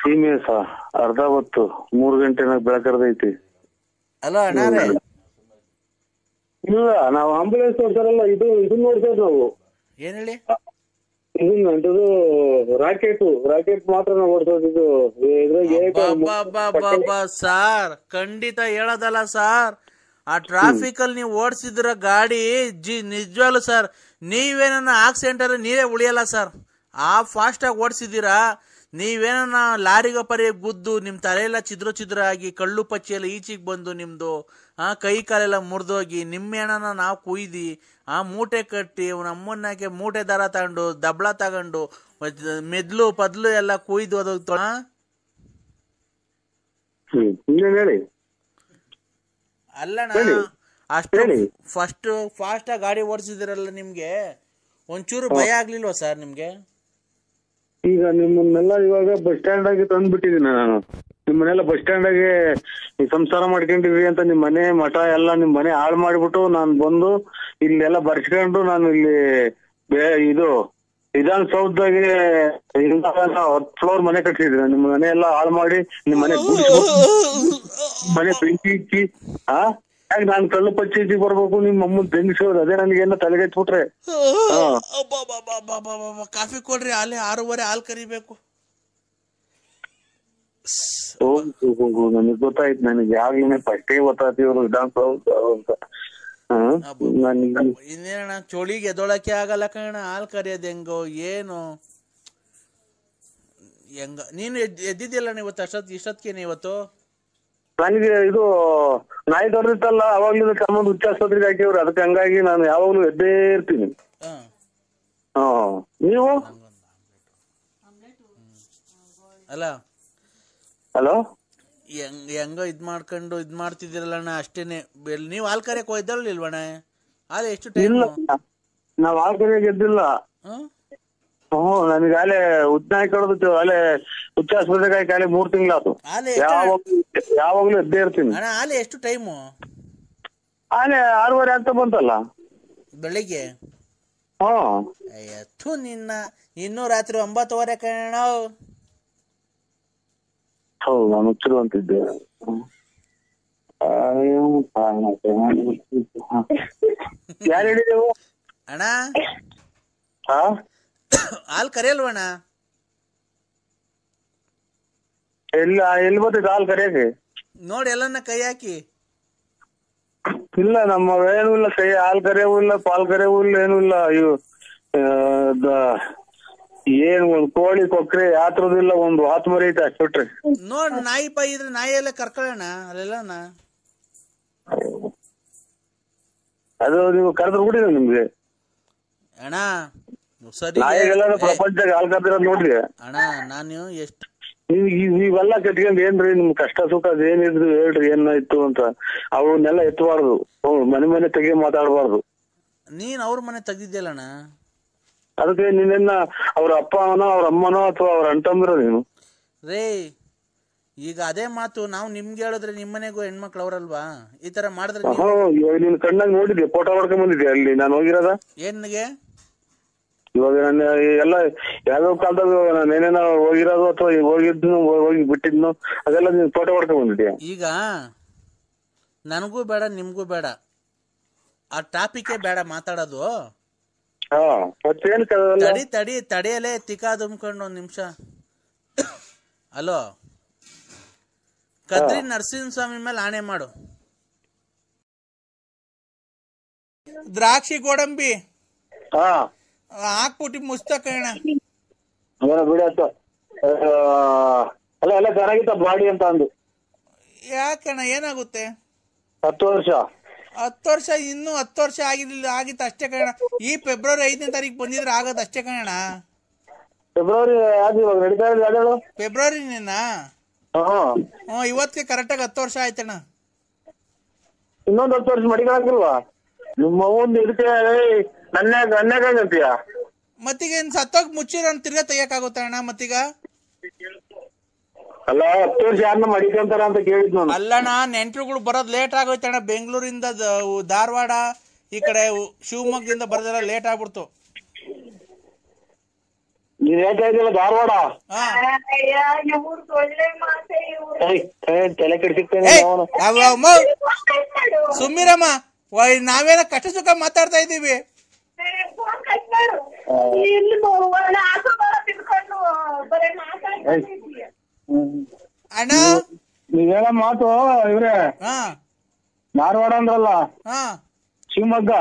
ಸೀಮೆಸ ಅರ್ಧ ಹೊತ್ತು 3 ಗಂಟೆನಾಗ ಬೆಳಕರ್ದೈತಿ. ಅಲೋ ಅಣ್ಣಾರೇ? ಇಲ್ಲ, ನಾವು ಆಂಬುಲೆನ್ಸ್ ಓಡ್ತಾರಲ್ಲ, ಇದನ್ನ ನೋಡ್ತೇವೆ ನಾವು. ಏನ್ ಹೇಳಿ? ಇದು ರಾಕೆಟ್ ಮಾತ್ರ ನಾವು ಓಡಿಸೋದು. ಸರ್ ಖಂಡಿತ ಹೇಳೋದಲ್ಲ ಸರ್, ಆ ಟ್ರಾಫಿಕ್ ಅಲ್ಲಿ ನೀವು ಓಡಿಸಿದ್ರ ಗಾಡಿ ನಿಜವಾಗ್ಲು ಸರ್, ನೀವೇನ ಆಕ್ಸಿಡೆಂಟ್ ನೀವೇ ಉಳಿಯಲ್ಲ ಸರ್. ಆ ಫಾಸ್ಟ್ ಆಗಿ ಓಡಿಸಿದೀರಾ. ನೀವೇನ ಲಾರಿಗ ಪರಿ ಗುದ್ದು ನಿಮ್ ತಲೆಯೆಲ್ಲ ಚಿದ್ರ ಆಗಿ ಕಳ್ಳು ಪಚ್ಚಿಯೆಲ್ಲ ಈಚಿಗೆ ಬಂದು ನಿಮ್ದು ಕೈ ಕಾಲೆಲ್ಲ ಮುರಿದೋಗಿ ನಿಮ್ಮೆಣ್ಣನ ನಾವು ಕುಯ್ದಿ ಮೂಟೆ ಕಟ್ಟಿ ನಮ್ಮನ್ನಕ್ಕೆ ಮೂಟೆ ದಾರ ತಗೊಂಡು ದಬ್ಳ ತಗೊಂಡು ಮೆದ್ಲು ಪದ್ಲು ಎಲ್ಲ ಕುಯ್ದು ಅದು ಅಲ್ಲಣ್ಣ. ಅಷ್ಟು ಫಾಸ್ಟ್ ಆಗಿ ಗಾಡಿ ಓಡಿಸಿದಿರಲ್ಲ, ನಿಮ್ಗೆ ಒಂಚೂರು ಭಯ ಆಗ್ಲಿಲ್ವಾ ಸರ್ ನಿಮ್ಗೆ? ಈಗ ನಿಮ್ಮನ್ನೆಲ್ಲ ಇವಾಗ ಬಸ್ ಸ್ಟ್ಯಾಂಡ್ ಆಗಿ ತಂದ್ಬಿಟ್ಟಿದೀನಿ ನಾನು. ನಿಮ್ಮನ್ನೆಲ್ಲ ಬಸ್ ಸ್ಟ್ಯಾಂಡ್ ಆಗಿ ಸಂಸಾರ ಮಾಡ್ಕೊಂಡಿದ್ರಿ ಅಂತ ನಿಮ್ ಮನೆ ಮಠ ಎಲ್ಲ ನಿಮ್ ಮನೆ ಹಾಳು ಮಾಡ್ಬಿಟ್ಟು ನಾನು ಬಂದು ಇಲ್ಲೆಲ್ಲ ಬರ್ಸ್ಕೊಂಡು ನಾನು ಇಲ್ಲಿ ಇದು ವಿಧಾನಸೌಧದಾಗೆ 10 ಫ್ಲೋರ್ ಮನೆ ಕಟ್ಟಿಸಿದ್ದೀನಿ. ನಿಮ್ಮ ಮನೆ ಎಲ್ಲ ಹಾಳು ಮಾಡಿ ನಿಮ್ ಮನೆ ಮನೆ ಬೆಂಕಿ ಇಕ್ಕಿ ಯಾಕೆ ನಾನು ಕಳ್ಳು ಪಚ್ಚಿ ಬರ್ಬೇಕು, ನಿಮ್ಮ ಅಮ್ಮನ್ ಬೆಂಗಿಸೋದು ಅದೇ ನನಗೇನ ತಲೆಗೆಚ್ಬಿಟ್ರೆ. ಕಾಫಿ ಕೊಡ್ರಿ, ಅಲ್ಲಿ 6:30 ಹಾಲು ಕರಿಬೇಕು. ನನಗ್ ಗೊತ್ತಾಯ್ತು, ನನಗೆ ಯಾವಾಗ್ಲೇ ಫಸ್ಟೇ ಗೊತ್ತಾಯ್ತು ಇವ್ರು ವಿಧಾನಸೌಧ ಅಂತ. ಇನ್ನೇನ ಚೋಳಿಗೆ ಎದೊಳಕ್ಕೆ ಆಗಲ್ಲ ಕಣ, ಹಾಲು ಕರಿಯೋದ್ ಹೆಂಗೋ ಏನು ಹೆಂಗ? ನೀನು ಎದ್ದಿದ್ಯಲ್ಲ ಇವತ್ತು ಇಷ್ಟೊತ್ತಿಗೆ ಇವತ್ತು? ನನಗೆ ಇದು ನಾಯಿ ದೊಡ್ದಿತ್ತಲ್ಲ, ಅವಾಗ್ಲೂ ತಮ್ಮಂದು ಹುಚ್ಚಾಸ್ಪತ್ರೆಗೆ ಹಾಕಿವ್ರು, ಅದಕ್ಕೆ ಹಂಗಾಗಿ ನಾನು ಯಾವಾಗ್ಲೂ ಎದ್ದೇ ಇರ್ತೀನಿ. ನೀವು ಅಲ್ಲ ಹಲೋ ಹೆಂಗೋ ಇದ್ ಮಾಡ್ತಿದ್ದೀರಲ್ಲ ಅಷ್ಟೇನೆ. ನೀವ್ ಹಾಲ್ ಕರೆಯಕ್ ಹೋಯ್ದಲ್ವಣ್ಣ? ಹಾಲು ಎಷ್ಟು ಟೈಮ್? ನಾವ್ ಹಾಲ್ ಕರೆಯಕ್ ಗೆದ್ದಿಲ್ಲ. ನನಗೆ ಅಲ್ಲೇ ಉದ್ನಾಯಿ ಕಡ್ದು ಅಲ್ಲೇ ಹುಚ್ಚಾಸ್ಪತ್ರೆಗೆ ಹಾಕಿ ಅಲ್ಲೇ 3 ತಿಂಗಳಾತು. ಯಾವಾಗ್ಲೂ ಎದ್ದೇ ಇರ್ತೀನಿ. ಹಾಲೆ ಎಷ್ಟು ಟೈಮು? ಆಲೆ 6:30 ಆಗ್ತಾ ಬಂತಲ್ಲ ಬೆಳಿಗ್ಗೆ. ಅಯ್ಯೋ ನಿನ್ನ, ಇನ್ನೂ ರಾತ್ರಿ 9:15 ಕಣ. ಹೌದು, ನಾನು ಹುಚ್ಚರು ಅಂತಿದ್ದೆ. ಯಾರು ಹೇಳಿದೆವು ಅಣ್ಣ? ಹಾಲ್ ಕರೆಯಲ್ವಣ್ಣ? ಎಲ್ಲಿ ಬರ್ತೈತೆ ಹಾಲ್ ಕರೆಯಕ್ಕೆ? ನೋಡಿ ಎಲ್ಲನ್ನ ಕೈ ಹಾಕಿ. ಇಲ್ಲ, ನಮ್ಮ ಏನೂ ಇಲ್ಲ, ಕೈ ಹಾಲ್ ಕರೆಯವೂ ಇಲ್ಲ, ಪಾಲ್ ಕರೆಯವೂ ಇಲ್ಲ, ಏನೂ ಇಲ್ಲ. ಇವು ಏನು ಒಂದು ಕೋಳಿ ಕೊಕ್ರೆ ಯಾತ್ರದೂ ಇಲ್ಲ, ಒಂದು ಆತ್ಮರಿ ಐತೆ ಅಷ್ಟು ಬಿಟ್ರೆ. ನೋಡ್ ನಾಯಿ ಪಾಯಿ ಇದ್ರೆ ನಾಯಿ ಎಲ್ಲ ಕರ್ಕೊಳ್ಳೋಣ ಅಲ್ಲೆಲ್ಲಣ್ಣ. ಅದು ನೀವು ಕರೆದ್ರು ಬಿಡಿ ನಿಮ್ಗೆ ಅಣ್ಣ. ಸರಿ, ನಾಯಿಗೆಲ್ಲ ಪ್ರಪಂಚದಾಗ ಹಾಲ್ ಕರ್ದಿರೋದು ನೋಡ್ರಿ ಅಣ್ಣ. ನಾನು ಎಷ್ಟು ನೀವೆಲ್ಲ ಕಟ್ಕೊಂಡ್ ಏನ್ರಿ ನಿಮ್ ಕಷ್ಟ ಸುಖ ಅದೇನಿದ್ರು ಹೇಳ್ರಿ, ಏನಾಯ್ತು ಅಂತ. ಅವನ್ನೆಲ್ಲ ಎತ್ತಬಾರ್ದು, ಮನೆ ತೆಗಿ ಮಾತಾಡಬಾರ್ದು. ನೀನ್ ಅವ್ರ ಮನೆ ತೆಗ್ದಿದ್ಯಲ್ಲಣ್ಣ, ಅದಕ್ಕೆ ನೀನೆನ್ನ ಅವ್ರ ಅಪ್ಪನೋ ಅವ್ರ ಅಮ್ಮನೋ ಅಥವಾ ಅವ್ರ ಅಣ್ತಂದ್ರ ನೀನು ರೇ. ಈಗ ಅದೇ ಮಾತು ನಾವು ನಿಮ್ಗೆ ಹೇಳಿದ್ರೆ ನಿಮ್ಮನೆಗೂ ಹೆಣ್ಮಕ್ಳು ಅವ್ರಲ್ವಾ? ಈ ತರ ಮಾಡಿದ್ರೆ ಇವಾಗ ನೀನ್ ಕಣ್ಣಾಗ ನೋಡಿದ್ಯಾ, ಫೋಟೋ ಹೊಡ್ಕೊಂಡ್ ಬಂದಿದ್ಯಾ ಅಲ್ಲಿ ನಾನು ಹೋಗಿರೋದ? ಏನ್ಗೆ ಇವಾಗ ನಾನು ಎಲ್ಲ ಯಾವ್ಯಾವ ಕಾಲದಾಗ ನಾನು ಏನೇನೋ ಹೋಗಿರೋದು ಅಥವಾ ಹೋಗಿದ್ನು ಹೋಗಿ ಬಿಟ್ಟಿದ್ನು ಅದೆಲ್ಲ ನೀನ್ ಫೋಟೋ ಹೊಡ್ಕೊಂಡ್ ಬಂದಿದ್ಯಾ? ಈಗ ನನಗೂ ಬೇಡ ನಿಮ್ಗೂ ಬೇಡ, ಆ ಟಾಪಿಕೇ ಬೇಡ ಮಾತಾಡೋದು. ತಡಿಯಲೇ ತಿಕ್ಕಾ ತುಂಬ್ಕೊಂಡು 1 ನಿಮಿಷ. ಹಲೋ, ಕದ್ರಿ ನರಸಿಂಹಸ್ವಾಮಿ ಮೇಲೆ ಆಣೆ ಮಾಡು, ದ್ರಾಕ್ಷಿ ಗೋಡಂಬಿ ಹಾ ಹಾಕ್ಬಿಟ್ಟು ಮುಚ್ತ ಕಣ. ಬಿಡತ್ತ ಅಲ್ಲ ಎಲ್ಲ ಚೆನ್ನಾಗಿತ್ತ ಬಾಡಿ ಅಂತ ಅಂದು. ಯಾಕಣ್ಣ ಏನಾಗುತ್ತೆ? 10 ವರ್ಷ. 10 ವರ್ಷ ಇನ್ನು 10 ವರ್ಷ ಆಗಿತ್ತು ಅಷ್ಟೇ ಕಣ. ಈ ಫೆಬ್ರವರಿ 5ನೇ ತಾರೀಕು ಬಂದಿದ್ರೆ ಆಗೋದು ಅಷ್ಟೇ ಕಣ. ಫೆಬ್ರವರಿ ಯಾವ್ದು ಇವಾಗ ನಡೀತಾ ಇದೆ ಯಾವ್ದು? ಫೆಬ್ರವರಿನೇನಾ? ಇವತ್ತಿಗೆ ಕರೆಕ್ಟಾಗಿ 10 ವರ್ಷ ಆಯ್ತಣ್ಣ. ಇನ್ನೊಂದು 10 ವರ್ಷ ಮಡಿಗಳಾಗಿಲ್ವಾ ನಿಮ್ಮ ಒಂದು ಇದಕ್ಕೆ? ನನ್ಯಾಗಂತೀಯ ಮತ್ತೀಗ ಸತ್ತೋಗಿ ಮುಚ್ಚಿರೋ ತಿರ್ಗಾ ತೆಗಿಯಕ್ಕಾಗುತ್ತ ಅಣ್ಣ ಮತ್ತೀಗ? ಅಲ್ಲ 10 ವರ್ಷ ಯಾರನ್ನ ಮಡಿಕಂತಾರ ಅಂತ ಕೇಳಿದ್ ನಾನು. ಅಲ್ಲಣ್ಣ ನೆಂಟ್ರುಗಳು ಬರೋದ್ ಲೇಟ್ ಆಗೋಯ್ತಣ್ಣ. ಬೆಂಗಳೂರಿಂದ ಧಾರವಾಡ ಈ ಕಡೆ ಶಿವಮೊಗ್ಗದಿಂದ ಬರೋದೆಲ್ಲ ಲೇಟ್ ಆಗ್ಬಿಡ್ತು. ನೀನ್ ಹೇಳ್ತಾ ಇದ್ದಿಲ್ಲ ಧಾರವಾಡ? ತಲೆ ಕೆಡ್ಸಿಕ್ತೇನೆ ಸುಮ್ಮಿರಮ್ಮ, ನಾವೇನ ಕಷ್ಟ ಸುಖ ಮಾತಾಡ್ತಾ ಇದ್ದೀವಿ. ಅಣ್ಣ ನೀವ್ ಹೇಳೋ ಮಾತು ಇವ್ರೆ ಧಾರವಾಡ ಅಂದ್ರಲ್ಲ, ಶಿವಮೊಗ್ಗ,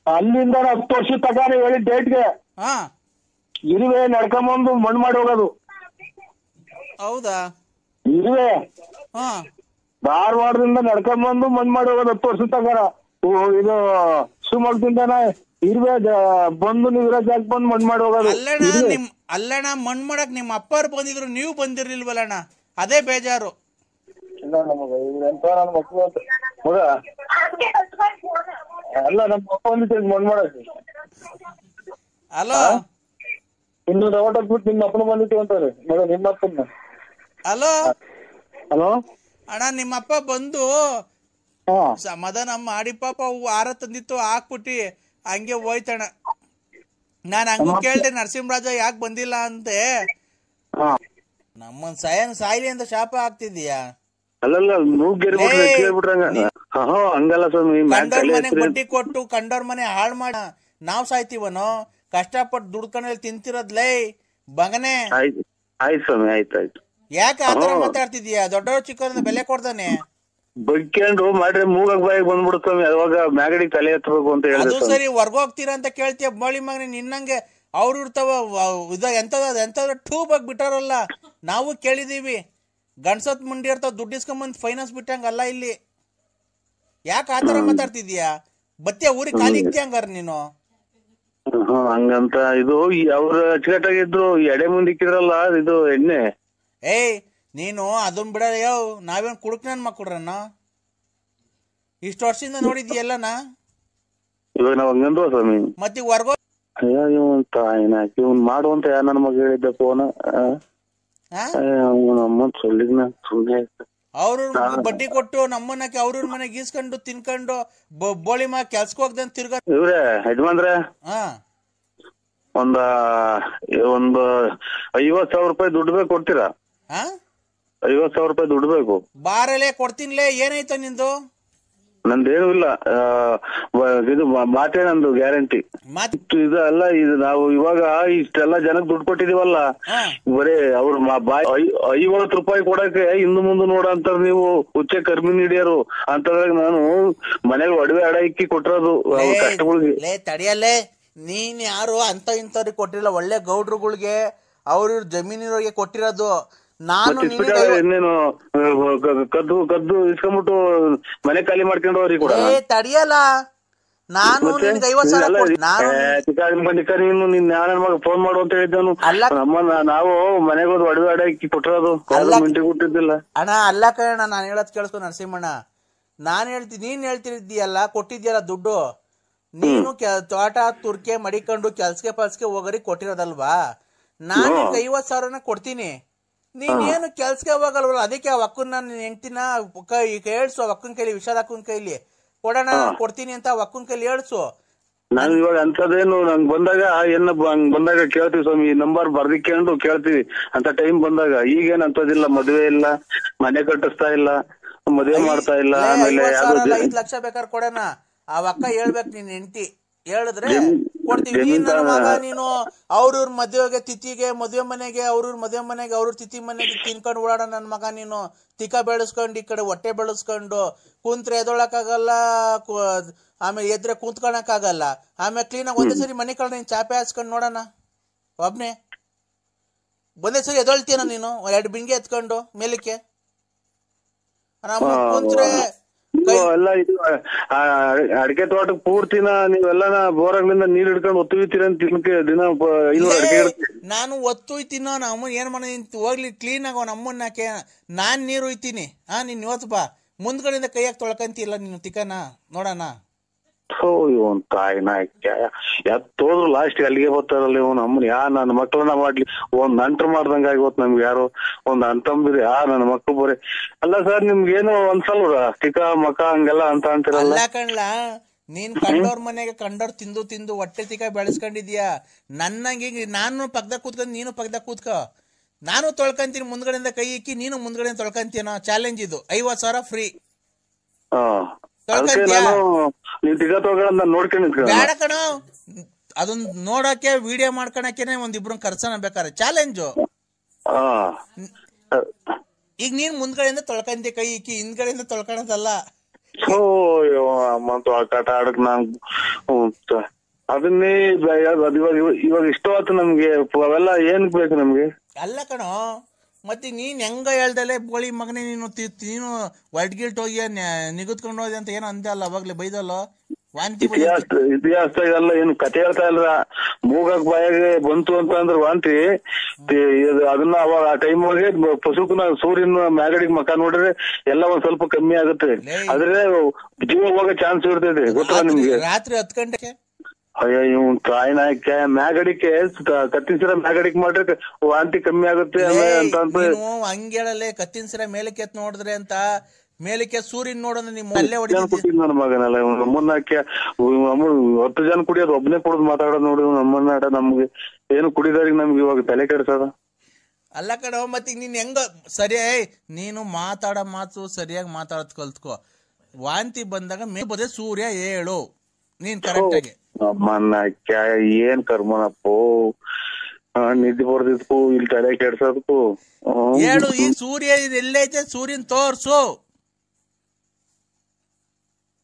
ಅಲ್ಲಿಂದ 10 ವರ್ಷ ತಗ ಹೇಳಿ ಡೇಟ್ಗೆ ಇರುವೆ ನಡ್ಕೊಂಬಂದು ಮಣ್ಣು ಮಾಡಿ ಹೋಗೋದು. ಹೌದಾ? ಇರುವೆ ಧಾರವಾಡದಿಂದ ನಡ್ಕೊಂಬಂದು ಮಣ್ಣು ಮಾಡಿ ಹೋಗೋದು 10 ವರ್ಷ ತಗಾರ. ಇದು ಶಿವಮೊಗ್ಗದಿಂದನ ಇರುವೆ ಬಂದು ನೀವು ಇರೋ ಜಾಗ ಬಂದು ಮಣ್ಣು ಮಾಡಿ ಹೋಗೋದು. ಅಲ್ಲಣ್ಣ ಮಣ್ಣು ಮಾಡಕ್ ನಿಮ್ಮ ಅಪ್ಪರು ಬಂದಿದ್ರು, ನೀವು ಬಂದಿರ್ಲಿಲ್ವಲ್ಲಣ್ಣ, ಅದೇ ಬೇಜಾರು. ನನ್ನ ಮಕ್ಕಳು ಮಗ ಅಲ್ಲ, ನಮ್ಮ ಅಪ್ಪ ಬಂದಿತ್ತು ಮಣ್ಣು ಮಾಡಕ್ಕೆ. ಹಲೋ, ಇನ್ನೊಂದು ಔಟ್ ಹಾಕ್ಬಿಟ್ಟು ನಿಮ್ಮ ಅಪ್ಪನ ಬಂದಿತ್ತು ಅಂತಾರೆ ಮಗ, ನಿಮ್ಮ ಅಪ್ಪನ. ಹಲೋ ಹಲೋ ಅಣ್ಣ, ನಿಮ್ಮಪ್ಪ ಬಂದು ಸಮಾಧಾನ ಮಾಡಿ ಪಾಪ ಹಾರ ತಂದಿತ್ತು ಹಾಕ್ಬಿಟ್ಟಿ ಹಂಗೆ ಹೋಯ್ತಣ್ಣ. ನಾನ್ ಹಂಗೂ ಕೇಳ್ದೆ ನರಸಿಂಹರಾಜ ಯಾಕೆ ಬಂದಿಲ್ಲ ಅಂತೆ. ನಮ್ಮನ್ ಸಾಯ್ಲಿ ಅಂತ ಶಾಪ ಆಗ್ತಿದ್ಯಾ? ಅಲ್ಲಲ್ಲ ಕಂಡೋರ್ ಮನೆ ಬಡ್ಡಿ ಕೊಟ್ಟು ಕಂಡೋರ್ ಮನೆ ಹಾಳ್ ಮಾಡ ನಾವ್ ಸಾಯ್ತೀವನೋ? ಕಷ್ಟಪಟ್ಟು ದುಡ್ಕೊಂಡ್ ತಿಂತಿರೋದ್ಲೇ ಬಗನೆ. ಆಯ್ತು ಸ್ವಾಮಿ, ಆಯ್ತಾಯ್ತು. ಯಾಕೆ ಆತರ ಮಾತಾಡ್ತಿದ್ಯಾ? ದೊಡ್ಡವ್ರು ಚಿಕ್ಕವ್ರನ್ನ ಬೆಲೆ ಕೊಡ್ತಾನೆ. ಬಗ್ಕೊಂಡು ಮಾಡ್ರೆ ಮೂಗಾಗ ಬಾಯಿಗೆ ಬಂದ್ಬಿಡ್ತಾವೆ, ಅವಾಗ ಮ್ಯಾಗಡಿಗೆ ತಲೆ ಎತ್ತಬೇಕು ಅಂತ ಹೇಳಿ. ಅದು ಸರಿ, ಹೊರ್ಗೋಗ್ತೀರಾ ಅಂತ ಕೇಳ್ತೀಯ ಬೋಳಿ ಮಗನೆ ನಿನ್ನಂಗೆ. ಅವ್ರು ಇರ್ತಾವ ಎಂತದ ಟೂಬ್ ಆಗಿ ಬಿಟ್ಟಾರಲ್ಲ, ನಾವು ಕೇಳಿದೀವಿ. ಗಂಡ್ಸತ್ ಮುಂಡಿ ಇರ್ತಾವ, ದುಡ್ಡು ಇಸ್ಕೊಂಬಂದ್ ಫೈನಾನ್ಸ್ ಬಿಟ್ಟಂಗಲ್ಲ ಇಲ್ಲಿ. ಯಾಕೆ ಆತರ ಮಾತಾಡ್ತಿದ್ಯಾ? ಬತ್ತಿಯ ಊರಿಗೆ ಖಾಲಿ ಇಕ್ತಿ ಹಂಗಾರ ನೀನು? ಹಂಗಂತ ಇದು ಅವ್ರು ಅಚ್ಚುಕಟ್ಟಾಗಿದ್ರು, ಎಡೆ ಮುಂದಿಕ್ಕಿದ್ರಲ್ಲ ಇದು ಎಣ್ಣೆ. ನೀನು ಅದನ್ ಬಿಡ. ನಾವೇನ್ ಕುಡುಕ್ ನನ್ ಮಕ್ಕಳ್ರನ್ನ ಇಷ್ಟು ವರ್ಷದಿಂದ ನೋಡಿದ್ಯಲ್ಲನಾ? ಇವಾಗ ನಾವ್ ಹಂಗಂದ್ವ ಸ್ವಾಮಿ? ಮತ್ತೆ ಹೊರ್ಗೋ ಇವ್ನ್ ಮಾಡುವಂತ ಯಾರ ನನ್ನ ಮಗ ಹೇಳಿದ್ದ ಫೋನ್ ಅಮ್ಮ ಸೊಲ್ಲಿಗ್ನ ಸುಮ್ಮನೆ. ಅವ್ರ ಬಡ್ಡಿ ಕೊಟ್ಟು ನಮ್ಮನ್ನಕ್ಕೆ ಅವ್ರ ಮನೆ ಗೀಸ್ಕೊಂಡು ತಿನ್ಕೊಂಡು ಬೋಳಿ ಮಾ ಕೆಲ್ಸಕ್ ಹೋಗ್ದಂತ ತಿರ್ಗ. ಇವ್ರೆ ಯಜಮಾನ್ರೆ, ಒಂದು 50,000 ರೂಪಾಯಿ ದುಡ್ಡು ಬೇಕು, ಕೊಡ್ತೀರಾ? 50,000 ರೂಪಾಯಿ ದುಡ್ಡು ಬೇಕು. ಬಾರಲ್ಲೇ ಕೊಡ್ತೀನಿಲೇ. ಏನಾಯ್ತು ನಿಂದು? ನಂದೇನು ಇಲ್ಲ, ಇದು ಮಾತೇ ನಂದು ಗ್ಯಾರಂಟಿ. ಇದು ಅಲ್ಲ, ಇದು ನಾವು ಇವಾಗ ಇಷ್ಟೆಲ್ಲ ಜನಕ್ಕೆ ದುಡ್ಡು ಕೊಟ್ಟಿದೀವಲ್ಲ, ಬರೀ ಅವ್ರ 50 ರೂಪಾಯಿ ಕೊಡಕ್ಕೆ ಹಿಂದು ಮುಂದೆ ನೋಡಂತಾರ ನೀವು ಹುಚ್ಚೆ ಕರ್ಮಿ ಹಿಡಿಯರು ಅಂತಂದಾಗ ನಾನು ಮನೆಗೆ ಒಡವೆ ಅಡ ಇಕ್ಕಿ ಕೊಟ್ಟಿರೋದು ಕಷ್ಟಗಳಿಗೆ. ತಡಿಯಲ್ಲೇ, ನೀನ್ ಯಾರು ಅಂತ ಇಂಥವ್ರಿಗೆ ಕೊಟ್ಟಿಲ್ಲ, ಒಳ್ಳೆ ಗೌಡ್ರುಗಳಿಗೆ ಅವ್ರ ಜಮೀನಿರೋರಿಗೆ ಕೊಟ್ಟಿರೋದು. ನಾನು ಇನ್ನೇನು ಕದ್ದು ಇಸ್ಕೊಂಡ್ಬಿಟ್ಟು ಮನೆ ಖಾಲಿ ಮಾಡ್ಕೊಂಡು ಅವ್ರಿಗೆ ಕೂಡ ತಡಿಯಲ್ಲ. ನಾನು 50,000 ಫೋನ್ ಮಾಡು ಅಂತ ಹೇಳಿದ್ದನು. ನಾವು ಮನೆಗೆ ಹೋದ್ ಒಡವೆ ಅಡ ಇಕ್ಕಿ ಕೊಟ್ಟಿರೋದು, ಮಿಂಟಿಗೆ ಕೊಟ್ಟಿದ್ದಿಲ್ಲ ಅಣ್ಣ. ಅಲ್ಲ ಕಣ, ನಾನು ಹೇಳೋದ್ ಕೇಳಿಸ್ಕೊ ನರಸಿಂಹಣ್ಣ. ನೀನ್ ಹೇಳ್ತಿದ್ದೀಯಲ್ಲ, ಕೊಟ್ಟಿದ್ಯಲ್ಲ ದುಡ್ಡು, ನೀನು ತೋಟ ತುರ್ಕೆ ಮಡಿಕೊಂಡು ಕೆಲ್ಸಕ್ಕೆ ಹೋಗರಿ ಕೊಟ್ಟಿರೋದಲ್ವಾ? ನಾನು 50,000 ಕೊಡ್ತೀನಿ, ನೀನೇನು ಕೆಲ್ಸಕ್ಕೆ ಹೋಗಲ್ವಲ್ಲ. ಅದಕ್ಕೆ ಆ ಅಕ್ಕನ್ ನಾನು ಹೆಂಡ್ತಿನ ಹೇಳ್ಸು, ಅಕ್ಕನ ಕೈಲಿ, ವಿಶಾಲ ಅಕ್ಕನ ಕೈಲಿ ಕೊಡೋಣ ಕೊಡ್ತೀನಿ ಅಂತ ಅಕ್ಕನ ಕೈಲಿ ಹೇಳ್ಸು. ನಾನು ಇವಾಗ ಅಂತದೇನು ನಂಗೆ ಬಂದಾಗ ಬಂದಾಗ ಕೇಳ್ತೀವಿ ಸ್ವಾಮಿ, ನಂಬರ್ ಬರ್ದಿಕೊಂಡು ಕೇಳ್ತೀವಿ ಅಂತ ಟೈಮ್ ಬಂದಾಗ. ಈಗೇನ್ ಅಂತದಿಲ್ಲ, ಮದುವೆ ಇಲ್ಲ, ಮನೆ ಕಟ್ಟಿಸ್ತಾ ಇಲ್ಲ, ಮದುವೆ ಮಾಡ್ತಾ ಇಲ್ಲ. ಆಮೇಲೆ 5 ಲಕ್ಷ ಬೇಕಾದ್ರೆ ಕೊಡೋಣ. ಆ ಅಕ್ಕ ಹೇಳ್ಬೇಕು, ನಿನ್ ಹೆಂಡ್ತಿ ಹೇಳಿದ್ರೆ ಕೊಡ್ತೀವಿ. ನೀನ್ ನನ್ನ ಮಗ ನೀನು ಅವ್ರವ್ರ ಮದುವೆಗೆ ತಿಥಿಗೆ ಮದುವೆ ಮನೆಗೆ ಅವ್ರವ್ರ ಮದುವೆ ಮನೆಗೆ ಅವ್ರವ್ರ ತಿಥಿ ಮನೆಗೆ ತಿನ್ಕೊಂಡು ಓಡಾಡ ನನ್ನ ಮಗ ನೀನು. ತಿಕ್ಕ ಬೆಳೆಸ್ಕೊಂಡು ಈ ಕಡೆ ಹೊಟ್ಟೆ ಬೆಳೆಸ್ಕೊಂಡು ಕುಂತ್ರೆ ಎದೊಳಕ್ಕಾಗಲ್ಲ, ಆಮೇಲೆ ಎದ್ರೆ ಕುಂತ್ಕೊಳಕ್ಕಾಗಲ್ಲ. ಆಮೇಲೆ ಕ್ಲೀನಾಗಿ ಒಂದೇ ಸರಿ ಮನೆ ಕಡೆ ನೀನು ಚಾಪೆ ಹಾಸ್ಕೊಂಡು ನೋಡೋಣ ಒಬ್ನೇ. ಒಂದೇ ಸರಿ ಎದೊಳ್ತೀನ ನೀನು 2 ಬಿಂಗೆ ಎತ್ಕೊಂಡು ಮೇಲಕ್ಕೆ ಕುಂತ್ರೆ ಎಲ್ಲ ಇದು ಅಡಿಕೆ ತೋಟಕ್ಕೆ ಪೂರ್ತಿನ ನೀವೆಲ್ಲ ಬೋರಾಗ್ಲಿಂದ ನೀರ್ ಹಿಡ್ಕೊಂಡು ಒತ್ತುವಿತೀರ ಅಂತ ದಿನ 500 ಅಡಿಕೆ. ನಾನು ಒತ್ತುಯ್ತೀನೋ ನಮ್ಮ ಏನ್ ಮಾಡ ಹೋಗ್ಲಿ ಕ್ಲೀನ್ ಆಗೋ ನಮ್ಮನ್ನಕ್ಕೆ ನಾನ್ ನೀರು ಒಯ್ತೀನಿ. ನೀನ್ ಇವತ್ತು ಬಾ ಮುಂದ್ಗಡೆಯಿಂದ ಕೈಯಾಗ ತೊಳ್ಕಂತಿಲ್ಲ ನೀನು ತಿಕ್ಕನ ನೋಡೋಣ. ಇವನ್ ತಾಯಿನ ಎತ್ತೋದ್ರು ಲಾಸ್ಟ್ ಅಲ್ಲಿಗೆ ಬರ್ತಾರಲ್ಲ ಇವನು ಅಮ್ಮನ ನನ್ನ ಮಕ್ಳನ್ನ ಮಾಡ್ಲಿ ಒಂದ್ ನಂಟ್ರು ಮಾಡ್ದಂಗ ಆಗಿವತ್ ನಮ್ಗೆ. ಯಾರು ಒಂದ್ ಅಂತಂಬಿರಿ ನನ್ನ ಮಕ್ಳು ಬರೀ ಅಲ್ಲ ಸರ್ ನಿಮ್ಗೇನು ಒಂದ್ಸಲ್ವ ತಿಕ್ಕ ಮಕ ಹಂಗೆಲ್ಲ ಅಂತ ಅಂತಿರಲ್ಲ. ಅಲ್ಲ ಕಣ್ಲ, ನೀನ್ ಕಂಡೋರ್ ಮನೆಗೆ ಕಂಡೋರ್ ತಿಂದು ತಿಂದು ಹೊಟ್ಟೆ ತಿಕ್ಕ ಬೆಳೆಸ್ಕೊಂಡಿದ್ಯಾ. ನನ್ನಂಗೆ ನಾನು ಪಕ್ಕದಾಗ ಕೂತ್ಕೊಂಡ್ ನೀನು ಪಕ್ಕದಾಗ ಕೂತ್ಕೋ. ನಾನು ತೊಳ್ಕಂತೀನಿ ಮುಂದ್ಗಡೆಯಿಂದ ಕೈ ಇಕ್ಕಿ, ನೀನು ಮುಂದ್ಗಡೆಯಿಂದ ತೊಳ್ಕಂತೀನೋ. ಚಾಲೆಂಜ್ ಇದು. 50,000 ಫ್ರೀ. ಬೇಡ ಕಣೋ, ಅದನ್ನ ನೋಡಕ್ಕೆ ವಿಡಿಯೋ ಮಾಡ್ಕೊಳಕೇನೆ ಒಂದಿಬ್ರು ಕರ್ಸನ ಬೇಕಾರೆ ಚಾಲೆಂಜು. ಈಗ ನೀನ್ ಮುಂದ್ಗಡೆಯಿಂದ ತೊಳ್ಕಂತೀಯ ಕೈ ಇಕ್ಕಿ, ಹಿಂದ್ಗಡೆಯಿಂದ ತೊಳ್ಕೊಳದಲ್ಲ. ಆಟ ಆಡಕ್ ಅದನ್ನೇ ಇವಾಗ ಇಷ್ಟವಾತು ನಮ್ಗೆ ಅವೆಲ್ಲ ಏನ್ ಬೇಕು ನಮ್ಗೆ. ಅಲ್ಲ ಕಣೋ, ಮತ್ತೆ ನೀನ್ ಹೆಂಗ ಹೇಳ್ದಲೆ ಬೋಳಿ ಮಗನೇ ನೀನು ನೀನು ಒಡ್ಗಿಲ್ಟ್ ಹೋಗಿ ನಿಗದ್ಕೊಂಡು ಹೋದೆ ಅಂತ ಏನೋ ಅಂದೆ ಅಲ್ಲ ಅವಾಗ್ಲೇ ಬೈದಲ್ಲೋ. ವಾಂತಿ ಇತಿಹಾಸ ಇದೆಲ್ಲ ಏನು ಕತೆ ಹೇಳ್ತಾ ಇಲ್ರ. ಮೂಗಕ್ ಬಾಯಾಗೆ ಬಂತು ಅಂತ ಅಂದ್ರೆ ವಾಂತಿ. ಅದನ್ನ ಅವಾಗ ಆ ಟೈಮ್ ಒಳಗೆ ಪಶುಕನ ಸೂರ್ಯನ ಮ್ಯಾಗಡಿಗೆ ಮಕ ನೋಡಿದ್ರೆ ಎಲ್ಲ ಒಂದ್ ಸ್ವಲ್ಪ ಕಮ್ಮಿ ಆಗುತ್ತೆ. ಆದ್ರೆ ಜೀವ ಹೋಗೋ ಚಾನ್ಸ್ ಇರ್ತೈತೆ ಗೊತ್ತಾ ನಿಮ್ಗೆ. ರಾತ್ರಿ 10 ಗಂಟೆಗೆ ಅಯ್ಯೋ ಇವ್ ತಾಯಿನಾಯ್ಕೆ ಮ್ಯಾಗಡಿಕೆ ಕತ್ತಿನ ಮ್ಯಾಗಡಿಕೆ ಮಾಡ್ರೆ ವಾಂತಿ ಕಮ್ಮಿ ಆಗುತ್ತೆ ಅಂತ ಹಂಗೇಳಲ್ಲೇ. ಕತ್ತಿನ ಸಿರ ಮೇಲಕ್ಕೆ ಎತ್ ನೋಡಿದ್ರೆ ಅಂತ ಮೇಲಕ್ಕೆ ಸೂರ್ಯನ್ ನೋಡೋದು ನಿಮ್ಮ ಅಲ್ಲೇ ನನ್ನ ಮಗನಲ್ಲ ನಮ್ಮನ್ನಕ್ಕೆ 10 ಜನ ಕುಡಿಯೋದು ಒಬ್ಬನೇ ಕುಡಿದು ಮಾತಾಡೋದು ನೋಡಿ ನಮ್ಮನ್ನ. ನಮ್ಗೆ ಏನು ಕುಡಿದವ್ರಿಗೆ ನಮ್ಗೆ ಇವಾಗ ತಲೆ ಕೆಡ್ಸದ. ಅಲ್ಲ ಕಡೆ ಮತ್ತೆ ನೀನ್ ಹೆಂಗ ಸರಿ ನೀನು ಮಾತಾಡೋ ಮಾತು ಸರಿಯಾಗಿ ಮಾತಾಡೋದ್ ಕಲ್ತ್ಕೋ. ವಾಂತಿ ಬಂದಾಗ ಬದೇ ಸೂರ್ಯ ಹೇಳು ನೀನ್ ಕರೆಕ್ಟ್ ಆಗಿ. ನಮ್ಮನ್ನ ಏನ್ ಕರ್ಮನಪ್ಪೋ, ನಿದ್ದೆ ಬರ್ದಿದ್ಕು ಇಲ್ಲಿ ತಲೆ ಕೆಡ್ಸೋದಕ್ಕೂ ಹೇಳು. ಈಗ ಸೂರ್ಯ ಎಲ್ಲೈತೆ ಸೂರ್ಯನ್ ತೋರ್ಸು.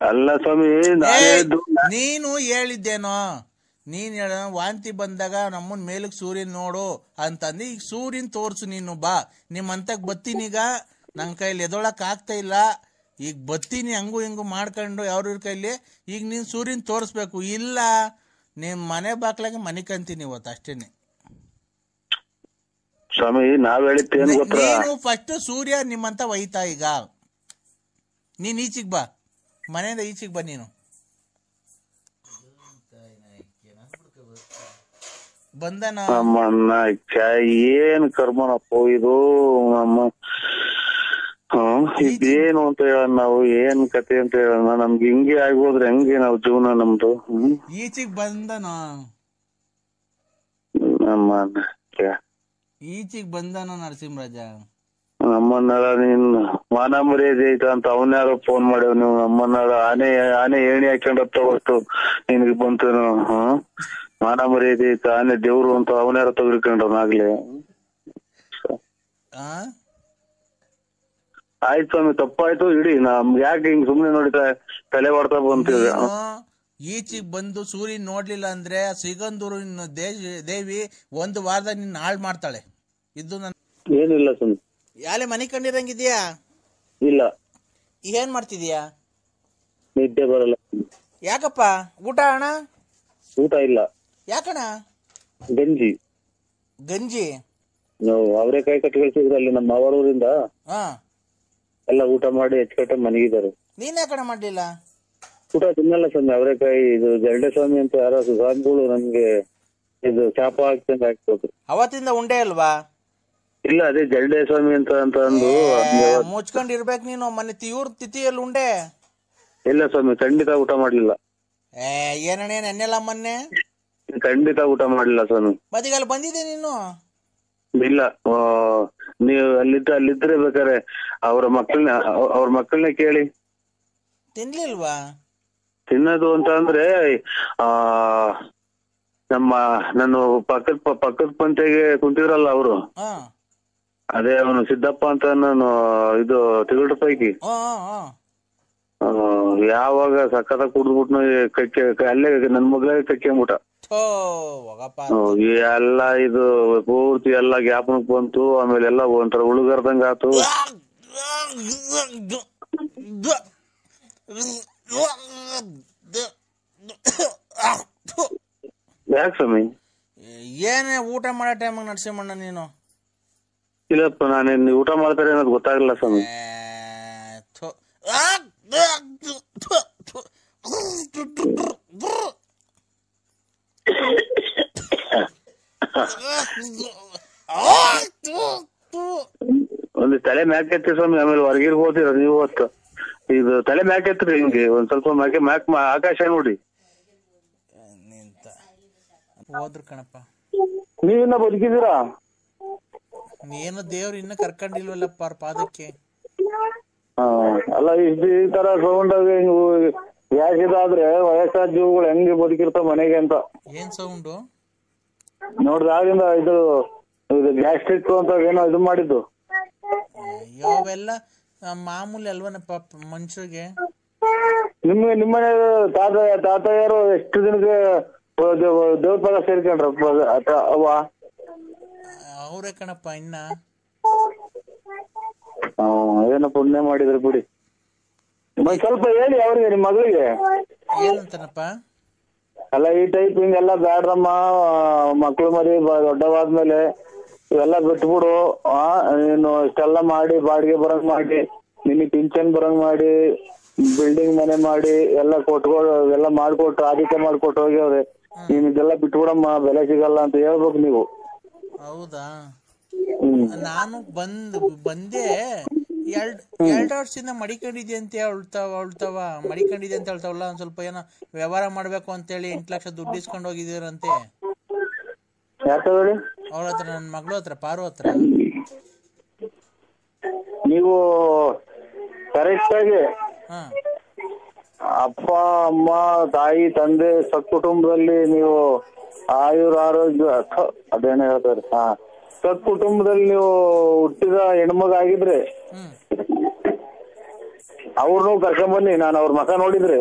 ಅಲ್ಲ ಸ್ವಾಮಿ ನೀನು ಹೇಳಿದ್ದೇನೋ, ನೀನ್ ಹೇಳ ವಾಂತಿ ಬಂದಾಗ ನಮ್ಮನ್ ಮೇಲಕ್ ಸೂರ್ಯನ್ ನೋಡು ಅಂತಂದು. ಈಗ ಸೂರ್ಯನ್ ತೋರ್ಸು ನೀನು. ಬಾ ನಿಮ್ಮಂತಕ್ ಬತ್ತೀನೀಗ, ನನ್ ಕೈಲಿ ಎದೊಳಕ್ ಆಗ್ತಾ ಇಲ್ಲ. ಈಗ ಬತ್ತೀನಿ ಹಂಗು ಹಿಂಗು ಮಾಡ್ಕೊಂಡು ಯಾವ್ರ ಕೈಲಿ. ಈಗ ನೀನ್ ಸೂರ್ಯನ್ ತೋರಿಸ್ಬೇಕು. ಇಲ್ಲ ನಿಮ್ ಮನೆ ಬಾಕ್ಲಾಗೆ ಮನೆ ಕಂತೀನಿ ಇವತ್ತು ಅಷ್ಟೇನೆ. ಸ್ವಾಮಿ ನಾವ್ ಹೇಳಿದ್ದೇನು ಗೊತ್ತಾ, ನೀನು ಫಸ್ಟ್ ಸೂರ್ಯ ನಿಮ್ಮಂತ ಒಯ್ತಾ. ಈಗ ನೀನ್ ಈಚಿಗ್ ಬಾ, ಮನೆಯಿಂದ ಈಚಿಗ್ ಬಾ ನೀನು. ಬಂದನ ಏನ್ ಕರ್ಮನಪ್ಪೋ ಇದು. ನಮ್ಮ ಇದೇನು ಅಂತ ಹೇಳ ನಾವು, ಏನ್ ಕತೆ ಅಂತ ಹೇಳೋಣ. ನಮ್ಗೆ ಹಿಂಗೆ ಆಗೋದ್ರೆ ಹೆಂಗೆ ನಾವು ಜೀವನ ನಮ್ದು. ಈಚಿಗ್ ಬಂದನ ಈಚಿಗ್ ಬಂದನ ನರಸಿಂಹರಾಜ. ನಮ್ಮನ್ನೆಲ್ಲ ನೀನ್ ಮಾನ ಮರ್ಯಾದೆ ಐತ ಅಂತ ಅವನ್ಯಾರೋ ಫೋನ್ ಮಾಡ್ಯಾವ. ನೀವು ನಮ್ಮನ್ನೆಲ್ಲ ಆನೆ ಏಣಿ ಹಾಕೊಂಡತ್ತ ಹೊತ್ತು ನಿನ್ಗೆ ಬಂತು. ಮಾನ ಮರ್ಯಾದೆ ಐತ ಆನೆ ದೇವ್ರು ಅಂತ ಅವನ್ಯಾರೋ ತೆಗೆದುಕೊಂಡವನಾಗ್ಲಿ. ಆಯ್ತು ಸ್ವಾಮಿ ತಪ್ಪಾಯ್ತು ಇಡಿ. ನಮ್ಗೆ ಯಾಕೆ ಹಿಂಗ್ ಸುಮ್ನೆ ನೋಡಿತಾ ತಲೆ ಹೊಡ್ತಾ ಬಂತೀವಿ. ಈಚಿಗ್ ಬಂದು ಸೂರ್ಯನ್ ನೋಡ್ಲಿಲ್ಲ ಅಂದ್ರೆ ಸಿಗಂದೂರು ದೇವಿ 1 ವಾರದಾಗ ನಿನ್ನ ಹಾಳು ಮಾಡ್ತಾಳೆ. ಇದು ಏನಿಲ್ಲ ಸ್ವಾಮಿ. ಯಾಲೆ ಮನೆ ಕಂಡಿರಂಗಿದ್ಯಾ? ಇಲ್ಲ. ಏನ್ ಮಾಡ್ತಿದ್ಯಾ? ನಿದ್ದೆ ಬರಲ್ಲ. ಯಾಕಪ್ಪ? ಊಟ ಅಣ್ಣ? ಊಟ ಇಲ್ಲ. ಯಾಕಣ್ಣ? ಗಂಜಿ ನಾವು ಅವರೆಕಾಯಿ ಕಟ್ಟಿ ಕಳ್ಸಿದ್ರು ಅಲ್ಲಿ ನಮ್ಮ ಅವರೂರಿಂದ. ಎಲ್ಲ ಊಟ ಮಾಡಿ ಹೆಚ್ಚು ಮನೆಗಿದ್ದಾರೆ. ನೀನ್ ಯಾಕಣ್ಣ ಮಾಡ್ಲಿಲ್ಲ? ಊಟ ತಿನ್ನಲ್ಲ ಸ್ವಾಮಿ. ಅವರೆಕಾಯಿ ಇದು ಜರಡೆ ಸ್ವಾಮಿ ಅಂತ ಯಾರೋ ಸ್ವಾಮಿಗಳು ನಮ್ಗೆ ಇದು ಚಾಪ ಹಾಕ್ತಂಗ ಹಾಕ್ಬೇಕು. ಅವತ್ತಿಂದ ಉಂಡೆ ಅಲ್ವಾ? ಇಲ್ಲ ಅದೇ ಜರಡೆ ಸ್ವಾಮಿ ಅಂತ ಅಂದು ಮುಚ್ಕೊಂಡಿರ್ಬೇಕು ನೀನು. ಮನೆ ಇವ್ರ ತಿಥಿಯಲ್ಲಿ ಉಂಡೆ ಇಲ್ಲ ಸ್ವಾಮಿ. ಖಂಡಿತ ಊಟ ಮಾಡ್ಲಿಲ್ಲ. ಏನಣ್ಣ ನೆನ್ನೆಲ್ಲ ಮೊನ್ನೆ ಖಂಡಿತ ಊಟ ಮಾಡ್ಲಿಲ್ಲ ಸ್ವಾಮಿ. ಮತ್ತೀಗ ಅಲ್ಲಿ ಬಂದಿದ್ದೆ ನೀನು? ಇಲ್ಲ ನೀವು ಅಲ್ಲಿದ್ರೆ ಬೇಕಾರೆ ಅವ್ರ ಮಕ್ಕಳನ್ನ ಕೇಳಿ. ತಿನ್ಲಿಲ್ವಾ? ತಿನ್ನೋದು ಅಂತ ಅಂದ್ರೆ ನಾನು ಪಕ್ಕದ ಪಂಚಾಯಿಗೆ ಕುಂತಿದ್ರಲ್ಲ ಅವರು, ಹಾ ಅದೇ ಅವನು ಸಿದ್ದಪ್ಪ ಅಂತ ನಾನು ಇದು ತಿರುಗಡ ಪೈಕಿ ಹಾ ಹಾ ಯಾವಾಗ ಸಕ್ಕತ್ತ ಕುಡ್ದ್ಬಿಟ್ನು ಅಲ್ಲೇ ನನ್ ಮಗ್ಳಾಗ ಕಕ್ಕೊಂಬಿಟ್ಟ. ಹೋಗಪ್ಪ. ಎಲ್ಲ ಇದು ಪೂರ್ತಿ ಎಲ್ಲ ಜ್ಞಾಪನಕ್ ಬಂತು. ಆಮೇಲೆ ಎಲ್ಲ ಒಂಥರ ಉಳುಗರ್ದಂಗ ಆತು. ಯಾಕೆ ಸ್ವಾಮಿ? ಏನೇ ಊಟ ಮಾಡೋ ಟೈಮಾಗ ನರಸಿಂಹಣ್ಣ ನೀನು? ಇಲ್ಲಪ್ಪ, ನಾನೇನ್ ಊಟ ಮಾಡ್ತಾರೆ ಅನ್ನೋದು ಗೊತ್ತಾಗಲ್ಲ ಸ್ವಾಮಿ. ಒಂದು ತಲೆ ಮ್ಯಾಕ್ ಎತ್ತಿ ಸ್ವಾಮಿ, ಆಮೇಲೆ ಹೊರಗಿರ್ ಹೋದಿರ ನೀವು ಹೊತ್ತು. ಇದು ತಲೆ ಮ್ಯಾಕ್ ಎತ್ರಿ, ಹಿಂಗೆ ಒಂದ್ ಸ್ವಲ್ಪ ಮ್ಯಾಕ್ ಆಕಾಶ ನೋಡಿ. ಹೋದ್ರು ಕಣಪ್ಪ. ನೀವಿನ್ನ ಬದುಕಿದ್ದೀರಾ? ಏನು ದೇವ್ರು ಇನ್ನ ಕರ್ಕೊಂಡಿಲ್ವಲ್ಲಪ್ಪ ಅವ್ರ ಪಾದಕ್ಕೆ. ಅಲ್ಲ, ಈ ತರ ಸೌಂಡ್ ಗ್ಯಾಸ್ ಇದಾದ್ರೆ ವಯಸ್ಸಾದ ಜೀವಗಳು ಹೆಂಗೆ ಬದುಕಿರ್ತಾವ ಮನೆಗೆ ಅಂತ. ಏನ್ ಸೌಂಡು ನೋಡ್ದಾಗಿಂದ ಇದು ಗ್ಯಾಸ್ಟ್ರಿಕ್ ಅಂತ ಏನೋ ಇದು ಮಾಡಿದ್ದು. ಯಾವೆಲ್ಲ ಮಾಮೂಲಿ ಅಲ್ವನಪ್ಪ ಮನುಷ್ಯರಿಗೆ. ನಿಮ್ಮನೆ ತಾತಯ್ಯರು ಎಷ್ಟು ದಿನಕ್ಕೆ ದೇವ್ರ ಪದ ಸೇರ್ಕೊಂಡ್ರಪ್ಪ ಅವ್ವ? ಅವ್ರೇ ಕಣಪ್ಪ. ಇನ್ನ ಏನೋ ಪುಣ್ಯ ಮಾಡಿದ್ರು ಬಿಡಿ. ಸ್ವಲ್ಪ ಹೇಳಿ ಅವ್ರಿಗೆ, ನಿಮ್ ಮಗಳಿಗೆ. ಏನಂತಾನಪ್ಪ? ಅಲ್ಲ, ಈ ಟೈಪ್ ಹಿಂಗೆಲ್ಲ ಬ್ಯಾಡ್ರಮ್ಮ, ಮಕ್ಳು ಮರಿ ದೊಡ್ಡವಾದ್ಮೇಲೆ ಇವೆಲ್ಲ ಬಿಟ್ಬಿಡು. ನೀನು ಇಷ್ಟೆಲ್ಲ ಮಾಡಿ ಬಾಡಿಗೆ ಬರಂಗ್ ಮಾಡಿ, ನಿನಗೆ ಪಿಂಚನ್ ಬರಂಗ್ ಮಾಡಿ, ಬಿಲ್ಡಿಂಗ್ ಮನೆ ಮಾಡಿ ಎಲ್ಲ ಎಲ್ಲ ಮಾಡ್ಕೊಟ್ಟು ಆದಿತ್ಯ ಮಾಡ್ಕೊಟ್ಟು ಹೋಗ್ಯವ್ರೆ. ನೀನ್ ಇದೆಲ್ಲ ಬಿಟ್ಬಿಡಮ್ಮ, ಬೆಲೆ ಸಿಗಲ್ಲ ಅಂತ ಹೇಳ್ಬೇಕು ನೀವು. ಹೌದಾ? ನಾನು ಬಂದೆ 2 ವರ್ಷದಿಂದ ಮಡಿಕೊಂಡಿದ್ದೆ ಅಂತ ಹೇಳ್ತಾವ ಮಡಿಕೊಂಡಿದ್ದೆ ಅಂತ ಹೇಳ್ತಾವಲ್ಲ. ಒಂದ್ ಸ್ವಲ್ಪ ಏನೋ ವ್ಯವಹಾರ ಮಾಡ್ಬೇಕು ಅಂತೇಳಿ 8 ಲಕ್ಷ ದುಡ್ಡು ಇಸ್ಕೊಂಡು ಹೋಗಿದ್ದೀರಂತೆ. ಅವ್ರ ಹತ್ರ, ನನ್ನ ಮಗಳ ಹತ್ರ, ಪಾರು ಹತ್ರ. ನೀವು ಕರೆಕ್ಟ್ ಆಗಿ ಅಪ್ಪ ಅಮ್ಮ ತಾಯಿ ತಂದೆ ಸತ್ಕುಟುಂಬದಲ್ಲಿ ನೀವು ಆಯುರ ಆರೋಗ್ಯ ಅದೇನೋ ಹೇಳ್ತಾರೆ. ಸತ್ಕುಟುಂಬದಲ್ಲಿ ನೀವು ಹುಟ್ಟಿದ ಹೆಣ್ಮಗ ಆಗಿದ್ರೆ ಅವ್ರನ್ನೂ ಕರ್ಕೊಂಬನ್ನಿ. ನಾನು ಅವ್ರ ಮಕ ನೋಡಿದ್ರೆ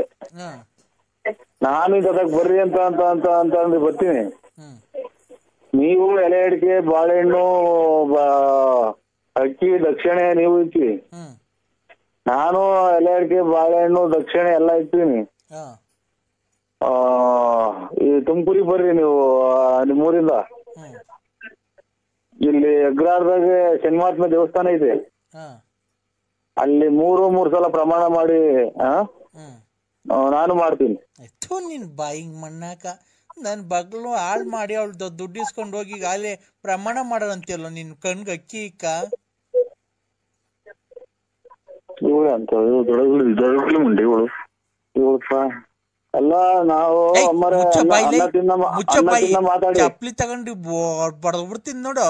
ನಾನು ಇದಕ್ಕೆ ಬರ್ರಿ ಅಂತ ಅಂತ ಅಂತ ಅಂತ ಅಂದ್ರೆ ಬರ್ತೀನಿ. ನೀವು ಎಲೆ ಅಡಿಕೆ ಬಾಳೆಹಣ್ಣು ಅಕ್ಕಿ ದಕ್ಷಿಣೆ ನೀವು ಇಕ್ಕಿ, ನಾನು ಎಲೆ ಅಡಿಕೆ ಬಾಳೆಹಣ್ಣು ದಕ್ಷಿಣೆ ಎಲ್ಲ ಇಕ್ತೀನಿ. ಈ ತುಮಕೂರಿಗೆ ಬರ್ರಿ ನೀವು ನಿಮ್ಮೂರಿಂದ. ಇಲ್ಲಿ ಅಗ್ರಾರದಾಗ ಶನಿಮಾತ್ಮ ದೇವಸ್ಥಾನ ಇದೆ, ಅಲ್ಲಿ 3 ಸಲ ಪ್ರಮಾಣ ಮಾಡಿ ನಾನು ಮಾಡ್ತೀನಿ. ನಿನ್ ಬಾಯಿಗೆ ಮಣ್ಣಾಕ ನನ್ ಬಗ್ಲು ಹಾಳು ಮಾಡಿ ಅವಳು ದುಡ್ಡು ಇಸ್ಕೊಂಡು ಹೋಗಿ ಅಲ್ಲಿ ಪ್ರಮಾಣ ಮಾಡೋದಂತೆಲ್ಲ ನಿನ್ ಕಣ್ಗೆ ಅಕ್ಕಿ ಇಕ್ಕ. ಅಲ್ಲ, ನಾವು ಚಪ್ಲಿ ತಗೊಂಡು ಬಡದ್ ಬಿಡ್ತೀನಿ ನೋಡು.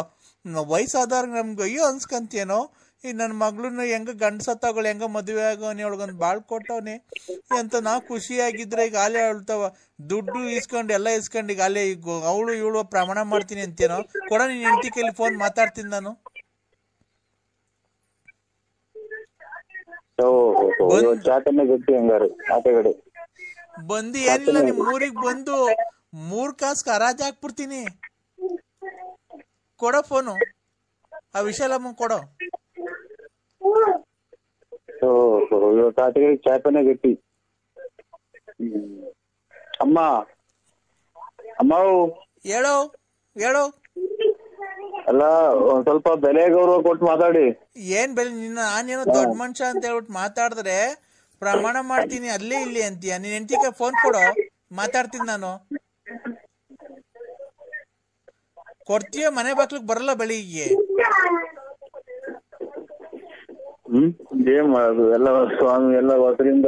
ವಯಸ್ಸಾದವ್ರ ನಮ್ಗೆ ಅಯ್ಯೋ ಅನ್ಸ್ಕಂತೇನೋ. ಈ ನನ್ನ ಮಗಳನ್ನ ಹೆಂಗ ಗಂಡಸತ್ತವಳು ಹೆಂಗ ಮದುವೆ ಆಗೋನಿ, ಅವಳಿಗೊಂದು ಬಾಳ್ ಕೊಟ್ಟವನಿ ಅಂತ ನಾವು ಖುಷಿಯಾಗಿದ್ರೆ ಈಗ ಆಲೆ ಅಳ್ತಾವ ದುಡ್ಡು ಇಸ್ಕೊಂಡು ಎಲ್ಲ ಇಸ್ಕೊಂಡು ಈಗ ಅಲ್ಲೇ ಈಗ ಅವಳು ಇವಳು ಪ್ರಮಾಣ ಮಾಡ್ತೀನಿ ಅಂತೇನೋ. ಕೊಡ ನೀನ್ ಹೆಂಡತಿ ಕೈಲಿ ಫೋನ್ ಮಾತಾಡ್ತೀನಿ ನಾನು. ಬಂದು ಏನಿಲ್ಲ, ನಿಮ್ ಊರಿಗೆ ಬಂದು 3 ಕಾಸು ಹರಾಜ್ ಹಾಕ್ಬಿಡ್ತೀನಿ. ಕೊಡೋ ಫೋನು, ಆ ವಿಶಾಲಮ್ಮ ಕೊಡೋ. ಚಾಪನೆ ಗಟ್ಟಿ. ಅಮ್ಮ ಅಮ್ಮ ಹೇಳೋ ಹೇಳೋ. ಅಲ್ಲ, ಒಂದ್ ಸ್ವಲ್ಪ ಬೆಲೆ ಗೌರವ ಕೊಟ್ಟು ಮಾತಾಡಿ. ಏನ್ ಬೆಲೆ? ನಾನೇನೋ ದೊಡ್ಡ ಮನುಷ್ಯ ಅಂತ ಹೇಳ್ಬಿಟ್ಟು ಮಾತಾಡಿದ್ರೆ ಪ್ರಮಾಣ ಮಾಡ್ತೀನಿ ಅಲ್ಲೇ ಇಲ್ಲಿ ಅಂತೀಯ. ನೀನ್ ಹೆಂಡತಿಗೆ ಫೋನ್ ಕೊಡೋ, ಮಾತಾಡ್ತೀನಿ ನಾನು. ಕೊಡ್ತೀಯ? ಮನೆ ಬಾಗ್ಲಿಗೆ ಬರಲ್ಲ ಬೆಳಿಗ್ಗೆ. ಏನ್ ಮಾಡೋದು, ಎಲ್ಲ ಸ್ವಾಮಿ ಎಲ್ಲ ಹೊಸರಿಂದ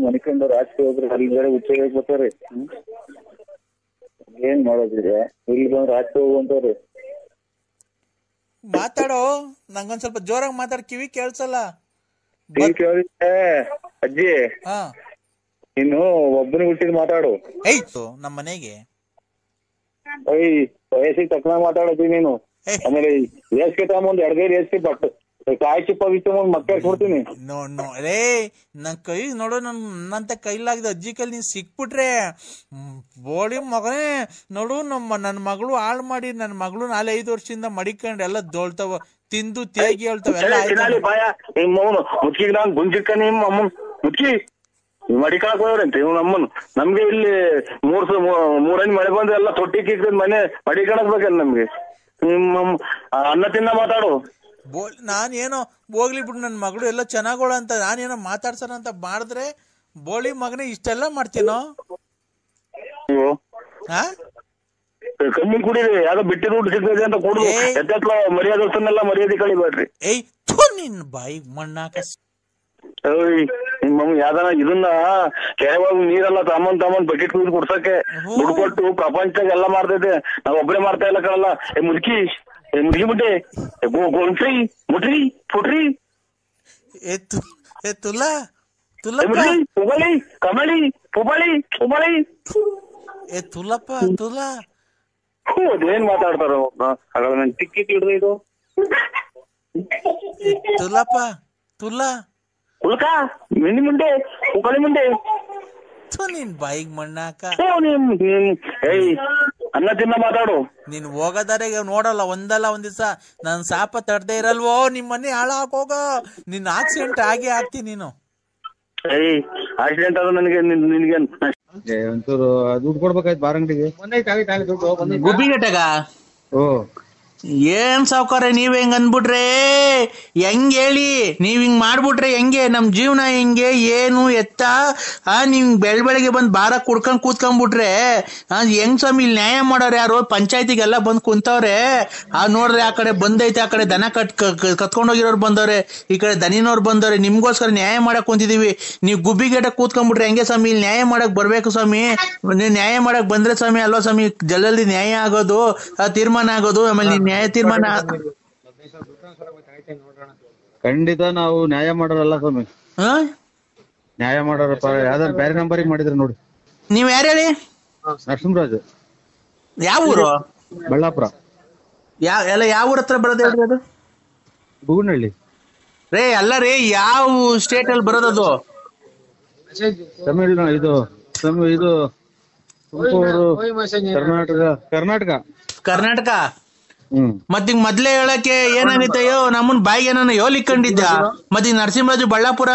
ಮನಿಕೊಂಡು ರಾಜಕೀಯ ಹೋದ್ರೆ ಅಲ್ಲಿ ಬೇರೆ ಉಚ್ಚ ಬರ್ತಾರೆ. ಏನ್ ಮಾಡೋದಿದೆ, ಇಲ್ಲಿ ಬಂದ್ರೆ ರಾಜಕೀಯ ಹೋಗುವಂತವ್ರಿ. ಮಾತಾಡೋ, ನಂಗೊಂದ್ ಸ್ವಲ್ಪ ಜೋರಾಗಿ ಮಾತಾಡ್, ಕಿವಿ ಕೇಳ್ಸಲ್ಲ. ಅಜ್ಜಿ, ನೀನು ಒಬ್ಬನಿಗೆ ಹುಟ್ಟಿದ್ ಮಾತಾಡು. ಐತು ನಮ್ಮ ಮನೆಗೆ ವಯಸ್ಸಿಗೆ ತಕ್ಕನಾಗ ಮಾತಾಡತ್ತೀನಿ ನೀನು. ಆಮೇಲೆ ರೇಸ್ಗೆ ತಗೊಂಬಂದ್ ಎಡಗೈ ರೇಸ್ಗೆ ಬಟ್ ಕಾಯಿ ಚಿಪ್ಪ ಬಿತ್ತು ಮಕ್ಕ ಕೊಡ್ತೀನಿ. ರೇ ನನ್ ಕೈ ನೋಡು, ನನ್ನಂತ ಕೈಲಾಗಿದೆ ಅಜ್ಜಿ ಕೈಲಿ ನೀನ್ ಸಿಕ್ಬಿಟ್ರೆ ಬೋಳಿ ಮಗನೇ ನೋಡು. ನನ್ನ ಮಗಳು ಹಾಳು ಮಾಡಿ ನನ್ನ ಮಗಳು 4-5 ವರ್ಷದಿಂದ ಮಡಿಕೊಂಡು ಎಲ್ಲ ದೋಳ್ತಾವ, ತಿಂದು ತೇಗಿ ಹೇಳ್ತಾವ ಎಲ್ಲ. ಮುಚ್ಚಿಗೆ ನಾನು ಗುಂಜಿಕ್ಕ ನಿಮ್ಮ ಅಮ್ಮನ್ ಮುಚ್ಚಿ ಮಡಿಕಾಕ್ ಹೋಗ್ರಂತೆ ಇವ್ ನಮ್ಮನ್. ನಮ್ಗೆ ಇಲ್ಲಿ 3 ಮಳೆ ಬಂದು ಎಲ್ಲ ತೊಟ್ಟಿ ಕಿಕ್ಕಿದ್ ಮನೆ ಮಡಿಕಾಣಕ್ಬೇಕಲ್ಲ ನಮ್ಗೆ. ನಿಮ್ಮ ಅನ್ನ ತಿನ್ನ ಮಾತಾಡು. ನಾನೇನೋ ಹೋಗ್ಲಿ ಬಿಡು, ನನ್ನ ಮಗಳು ಎಲ್ಲ ಚೆನ್ನಾಗೋಳ ಅಂತ ನಾನೇನೋ ಮಾತಾಡ್ಸೋಣ ಅಂತ ಮಾಡಿದ್ರೆ ಬೋಳಿ ಮಗನೇ ಇಷ್ಟೆಲ್ಲ ಮಾಡ್ತೀನೋ? ಕಮ್ಮಿ ಕುಡೀರಿ, ಯಾವ್ದೋ ಬಿಟ್ಟಿದ್ ಊಟ ಸಿಗ್ತದೆ ಅಂತ ಕೊಡು. ಎದ್ದೆಲ್ಲ ಮರ್ಯಾದೆಲ್ಲ ಮರ್ಯಾದೆ ಕಳಿಬೇಡ್ರಿ. ಏಯ್ ನಿನ್ ಬಾಯಿ ಮಣ್ಣಾಕ. ನಿಮ್ಮ ಯಾವ್ದಾನ ಇದನ್ನ ಕೆರೆವಾಗ ನೀರೆಲ್ಲ ತಮ್ಮನ್ ಬಕೆಟ್ ಕುಡಿದು ಕುಡ್ಸಕ್ಕೆ ದುಡ್ಡು ಕೊಟ್ಟು ಪ್ರಪಂಚದಾಗ ಎಲ್ಲ ಮಾಡ್ತೈತೆ, ನಾವ್ ಒಬ್ಬರೇ ಮಾಡ್ತಾ ಇಲ್ಲ ಕಣಲ್ಲ. ಮುದುಕಿ ಮುಟ್ಟಿ ಗೋಣ್ರಿ ಮುಟ್ರಿ ಪುಟ್ರಿ ಪುಬಳಿ ಕಮಳಿ ಪುಬಳಿ ಪುಬಳಿ ತುಲಪ್ಪ ತುಲ ಅದೇನ್ ಮಾತಾಡ್ತಾರ ನನ್ ಟಿಕ್ಕಿ ಹಿಡ್ದು ಇದು ತುಲಪ್ಪ ತುಲ ಉಲ್ಕ ಮಿಂಡಿ ಮುಂಡೆ ಉಕಳಿ ಮುಂಡೆ ನಿನ್ ಬಾಯಿಗೆ ಮಣ್ಣಾಕ. ಏಯ್ ಅನ್ನ ತಿನ್ನ ಮಾತಾಡು. ನೀನ್ ಹೋಗೋದಾರೆಗೆ ನೋಡಲ್ಲ, ಒಂದಲ್ಲ ಒಂದ್ ದಿವಸ ನನ್ ಸಾಪ ತಡ್ದೇ ಇರಲ್ವೋ, ನಿಮ್ ಮನೆ ಹಾಳಾಕೋಗ, ನಿನ್ ಆಕ್ಸಿಡೆಂಟ್ ಆಗೇ ಆಗ್ತಿ ನೀನು. ಏಯ್ ಆಕ್ಸಿಡೆಂಟ್ ಆದ ನನಗೆ ನಿನ್ಗೆ ಒಂಚೂರು ದುಡ್ಡು ಕೊಡ್ಬೇಕಾಯ್ತು ಬಾರಂಗಡಿಗೆ. ಗುಬ್ಬಿಗಟ್ಟೆಗ ಓ ಏನ್ ಸಾವ್ಕಾರ ನೀವ್ ಹೆಂಗ್ ಅಂದ್ಬಿಟ್ರೆ ಹೆಂಗ್ ಹೇಳಿ, ನೀವ್ ಹಿಂಗ್ ಮಾಡ್ಬಿಟ್ರೆ ಹೆಂಗೆ ನಮ್ ಜೀವನ ಹೆಂಗೆ ಏನು ಎತ್ತ? ನೀವ್ ಬೆಳಗ್ಗೆ ಬಂದ್ ಬಾರ ಕುಡ್ಕೊಂಡ್ ಕೂತ್ಕೊಂಡ್ಬಿಟ್ರೆ ಹೆಂಗ್ ಸ್ವಾಮಿ ಇಲ್ಲಿ ನ್ಯಾಯ ಮಾಡೋರು ಯಾರು? ಪಂಚಾಯತಿಗೆಲ್ಲ ಬಂದ್ ಕುಂತವ್ರೆ, ನೋಡ್ರಿ ಆ ಕಡೆ ಬಂದೈತೆ, ಆ ಕಡೆ ದನ ಕತ್ಕೊಂಡೋಗಿರೋರು ಬಂದವ್ರೆ, ಈ ಕಡೆ ದನಿನವ್ರು ಬಂದವ್ರೆ, ನಿಮ್ಗೋಸ್ಕರ ನ್ಯಾಯ ಮಾಡಕ್ ಕುಂತಿದೀವಿ. ನೀವ್ ಗುಬ್ಬಿಗೇಟ ಕೂತ್ಕೊಂಡ್ಬಿಟ್ರೆ ಹೆಂಗೆ ಸ್ವಾಮಿ? ಇಲ್ಲಿ ನ್ಯಾಯ ಮಾಡಕ್ ಬರ್ಬೇಕು ಸ್ವಾಮಿ. ನೀವ್ ನ್ಯಾಯ ಮಾಡಕ್ ಬಂದ್ರೆ ಸ್ವಾಮಿ ಅಲ್ವಾ ಸ್ವಾಮಿ ಜಲ್ದಿ ನ್ಯಾಯ ಆಗೋದು, ತೀರ್ಮಾನ ಆಗೋದು. ಆಮೇಲೆ ನ್ಯಾಯ ತೀರ್ಮಾನ ಖಂಡಿತ ನಾವು ನ್ಯಾಯ ಮಾಡೋರಲ್ಲ ಸ್ವಾಮಿ, ನ್ಯಾಯ ಮಾಡೋರಪ್ಪ. ಯಾವ್ದಾರು ಬೇರೆ ನಂಬರಿಗೆ ಮಾಡಿದ್ರೆ ನೋಡಿ. ನೀವ್ ಯಾರು ಹೇಳಿ? ನರಸಿಂಹರಾಜು. ಯಾವ ಊರು? ಬಳ್ಳಾಪುರ. ಯಾವ ಊರ ಹತ್ರ ಬರೋದು ಹೇಳ್ರಿ? ಅದು ಬೂನಹಳ್ಳಿ ರೇ. ಅಲ್ಲ ರೀ, ಯಾವ ಸ್ಟೇಟ್ ಅಲ್ಲಿ ಬರೋದದು? ತಮಿಳ್ನಾಡು. ಇದು ತುಮಕೂರು, ಕರ್ನಾಟಕ. ಕರ್ನಾಟಕ. ಮತ್ತೀಗ ಮೊದ್ಲೇ ಹೇಳಕ್ಕೆ ಏನಾಗೈತಯ್ಯೋ, ನಮ್ಮನ್ ಬಾಯಿಗೆ ನಾನು ಯೋಲಿಕೊಂಡಿದ್ದ. ಮತ್ತೀಗ ನರಸಿಂಹರಾಜು ಬಳ್ಳಾಪುರ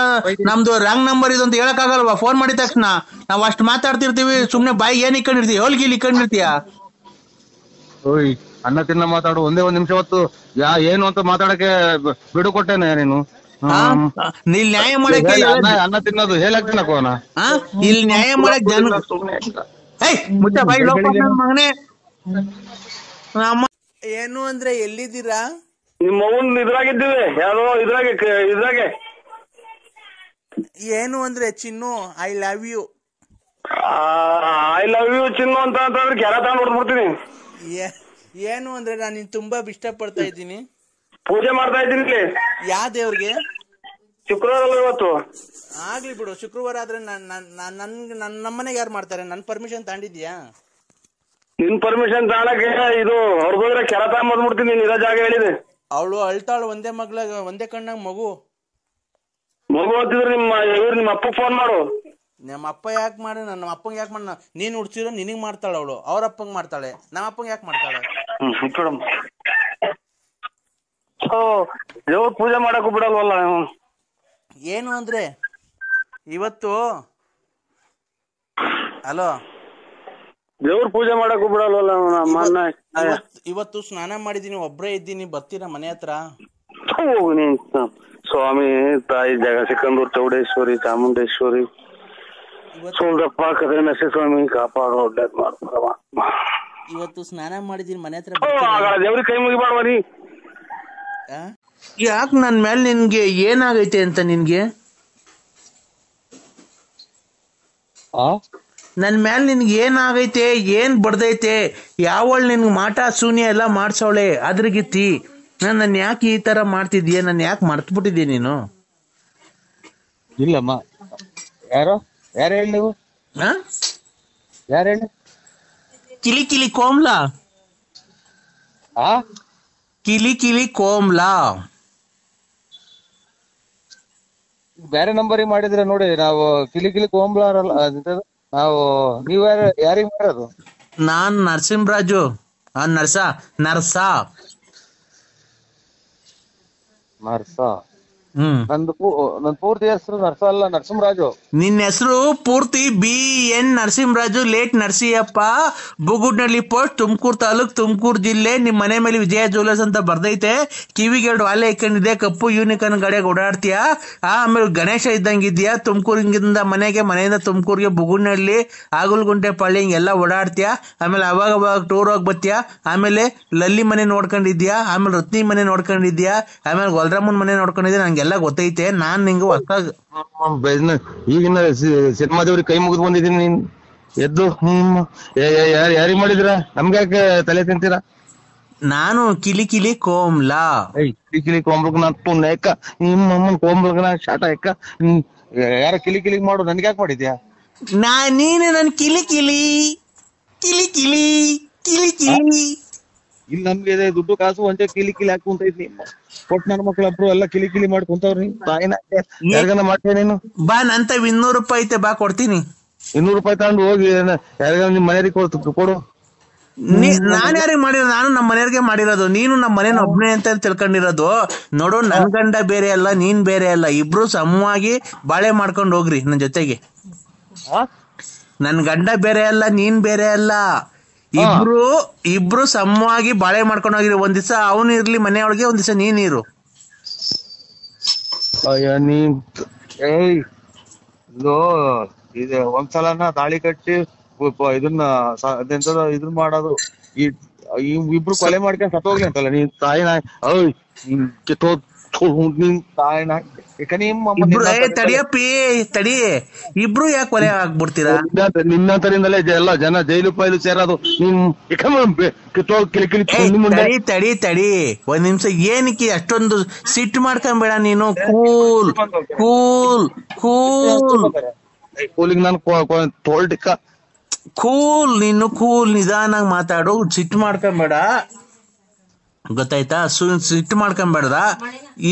ನಮ್ದು ರಾಂಗ್ ನಂಬರ್ ಇದು ಅಂತ ಹೇಳಕ್ ಆಗಲ್ವಾ? ಫೋನ್ ಮಾಡಿದ ತಕ್ಷಣ ನಾವ್ ಅಷ್ಟ್ ಮಾತಾಡ್ತಿರ್ತೀವಿ, ಸುಮ್ನೆ ಬಾಯಿಗೆ ಏನ್ ಇಕ್ಕೊಂಡಿರ್ತೀವಿ? ಹೋಲ್ಗಿಲ್ ಇಕ್ಕೊಂಡಿರ್ತೀಯ? ಓಯ್ ಅನ್ನ ತಿನ್ನ ಮಾತಾಡು. ಒಂದೇ ಒಂದ್ ನಿಮಿಷ ಹೊತ್ತು ಏನು ಅಂತ ಮಾತಾಡಕ್ಕೆ ಬಿಡು ಕೊಟ್ಟೇನೆ ನೀನು. ಇಲ್ಲಿ ನ್ಯಾಯ ಮಾಡಕ್ಕೆ ಅನ್ನ ತಿನ್ನೋದು ಹೇಳಕ್ ತಿನ್ನಕೋನ ಇಲ್ಲಿ ನ್ಯಾಯ ಮಾಡಕ್ ಜನ ಮುಚ್ಚ ಬಾಯಿ ಮಗನೇ. ಏನು ಅಂದ್ರೆ ಎಲ್ಲಿದ್ದೀರಾ? ನಿಮ್ಮ ಮಗನ್ ಇದ್ರಾಗಿದ್ದೀವಿ, ಯಾವ್ದೋ ಇದ್ರಾಗೆ. ಏನು ಅಂದ್ರೆ Chinnu, I love you. I love you Chinnu ಅಂತ ಅಂತಂದ್ರೆ ಕೆರ ತಗೊಂಡ್ ಹೊಡ್ಬಿಡ್ತೀನಿ. ಏನು ಅಂದ್ರೆ ನಾನು ನಿನ್ ತುಂಬಾ ಇಷ್ಟ ಪಡ್ತಾ ಇದ್ದೀನಿ. ಪೂಜೆ ಮಾಡ್ತಾ ಇದ್ದೀನಿ. ಯಾವ ದೇವ್ರಿಗೆ? ಶುಕ್ರವಾರ ಇವತ್ತು. ಆಗ್ಲಿ ಬಿಡು, ಶುಕ್ರವಾರ ಆದ್ರೆ ನಮ್ಮನೆಗೆ ಯಾರು ಮಾಡ್ತಾರೆ? ನನ್ ಪರ್ಮಿಷನ್ ತಗೊಂಡಿದ್ಯಾ? ನಿನ್ ಪರ್ಮಿಷನ್ ತಗೊಳಕ್ಕೆ ಇದು ಹೊರಗೋದ್ರೆ ಕೆರ ತಗೊಂಡ್ಬಿಡ್ತೀನಿ. ನೀನ್ ಇರೋ ಜಾಗ ಹೇಳಿದೆ. ಅವಳು ಅಳ್ತಾಳು, ಒಂದೇ ಕಣ್ಣಾಗ ಮಗು ಅಂತಿದ್ರೆ ನಿಮ್ಮ ಅಪ್ಪಗೆ ಫೋನ್ ಮಾಡು. ನಮ್ಮ ಅಪ್ಪ ಯಾಕೆ ಮಾಡಿ? ನಮ್ಮ ಅಪ್ಪಂಗೆ ಯಾಕೆ ಮಾಡ? ನೀನ್ ಹುಡ್ಸಿರೋ ನಿನಗ್ ಮಾಡ್ತಾಳ ಅವಳು, ಅವ್ರ ಅಪ್ಪಂಗ್ ಮಾಡ್ತಾಳೆ, ನಮ್ಮ ಅಪ್ಪಂಗೆ ಯಾಕೆ ಮಾಡ್ತಾಳೆ? ದೇವ್ರ ಪೂಜೆ ಮಾಡಕ್ ಬಿಡಲ್ವಲ್ಲ. ಏನು ಅಂದ್ರೆ ಇವತ್ತು ಹಲೋ ದೇವ್ರ ಪೂಜೆ ಮಾಡಕ್ ಬಿಡಲ್ವಲ್ಲ. ಇವತ್ತು ಸ್ನಾನ ಮಾಡಿದೀನಿ, ಒಬ್ರೇ ಇದ್ದೀನಿ, ಬರ್ತೀರಾ ಮನೆ ಹತ್ರ? ಸ್ವಾಮಿ ತಾಯಿ ಜಗಸಿಕಂದೂರ್ ಚೌಡೇಶ್ವರಿ ಚಾಮುಂಡೇಶ್ವರಿ ಸೋಲ್ದಪ್ಪ ಕದೆ ನಸಿ ಸ್ವಾಮಿ ಕಾಪಾಡೋ ಒಡ್ಡದ್ ಮಾಡ್ತಾರವ. ಇವತ್ತು ಸ್ನಾನ ಮಾಡಿದೀನಿ, ಮನೆ ಹತ್ರ ದೇವ್ರಿಗೆ ಕೈ ಮುಗಿಬಾರ್ವ ನೀ. ಯಾಕೆ ನನ್ ಮೇಲೆ ನಿನ್ಗೆ ಏನಾಗೈತೆ ಅಂತ? ನಿನ್ಗೆ ನನ್ ಮೇಲೆ ನಿನ್ಗೆ ಏನಾಗೈತೆ? ಏನ್ ಬಡ್ದೈತೆ? ಯಾವಳು ನಿನ್ಗೆ ಮಾಟ ಶೂನ್ಯ ಎಲ್ಲ ಮಾಡ್ಸವಳೆ ಅದ್ರಗಿತ್ತಿ? ನನ್ನ ಯಾಕೆ ಈ ತರ ಮಾಡ್ತಿದ್ಯಾ? ನನ್ ಯಾಕೆ ಮರ್ತ್ಬಿಟ್ಟಿದ್ಯಾ ನೀನು? ಇಲ್ಲಮ್ಮ. ಯಾರು ಹೇಳಿ ನೀವು? ಯಾರು ಹೇಳಿ? ಕಿಲಿ ಕಿಲಿ ಕೋಮ್ಲಾ ಆ ಕಿಲಿ ಕಿಲಿ ಕೋಮ್ಲಾ. ಬೇರೆ ನಂಬರಿಗೆ ಮಾಡಿದ್ರೆ ನೋಡಿ, ನಾವು ಕಿಲಿ ಕಿಲಿ ಕೋಂಬ್ಲಾರಲ್ಲ ನಾವು. ನೀವ್ ಯಾರಿಗ್ ಮಾಡೋದು? ನಾನ್ ನರಸಿಂಹರಾಜು. ನರ್ಸ ನನ್ ಪೂರ್ತಿ ಹೆಸರು ನರ್ಸ ಅಲ್ಲ, ನರಸಿಂಹರಾಜು. ನಿನ್ನ ಹೆಸರು ಪೂರ್ತಿ BN Narasimharaju late Narasiyappa, Bugudnalli post, Tumakuru taluk, Tumakuru ಜಿಲ್ಲೆ. ನಿಮ್ ಮನೆ ಮೇಲೆ ವಿಜಯ ಜ್ಯುವೆಲರ್ಸ್ ಅಂತ ಬರ್ದೈತೆ. ಕಿವಿಗೆ 2 ವಾಲೆ ಇಕ್ಕೊಂಡಿದೆ, ಕಪ್ಪು ಯೂನಿಕಾರ್ನ್ ಗಾಡಿಯಾಗ ಓಡಾಡ್ತೀಯ. ಆಮೇಲೆ ಗಣೇಶ ಇದ್ದಂಗಿದ್ಯಾ. ತುಮಕೂರಿಂದ ಮನೆಯಿಂದ ತುಮಕೂರಿಗೆ ಬುಗುಡ್ನಳ್ಳಿ, ಆಗಲ್ಗುಂಟೆ ಪಳ್ಳಿ ಹಿಂಗೆಲ್ಲ ಓಡಾಡ್ತೀಯ. ಆಮೇಲೆ ಅವಾಗ ಟೂರ್ ಹೋಗಿ ಬರ್ತೀಯ. ಆಮೇಲೆ ಲಲ್ಲಿ ಮನೆ ನೋಡ್ಕೊಂಡಿದ್ಯಾ, ಆಮೇಲೆ ರತ್ನಿ ಮನೆ ನೋಡ್ಕೊಂಡಿದ್ಯಾ, ಆಮೇಲೆ ಗೊಲ್ರಾಮನ್ ಮನೆ ನೋಡ್ಕೊಂಡಿದ್ಯಾ. ನಂಗೆಲ್ಲ ಗೊತ್ತೈತೆ. ನಾನ್ ನಿಂಗೆ ಹೊಸ ಈಗಿನ ಸಿನಿಮಾದವ್ರಿಗೆ ಕೈ ಮುಗಿದು ಬಂದಿದ್ದೀನಿ. ನೀನ್ ಎದ್ದು ಯಾರಿಗ್ ಮಾಡಿದಿರ? ನಮ್ಗೆ ಯಾಕೆ ತಲೆ ತಿಂತೀರಾ? ನಾನು ಕಿಲಿ ಕಿಲಿ ಕೋಮ್ಲಾ. ಕಿಲಿ ಕಿಲಿ ಕೋಂಬ್ಲಕ್ ನಾ ತುಕ್ಕ ನಿಮ್ಮಮ್ಮನ್ ಕೋಂಬ್ಲಕ್ ನಾ ಶಾಟ ಯಾಕ ಯಾರ ಕಿಲಿ ಕಿಲಿಗ್ ಮಾಡು, ನನ್ಗೆ ಯಾಕೆ ಮಾಡಿದ್ಯಾ? ನೀನು ನನ್ ಕಿಲಿ ಕಿಲಿ ಕಿಲಿ ಕಿಲಿ ಕಿಲಿ ಕಿಲಿ. ಇಲ್ಲಿ ನಮ್ಗೆ ದುಡ್ಡು ಕಾಸು ಒಂದೇ ಕಿಲಿ ಕಿಲಿ ಹಾಕಿ ಕುಂತೈತಿ. ಕೊಟ್ಟು ನನ್ನ ಮಕ್ಳಬ್ರು ಎಲ್ಲ ಕಿಲಿ ಕಿಲಿ ಮಾಡಿ ಕುಂತವ್ರಿ. ತಾಯಿನ ಯಾರಿಗಾನ ಮಾಡ್ತೇನೆ ನೀನು? ಬಾ, ನಂತ 200 ರೂಪಾಯಿ ಐತೆ, ಬಾ ಕೊಡ್ತೀನಿ. 200 ರೂಪಾಯಿ ತಗೊಂಡು ಹೋಗಿ ಯಾರಿಗಾನ ನಿಮ್ ಮನೆಯವ್ರಿಗೆ ಕೊಡು. ನಾನ್ ಯಾರಿಗೆ ಮಾಡಿರೋದು? ನಾನು ನಮ್ಮ ಮನೆಯವ್ರಿಗೆ ಮಾಡಿರೋದು. ನೀನು ನಮ್ಮ ಮನೇನ ಒಬ್ನೇ ಅಂತ ತಿಳ್ಕೊಂಡಿರೋದು. ನೋಡು, ನನ್ ಗಂಡ ಬೇರೆ ಅಲ್ಲ, ನೀನ್ ಬೇರೆ ಅಲ್ಲ. ಇಬ್ರು ಸಮವಾಗಿ ಬಾಳೆ ಮಾಡ್ಕೊಂಡು ಹೋಗ್ರಿ ನನ್ ಜೊತೆಗೆ. ನನ್ ಗಂಡ ಬೇರೆ ಅಲ್ಲ, ನೀನ್ ಬೇರೆ ಅಲ್ಲ. ಇಬ್ರು ಸಮವಾಗಿ ಬಾಳೆ ಮಾಡ್ಕೊಂಡು ಹೋಗಿರಿ. ಒಂದ್ ದಿವಸ ಅವನು ಇರ್ಲಿ ಮನೆಯೊಳಗೆ, ಒಂದ್ ದಿವಸ ನೀನಿರು. ಇದು ಒಂದ್ಸಲನ ತಾಳಿ ಕಟ್ಟಿ ಇದನ್ನ ಮಾಡೋದು, ಇಬ್ರು ಕೊಲೆ ಮಾಡ್ಕೊಂಡು ಸತ್ತೋಗ್ಲಿ ಅಂತಲ್ಲ ನೀನ್ ತಾಯಿನ. ನಿನ್ ತಾಯಿನ ತಡಿಯಪ್ಪಿ ತಡಿ, ಇಬ್ರು ಯಾಕೆ ಕೊಲೆ ಆಗ್ಬಿಡ್ತೀರಾ? ನಿನ್ನಂತರಿಂದಲೇ ಎಲ್ಲ ಜನ ಜೈಲು ಪೈಲು ಸೇರೋದು. ತಡಿ ಒಂದ್ ನಿಮಿಷ. ಏನಕ್ಕೆ ಅಷ್ಟೊಂದು ಸಿಟ್ಟು ಮಾಡ್ಕೊಂಬೇಡ ನೀನು. ಕೂಲ್ ಕೂಲ್ ಕೂಲ್ ಕೂಲಿಗೆ ನಾನು ತೋಲ್ಟಿಕ್ಕ ಕೂಲ್. ನೀನು ಕೂಲ್, ನಿಧಾನಾಗಿ ಮಾತಾಡು. ಸಿಟ್ಟು ಮಾಡ್ಕೊಂಬೇಡ, ಗೊತ್ತಾಯ್ತಾ? ಸಿಟ್ಟು ಮಾಡ್ಕೊಂಬೇಡ್ದ.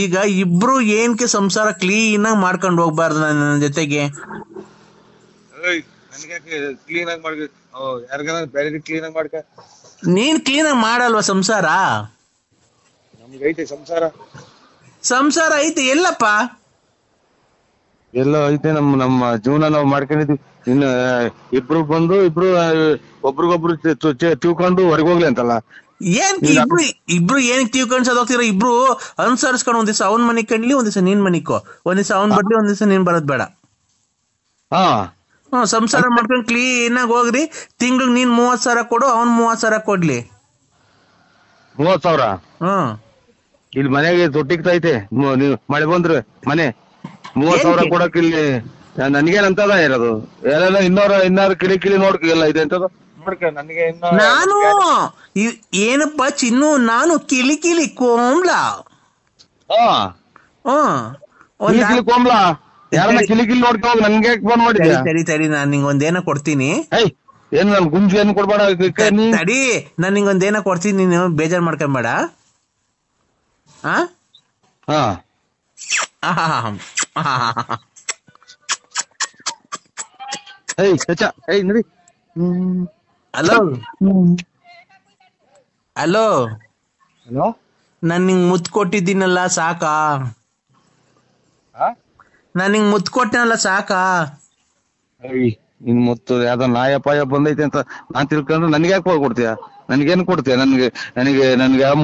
ಈಗ ಇಬ್ರು ಏನಕ್ಕೆ ಸಂಸಾರ ಕ್ಲೀನ್ ಆಗಿ ಮಾಡ್ಕೊಂಡು ಹೋಗ್ಬಾರ್ದು ನನ್ನ ಜೊತೆಗೆ? ಕ್ಲೀನ್ ಆಗಿ ಮಾಡ್ಕ, ಯಾರಿಗಾನ ಬೇರೆ ಕ್ಲೀನ್ ಆಗಿ ಮಾಡ್ಕ. ನೀನ್ ಕ್ಲೀನ್ ಆಗಿ ಮಾಡಲ್ವಾ ಸಂಸಾರ? ನಮ್ಗೆ ಐತೆ ಸಂಸಾರ ಐತೆ. ಎಲ್ಲಪ್ಪ? ಎಲ್ಲ ಐತೆ. ನಮ್ಮ ಜೀವನ ನಾವು ಮಾಡ್ಕೊಂಡಿದ್ವಿ. ಇನ್ನು ಇಬ್ರು ಬಂದು ಒಬ್ರಿಗೊಬ್ರು ತಿಳ್ಕೊಂಡು ಹೊರಗೋಗ್ಲಿ ಅಂತಲ್ಲ. ಏನ್ ಇಬ್ರು ಏನಕ್ಕೆ ತಿಳ್ಕೊಂಡ್ ಸದೋಗ್ತೀರ? ಇಬ್ರು ಅನುಸರಿಸ್ಕೊಂಡು ಒಂದ್ ದಿವಸ ಅವ್ನ್ ಮನಿಗ್ ಕಂಡ್ಲಿ, ಒಂದ್ ದಿವಸ ನೀನ್ ಮನಿಕೋ. ಒಂದ್ ದಿವಸ ಅವ್ನ್ ಬರ್ಲಿ, ಒಂದ್ ದಿವಸ ನೀನ್ ಬರೋದ್ ಬೇಡ. ಸಂಸಾರ ಮಾಡ್ಕೊಂಡು ಕ್ಲೀನ್ ಆಗಿ ಹೋಗ್ರಿ. ತಿಂಗ್ಳಿಗೆ ನೀನ್ 30,000 ಕೊಡು, ಅವ್ನ್ 30,000 ಕೊಡ್ಲಿ. 30,000? ಇಲ್ಲಿ ಮನೆಗೆ ತೊಟ್ಟಿಗ್ತೈತೆ. ಮಳೆ ಬಂದ್ರೆ ಮನೆ 30,000 ಕೊಡಕ್ ಇಲ್ಲಿ ನನ್ಗೇನಂತದ ಇರೋದು? ಎಲ್ಲ ಇನ್ನಾರು ಕಿಳಿ ನೋಡ್ಕಿಲ್ಲ ಇದೆ ಅಂತದ ನೋಡ್ಕ. ನನಗೆ ನಾನು ಏನಪ್ಪಾ ಚಿನ್ನು, ನಾನು ಕಿಲಿ ಕಿಲಿ ಕೋಮ್ಲಾ. ಕೋಮ್ಲಾ ಯಾರನ್ನ ಕಿಲಿ ನೋಡ್ಕೊ ಹೋಗಿ ನನ್ಗೆ ಫೋನ್ ಮಾಡಿದ್ಯಾ? ತಡಿ ನಾನ್ ನಿಂಗೊಂದೇನ ಕೊಡ್ತೀನಿ. ಏನ್ ನನ್ ಗುಂಜು ಏನು ಕೊಡ್ಬೇಡ. ತಡಿ, ನಾನ್ ನಿಂಗೊಂದೇನ ಕೊಡ್ತೀನಿ, ನೀನು ಬೇಜಾರ್ ಮಾಡ್ಕೊಂಬೇಡ. ನಡಿ. ಹಲೋ ಹಲೋ ಹಲೋ, ನಾನ್ ನಿಂಗ್ ಮುತ್ತು ಕೊಟ್ಟಿದ್ದೀನಲ್ಲ, ಸಾಕಾ? ನಾನ್ ನಿಂಗ್ ಮುತ್ತು ಕೊಟ್ಟನಲ್ಲ, ಸಾಕಾ? ನಿನ್ ಮುತ್ತು ಯಾವ್ದೋ ನಾಯ ಪಾಯ ಬಂದೈತೆ ಅಂತ ನಾನ್ ತಿಳ್ಕೊಂಡ್ರೆ ನನ್ಗೆ ಯಾಕೆ ಕೊಡ್ತೀಯ? ನನ್ಗೇನ್ ಕೊಡ್ತೀಯ? ನನ್ಗೆ ಯಾವ